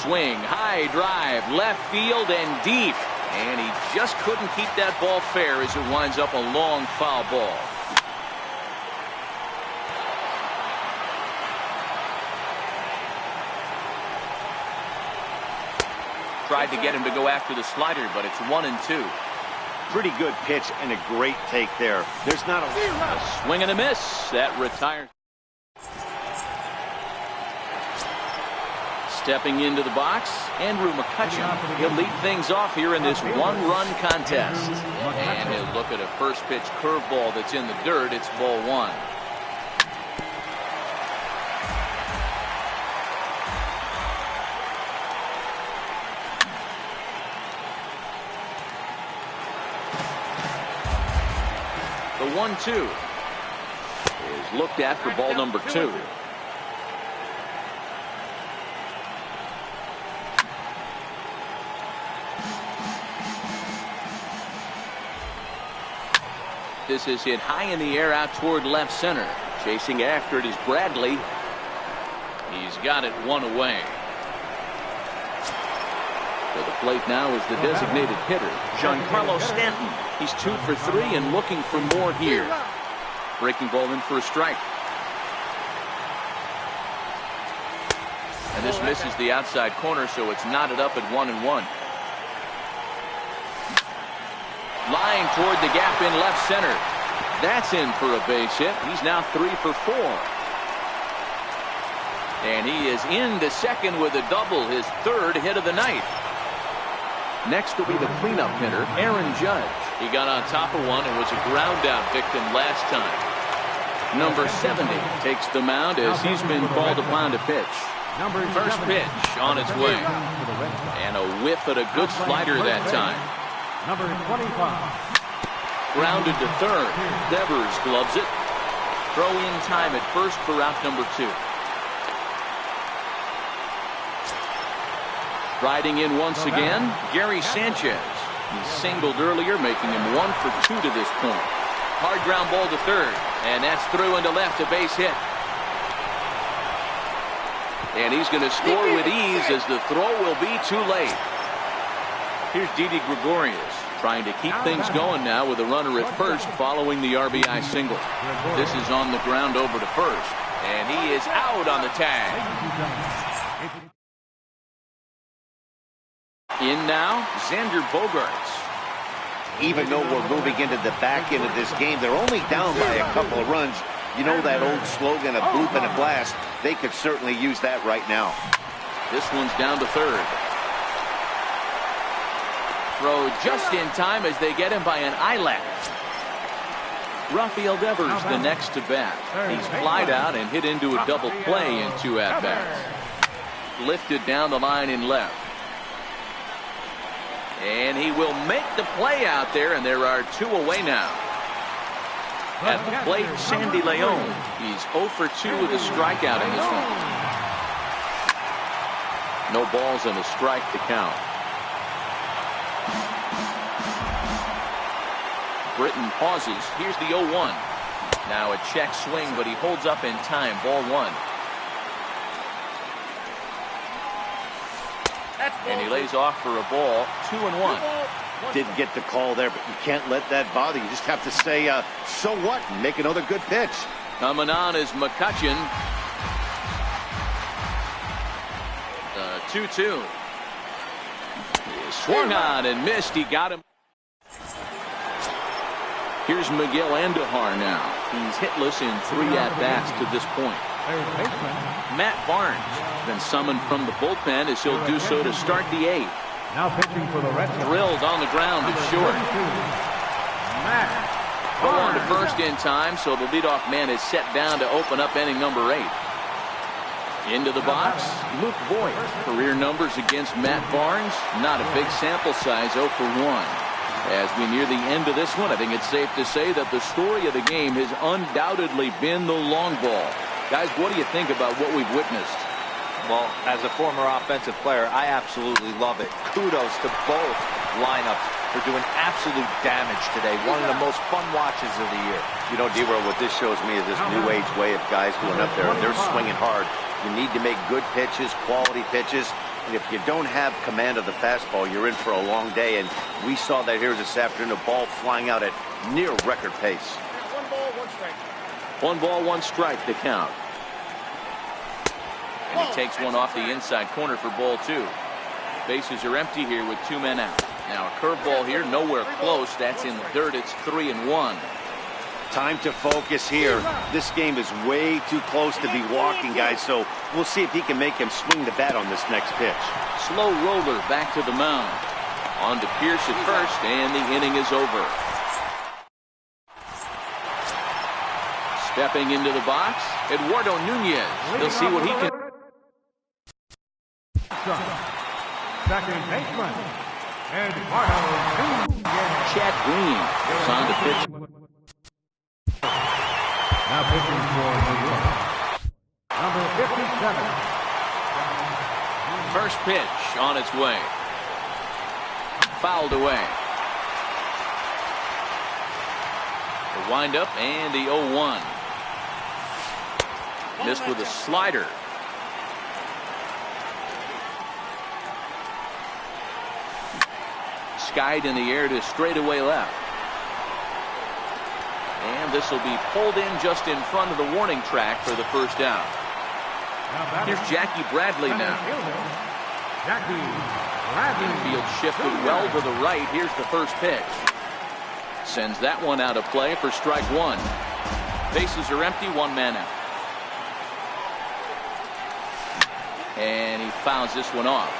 Swing, high drive, left field and deep. And he just couldn't keep that ball fair as it winds up a long foul ball. Tried to get him to go after the slider, but it's 1 and 2.
Pretty good pitch and a great take there. There's not
a swing and a miss. That retires. Stepping into the box, Andrew McCutchen. He'll lead things off here in this 1-run contest. And he'll look at a first pitch curveball that's in the dirt. It's ball 1. The 1-2 is looked at for ball number 2. This is hit high in the air out toward left center. Chasing after it is Bradley. He's got it 1 away. To the plate now is the designated hitter, Giancarlo Stanton. He's 2 for 3 and looking for more here. Breaking ball in for a strike. And this misses the outside corner, so it's knotted up at 1-1. Line toward the gap in left center. That's in for a base hit. He's now 3 for 4. And he is into second with a double, his 3rd hit of the night. Next will be the cleanup hitter, Aaron Judge. He got on top of one and was a ground out victim last time. Number 70 takes the mound as he's been called upon to pitch. First pitch on its way. And a whiff at a good slider that time.
Number 25.
Grounded to third. Devers gloves it. Throw in time at first for out number 2. Riding in once again, Gary Sanchez. He singled earlier, making him 1 for 2 to this point. Hard ground ball to third, and that's through into left, a base hit. And he's going to score with ease as the throw will be too late. Here's Didi Gregorius trying to keep things going now with a runner at first following the RBI single. This is on the ground over to first, and he is out on the tag. In now, Xander Bogaerts.
Even though we're moving into the back end of this game, they're only down by a couple of runs. You know that old slogan, a bloop and a blast. They could certainly use that right now.
This one's down to third. throw just in time as they get him by an eyelash. Rafael Devers the next to bat. He's flied out and hit into a double play in 2 at-bats. Lifted down the line in left. And he will make the play out there, and there are 2 away now. At the plate, Sandy Leon. He's 0 for 2 with a strikeout in this one. No balls and a strike to count. Britton pauses. Here's the 0-1. Now a check swing, but he holds up in time. Ball 1. And he lays off for a ball. 2-1.
Didn't get the call there, but you can't let that bother you. Just have to say, so what? And make another good pitch.
Coming on is McCutcheon. 2-2. Swung on and missed. He got him. Here's Miguel Andujar now. He's hitless in 3 at-bats to this point. Matt Barnes been summoned from the bullpen as he'll do so to start the 8th.
Now pitching for the Red Sox.
Drilled on the ground to short. Go on to first in time, so the leadoff man is set down to open up inning number 8. Into the box, Luke Voigt. Career numbers against Matt Barnes, not a big sample size, 0 for 1. As we near the end of this one, I think it's safe to say that the story of the game has undoubtedly been the long ball. Guys, what do you think about what we've witnessed?
Well, as a former offensive player, I absolutely love it. Kudos to both lineups for doing absolute damage today. One of the most fun watches of the year.
You know, D-Row, what this shows me is this new age way of guys going up there, and they're swinging hard. You need to make good pitches, quality pitches. And if you don't have command of the fastball, you're in for a long day. And we saw that here this afternoon, a ball flying out at near record pace.
1 ball, 1 strike.
1 ball, 1 strike to count. And he takes one off the inside corner for ball 2. Bases are empty here with 2 men out. Now a curveball here, nowhere close. That's in the dirt. It's 3-1.
Time to focus here. This game is way too close to be walking, guys. So we'll see if he can make him swing the bat on this next pitch.
Slow roller back to the mound. On to Pierce at first, and the inning is over. Stepping into the box, Eduardo Nunez. He'll see what he can.
Second baseman, Eduardo Nunez.
Chad Green is on to pitch.
Now pitching for New York, number 57.
First pitch on its way. Fouled away. The windup and the 0-1. Missed with a slider. Skied in the air to straightaway left. And this will be pulled in just in front of the warning track for the first out. Here's Jackie Bradley now.
Jackie Bradley.
Infield shifted well to the right. Here's the first pitch. Sends that one out of play for strike 1. Bases are empty, 1 man out. And he fouls this one off.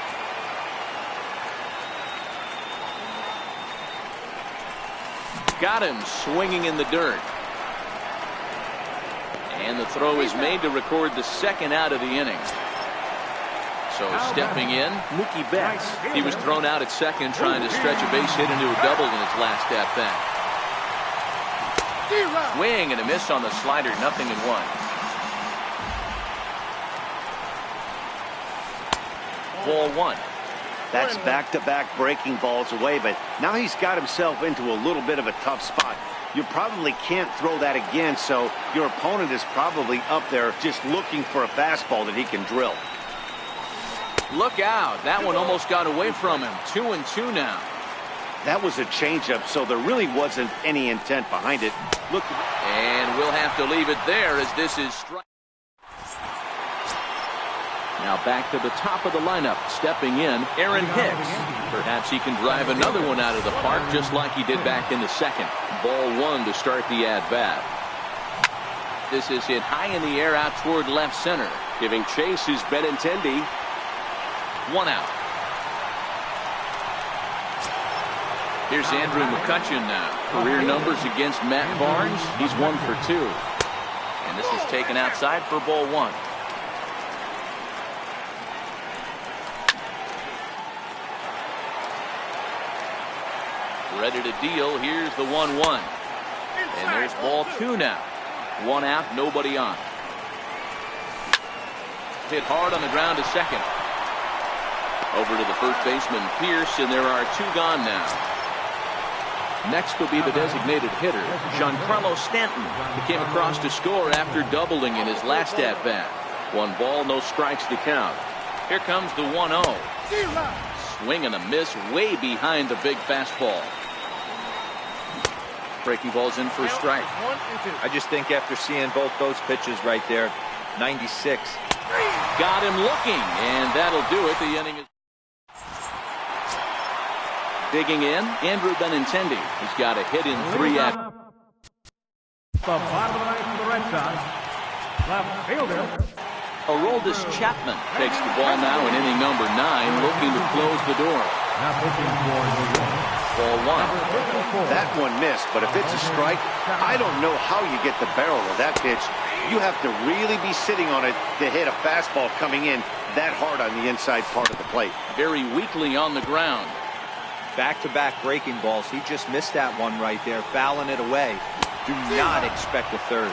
Got him swinging in the dirt. And the throw is made to record the second out of the inning. So stepping in, Mookie Betts. He was thrown out at second trying to stretch a base hit into a double in his last at-bat. Swing and a miss on the slider, 0-1. Ball 1.
That's back-to-back breaking balls away, but now he's got himself into a little bit of a tough spot. You probably can't throw that again, so your opponent is probably up there just looking for a fastball that he can drill.
Look out. That one almost got away from him. 2-2 now.
That was a changeup, so there really wasn't any intent behind it. Look.
And we'll have to leave it there as this is strike. Now back to the top of the lineup. Stepping in, Aaron Hicks. Perhaps he can drive another one out of the park just like he did back in the second. Ball 1 to start the at-bat. This is hit high in the air out toward left center. Giving chase is Benintendi. 1 out. Here's Andrew McCutcheon now. Career numbers against Matt Barnes. He's 1 for 2. And this is taken outside for ball 1. Ready to deal. Here's the 1-1. And there's ball 2 now. 1 out, nobody on. Hit hard on the ground to second. Over to the first baseman, Pierce, and there are 2 gone now. Next will be the designated hitter, Giancarlo Stanton, who came across to score after doubling in his last at-bat. 1 ball, no strikes to count. Here comes the 1-0. Swing and a miss way behind the big fastball. Breaking ball's in for a strike.
I just think after seeing both those pitches right there, 96.
Got him looking, and that'll do it. The inning is digging in. Andrew Benintendi. He's got a hit in 3 at.
The bottom of the ninth for the Red Sox. Left fielder.
Aroldis Chapman takes the ball now in inning number 9, looking to close the door.
Now pitching for New York.
Ball 1.
That one missed, but if it's a strike, I don't know how you get the barrel of that pitch. You have to really be sitting on it to hit a fastball coming in that hard on the inside part of the plate.
Very weakly on the ground.
Back-to-back breaking balls. He just missed that one right there, fouling it away. Do not expect a third.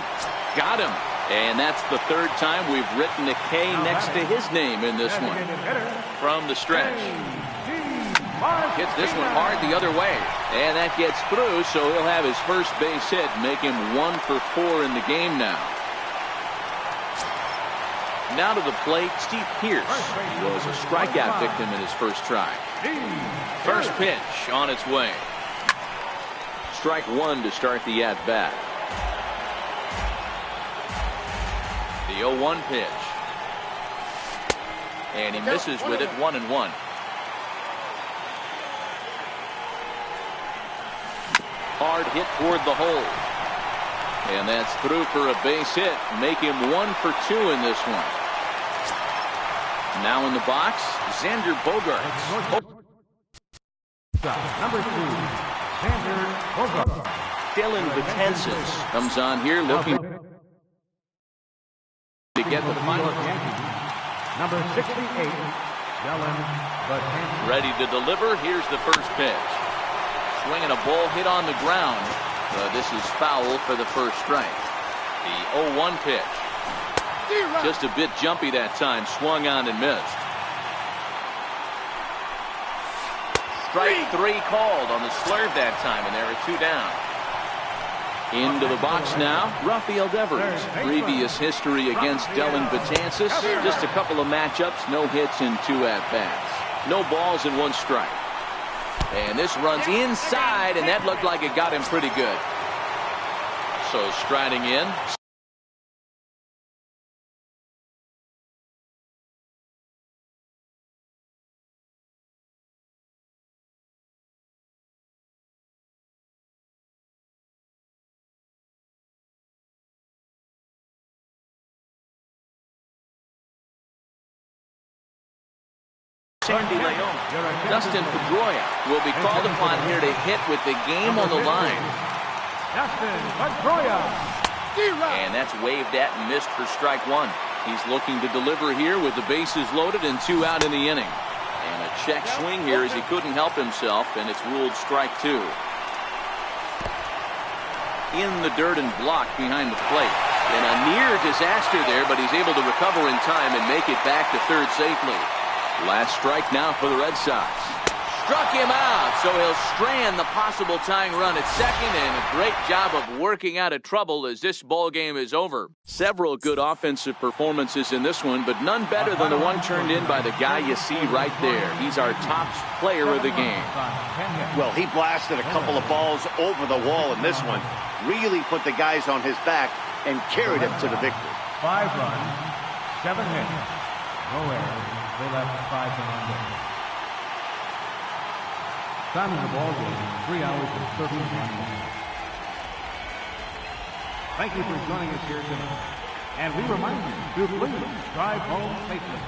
Got him. And that's the 3rd time we've written a K next to his name in this one. From the stretch. Hits this one hard the other way. And that gets through, so he'll have his first base hit, make him 1 for 4 in the game now. Now to the plate, Steve Pierce was a strikeout victim in his first try. First pitch on its way. Strike 1 to start the at-bat. The 0-1 pitch. And he misses with it, 1-1. Hard hit toward the hole. And that's through for a base hit. Make him 1 for 2 in this one. Now in the box, Xander Bogaerts.
Number 2, Xander Bogaerts.
Dylan Betances comes on here looking to get the final.
Number 68, Dylan Betances.
Ready to deliver. Here's the first pitch. Swinging a ball hit on the ground. This is foul for the first strike. The 0-1 pitch. Just a bit jumpy that time. Swung on and missed. Strike 3 called on the slurve that time, and there are 2 down. Into the box now, Rafael Devers. Previous history against Dylan Betances. Just a couple of matchups, no hits in 2 at-bats. No balls and 1 strike. And this runs inside, and that looked like it got him pretty good. So striding in. Sandy Leon. Dustin Pedroia will be called upon here to hit with the game on the line.
Dustin Pedroia.
And that's waved at and missed for strike 1. He's looking to deliver here with the bases loaded and 2 out in the inning. And a check swing here as he couldn't help himself, and it's ruled strike 2. In the dirt and blocked behind the plate. And a near disaster there, but he's able to recover in time and make it back to third safely. Last strike now for the Red Sox. Struck him out, so he'll strand the possible tying run at second, and a great job of working out of trouble as this ball game is over. Several good offensive performances in this one, but none better than the one turned in by the guy you see right there. He's our top player of the game.
Well, he blasted a couple of balls over the wall in this one. Really put the guys on his back and carried him to the victory.
5 runs, 7 hits, no errors. They left 5 runs. Time in the ball game, 3 hours and 31 minutes. Thank you for joining us here tonight. And we remind you to please drive home safely.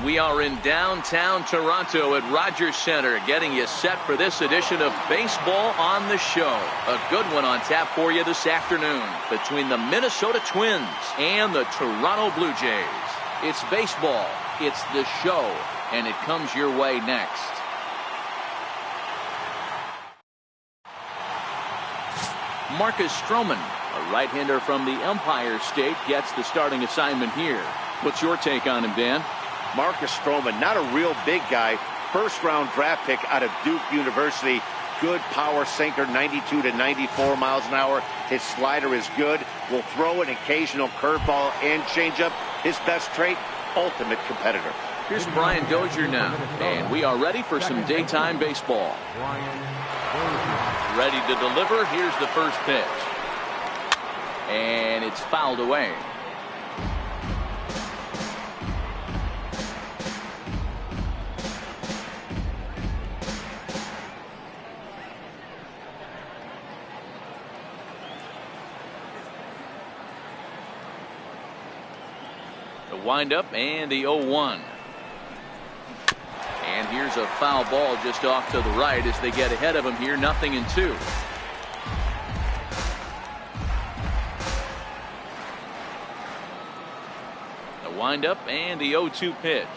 we are in downtown Toronto at Rogers Centre, getting you set for this edition of Baseball on the Show. A good one on tap for you this afternoon between the Minnesota Twins and the Toronto Blue Jays. It's baseball, it's the show, and it comes your way next. Marcus Stroman, a right-hander from the Empire State, gets the starting assignment here. What's your take on him, Dan?
Marcus Stroman, not a real big guy. First-round draft pick out of Duke University. Good power sinker, 92 to 94 miles an hour. His slider is good. Will throw an occasional curveball and changeup. His best trait, ultimate competitor.
Here's Brian Dozier now, and we are ready for some daytime baseball. Ready to deliver. Here's the first pitch. And it's fouled away. The windup and the 0-1. And here's a foul ball just off to the right as they get ahead of him here, 0-2. The windup and the 0-2 pitch.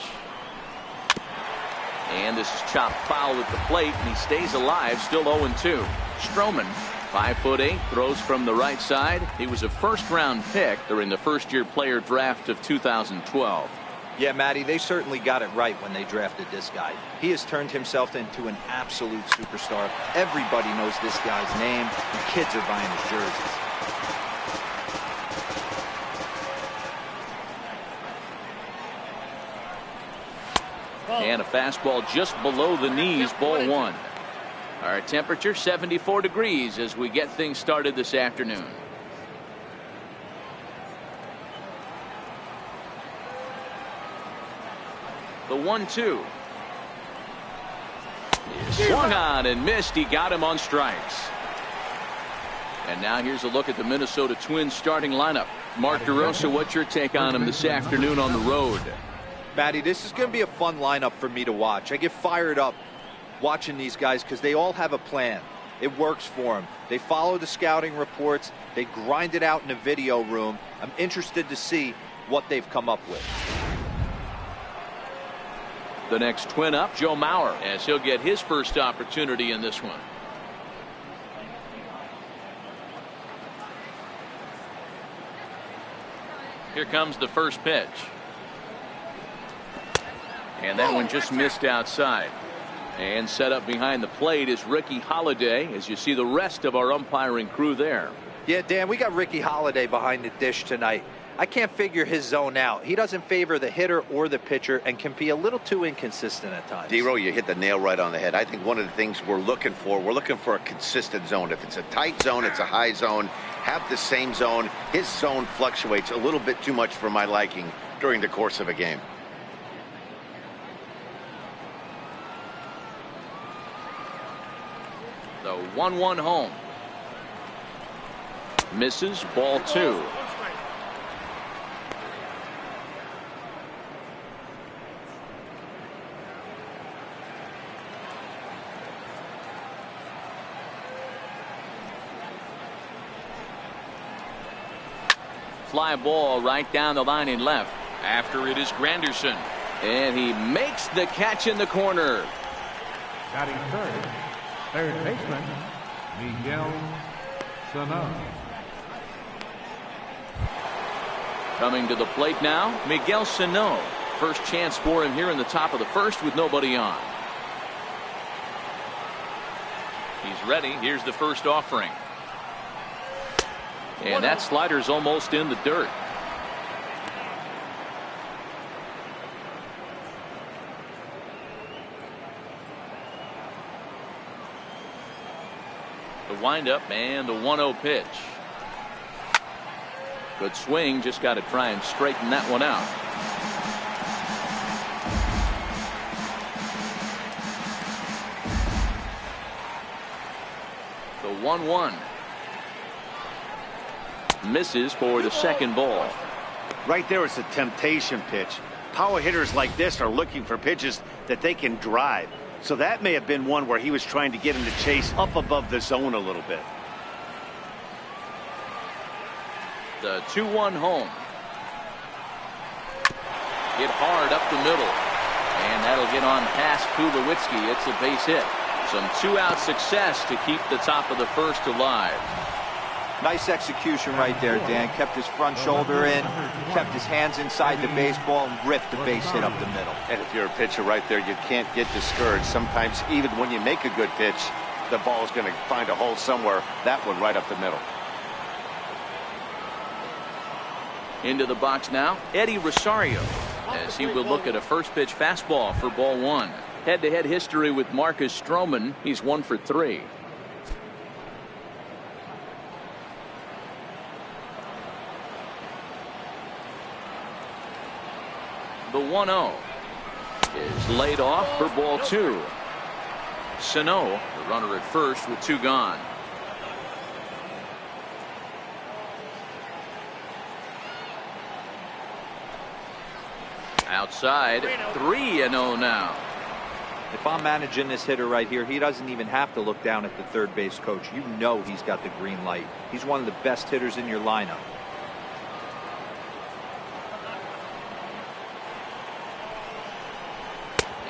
And this is chopped foul at the plate, and he stays alive, still 0-2. Stroman, 5'8", throws from the right side. He was a first-round pick during the first-year player draft of 2012.
Yeah, Matty, they certainly got it right when they drafted this guy. He has turned himself into an absolute superstar. Everybody knows this guy's name, and kids are buying his jerseys.
And a fastball just below the knees, ball one. Our temperature 74 degrees as we get things started this afternoon. The 1-2. Swung on and missed. He got him on strikes. And now here's a look at the Minnesota Twins starting lineup. Mark DeRosa, what's your take on him this afternoon on the road?
Matty, this is going to be a fun lineup for me to watch. I get fired up watching these guys because they all have a plan. It works for them. They follow the scouting reports. They grind it out in the video room. I'm interested to see what they've come up with.
The next twin up, Joe Mauer, as he'll get his first opportunity in this one. Here comes the first pitch. And that one just missed outside. And set up behind the plate is Ricky Holiday, as you see the rest of our umpiring crew there.
Yeah, Dan, we got Ricky Holiday behind the dish tonight. I can't figure his zone out. He doesn't favor the hitter or the pitcher and can be a little too inconsistent at times.
D-Row, you hit the nail right on the head. I think one of the things we're looking for a consistent zone. If it's a tight zone, it's a high zone. Have the same zone. His zone fluctuates a little bit too much for my liking during the course of a game.
The 1-1 home. Misses, ball two. Fly ball right down the line in left. After it is Granderson. And he makes the catch in the corner.
Batting third baseman, Miguel Sano.
Coming to the plate now, Miguel Sano. First chance for him here in the top of the first with nobody on. He's ready. Here's the first offering. And that slider's almost in the dirt. The windup and the 1-0 pitch. Good swing, just got to try and straighten that one out. The 1-1. Misses for the second ball.
Right there is a temptation pitch. Power hitters like this are looking for pitches that they can drive. So that may have been one where he was trying to get him to chase up above the zone a little bit.
The 2-1 home. Hit hard up the middle. And that'll get on past Tulowitzki. It's a base hit. Some 2-out success to keep the top of the first alive.
Nice execution right there, Dan. Kept his front shoulder in, kept his hands inside the baseball, and ripped the base hit up the middle.
And if you're a pitcher right there, you can't get discouraged. Sometimes even when you make a good pitch, the ball's going to find a hole somewhere. That one right up the middle.
Into the box now, Eddie Rosario, as he will look at a first pitch fastball for ball one. Head-to-head history with Marcus Stroman. He's 1 for 3. The 1-0 is laid off for ball 2. Sano, the runner at first with 2 gone. Outside, 3-0 now.
If I'm managing this hitter right here, he doesn't even have to look down at the third base coach. You know he's got the green light. He's one of the best hitters in your lineup.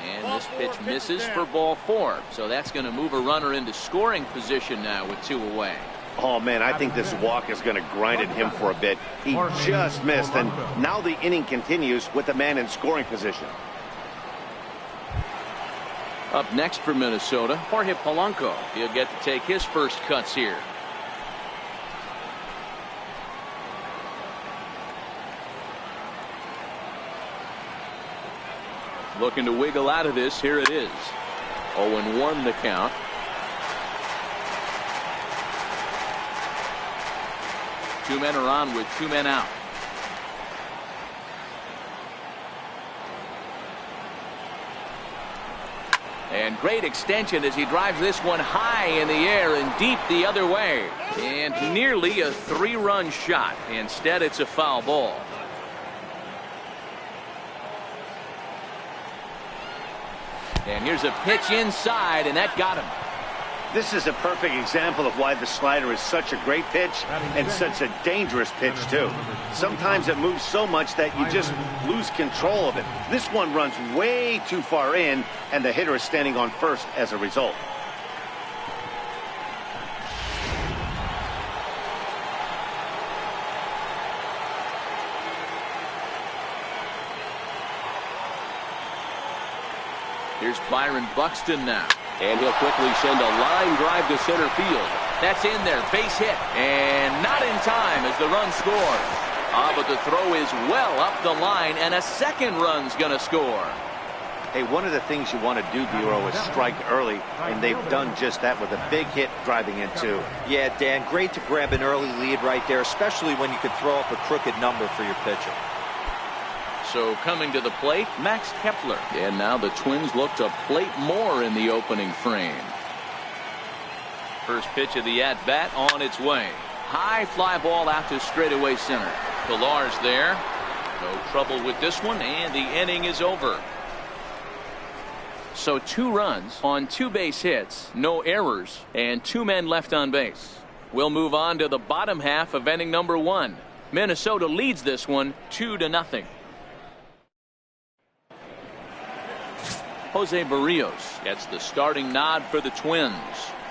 And this pitch misses for ball 4. So that's going to move a runner into scoring position now with 2 away.
Oh, man, I think this walk is going to grind at him for a bit. He just missed, and now the inning continues with the man in scoring position.
Up next for Minnesota, Jorge Polanco. He'll get to take his first cuts here. Looking to wiggle out of this. Here it is. 0-1 the count. Two men are on with 2 men out. And great extension as he drives this one high in the air and deep the other way. And nearly a 3-run shot. Instead, it's a foul ball. And here's a pitch inside, and that got him.
This is a perfect example of why the slider is such a great pitch and such a dangerous pitch, too. Sometimes it moves so much that you just lose control of it. This one runs way too far in, and the hitter is standing on first as a result.
Here's Byron Buxton now. And he'll quickly send a line drive to center field. That's in there. Base hit. And not in time as the run scores. But the throw is well up the line, and a second run's going to score.
Hey, one of the things you want to do, Bureau, is strike early, and they've done just that with a big hit driving in, too.
Yeah, Dan, great to grab an early lead right there, especially when you could throw up a crooked number for your pitcher.
So coming to the plate, Max Kepler. And now the Twins look to plate more in the opening frame. First pitch of the at-bat on its way. High fly ball out to straightaway center. Pillar's there. No trouble with this one, and the inning is over. So 2 runs on 2 base hits, no errors, and 2 men left on base. We'll move on to the bottom half of inning number 1. Minnesota leads this one 2-0. Jose Barrios gets the starting nod for the Twins.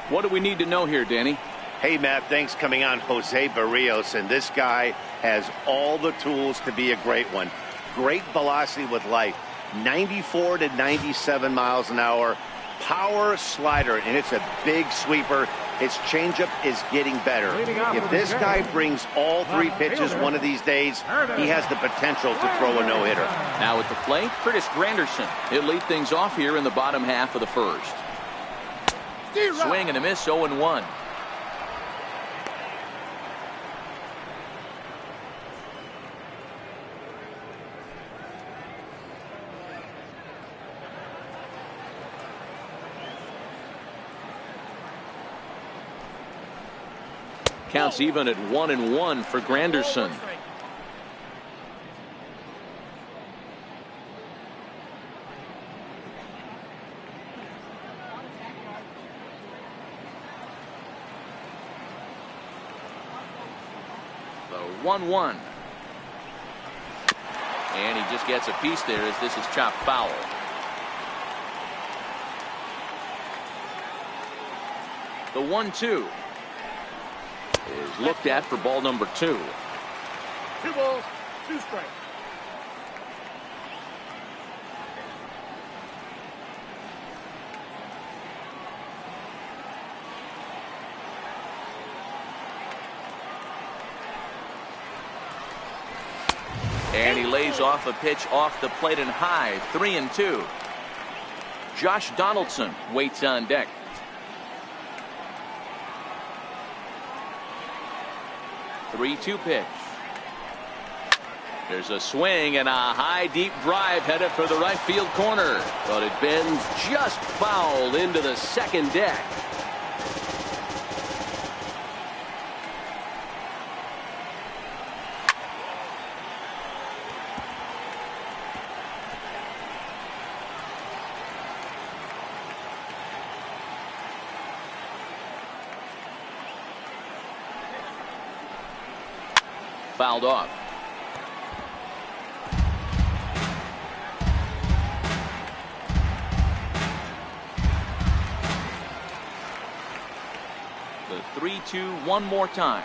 What do we need to know here, Danny?
Hey, Matt, thanks coming on. Jose Barrios, and this guy has all the tools to be a great one. Great velocity with life. 94 to 97 miles an hour. Power slider, and it's a big sweeper. His changeup is getting better. If this guy brings all 3 pitches one of these days, he has the potential to throw a no-hitter.
Now at the plate, Curtis Granderson. He'll lead things off here in the bottom half of the first. Swing and a miss, 0-1. Counts even at 1-1 for Granderson. 1-1. And he just gets a piece there as this is chopped foul. The 1-2 is looked at for ball number 2.
2 balls, 2 strikes.
And he lays off a pitch off the plate and high. 3-2. Josh Donaldson waits on deck. The 3-2 pitch. There's a swing and a high deep drive headed for the right field corner.
But it bends just foul into the second deck.
Fouled off. The 3-2 one more time.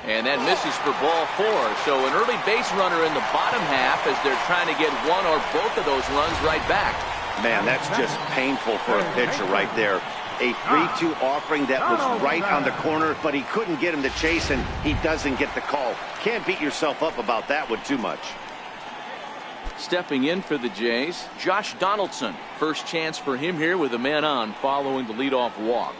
And that misses for ball 4. So an early base runner in the bottom half as they're trying to get one or both of those runs right back.
Man, that's just painful for a pitcher right there. A 3-2 offering that was right on the corner, but he couldn't get him to chase, and he doesn't get the call. Can't beat yourself up about that one too much.
Stepping in for the Jays, Josh Donaldson. First chance for him here with a man on following the leadoff walk.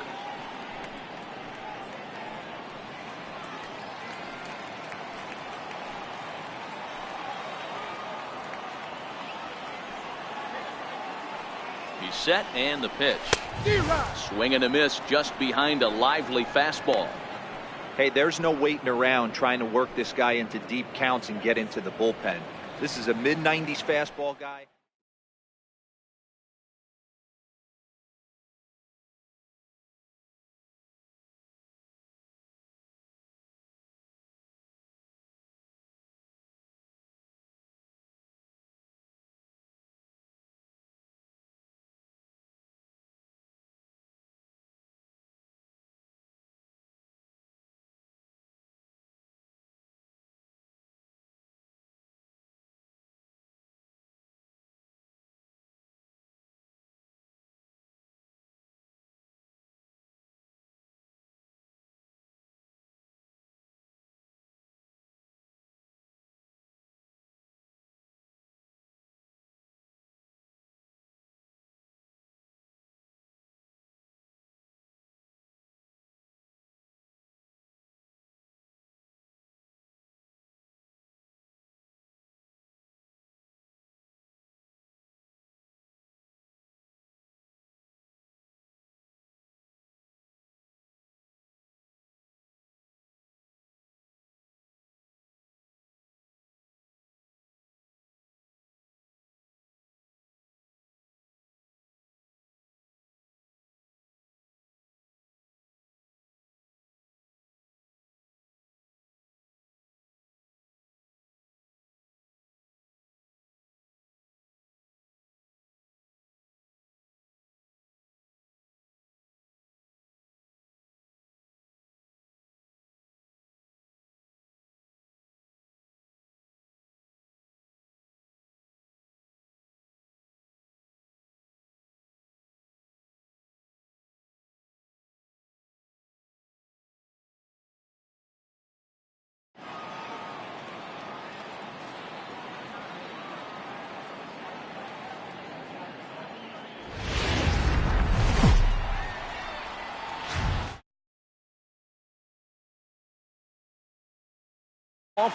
He's set and the pitch. Swing and a miss just behind a lively fastball.
Hey, there's no waiting around trying to work this guy into deep counts and get into the bullpen. This is a mid-90s fastball guy.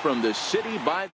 From the city by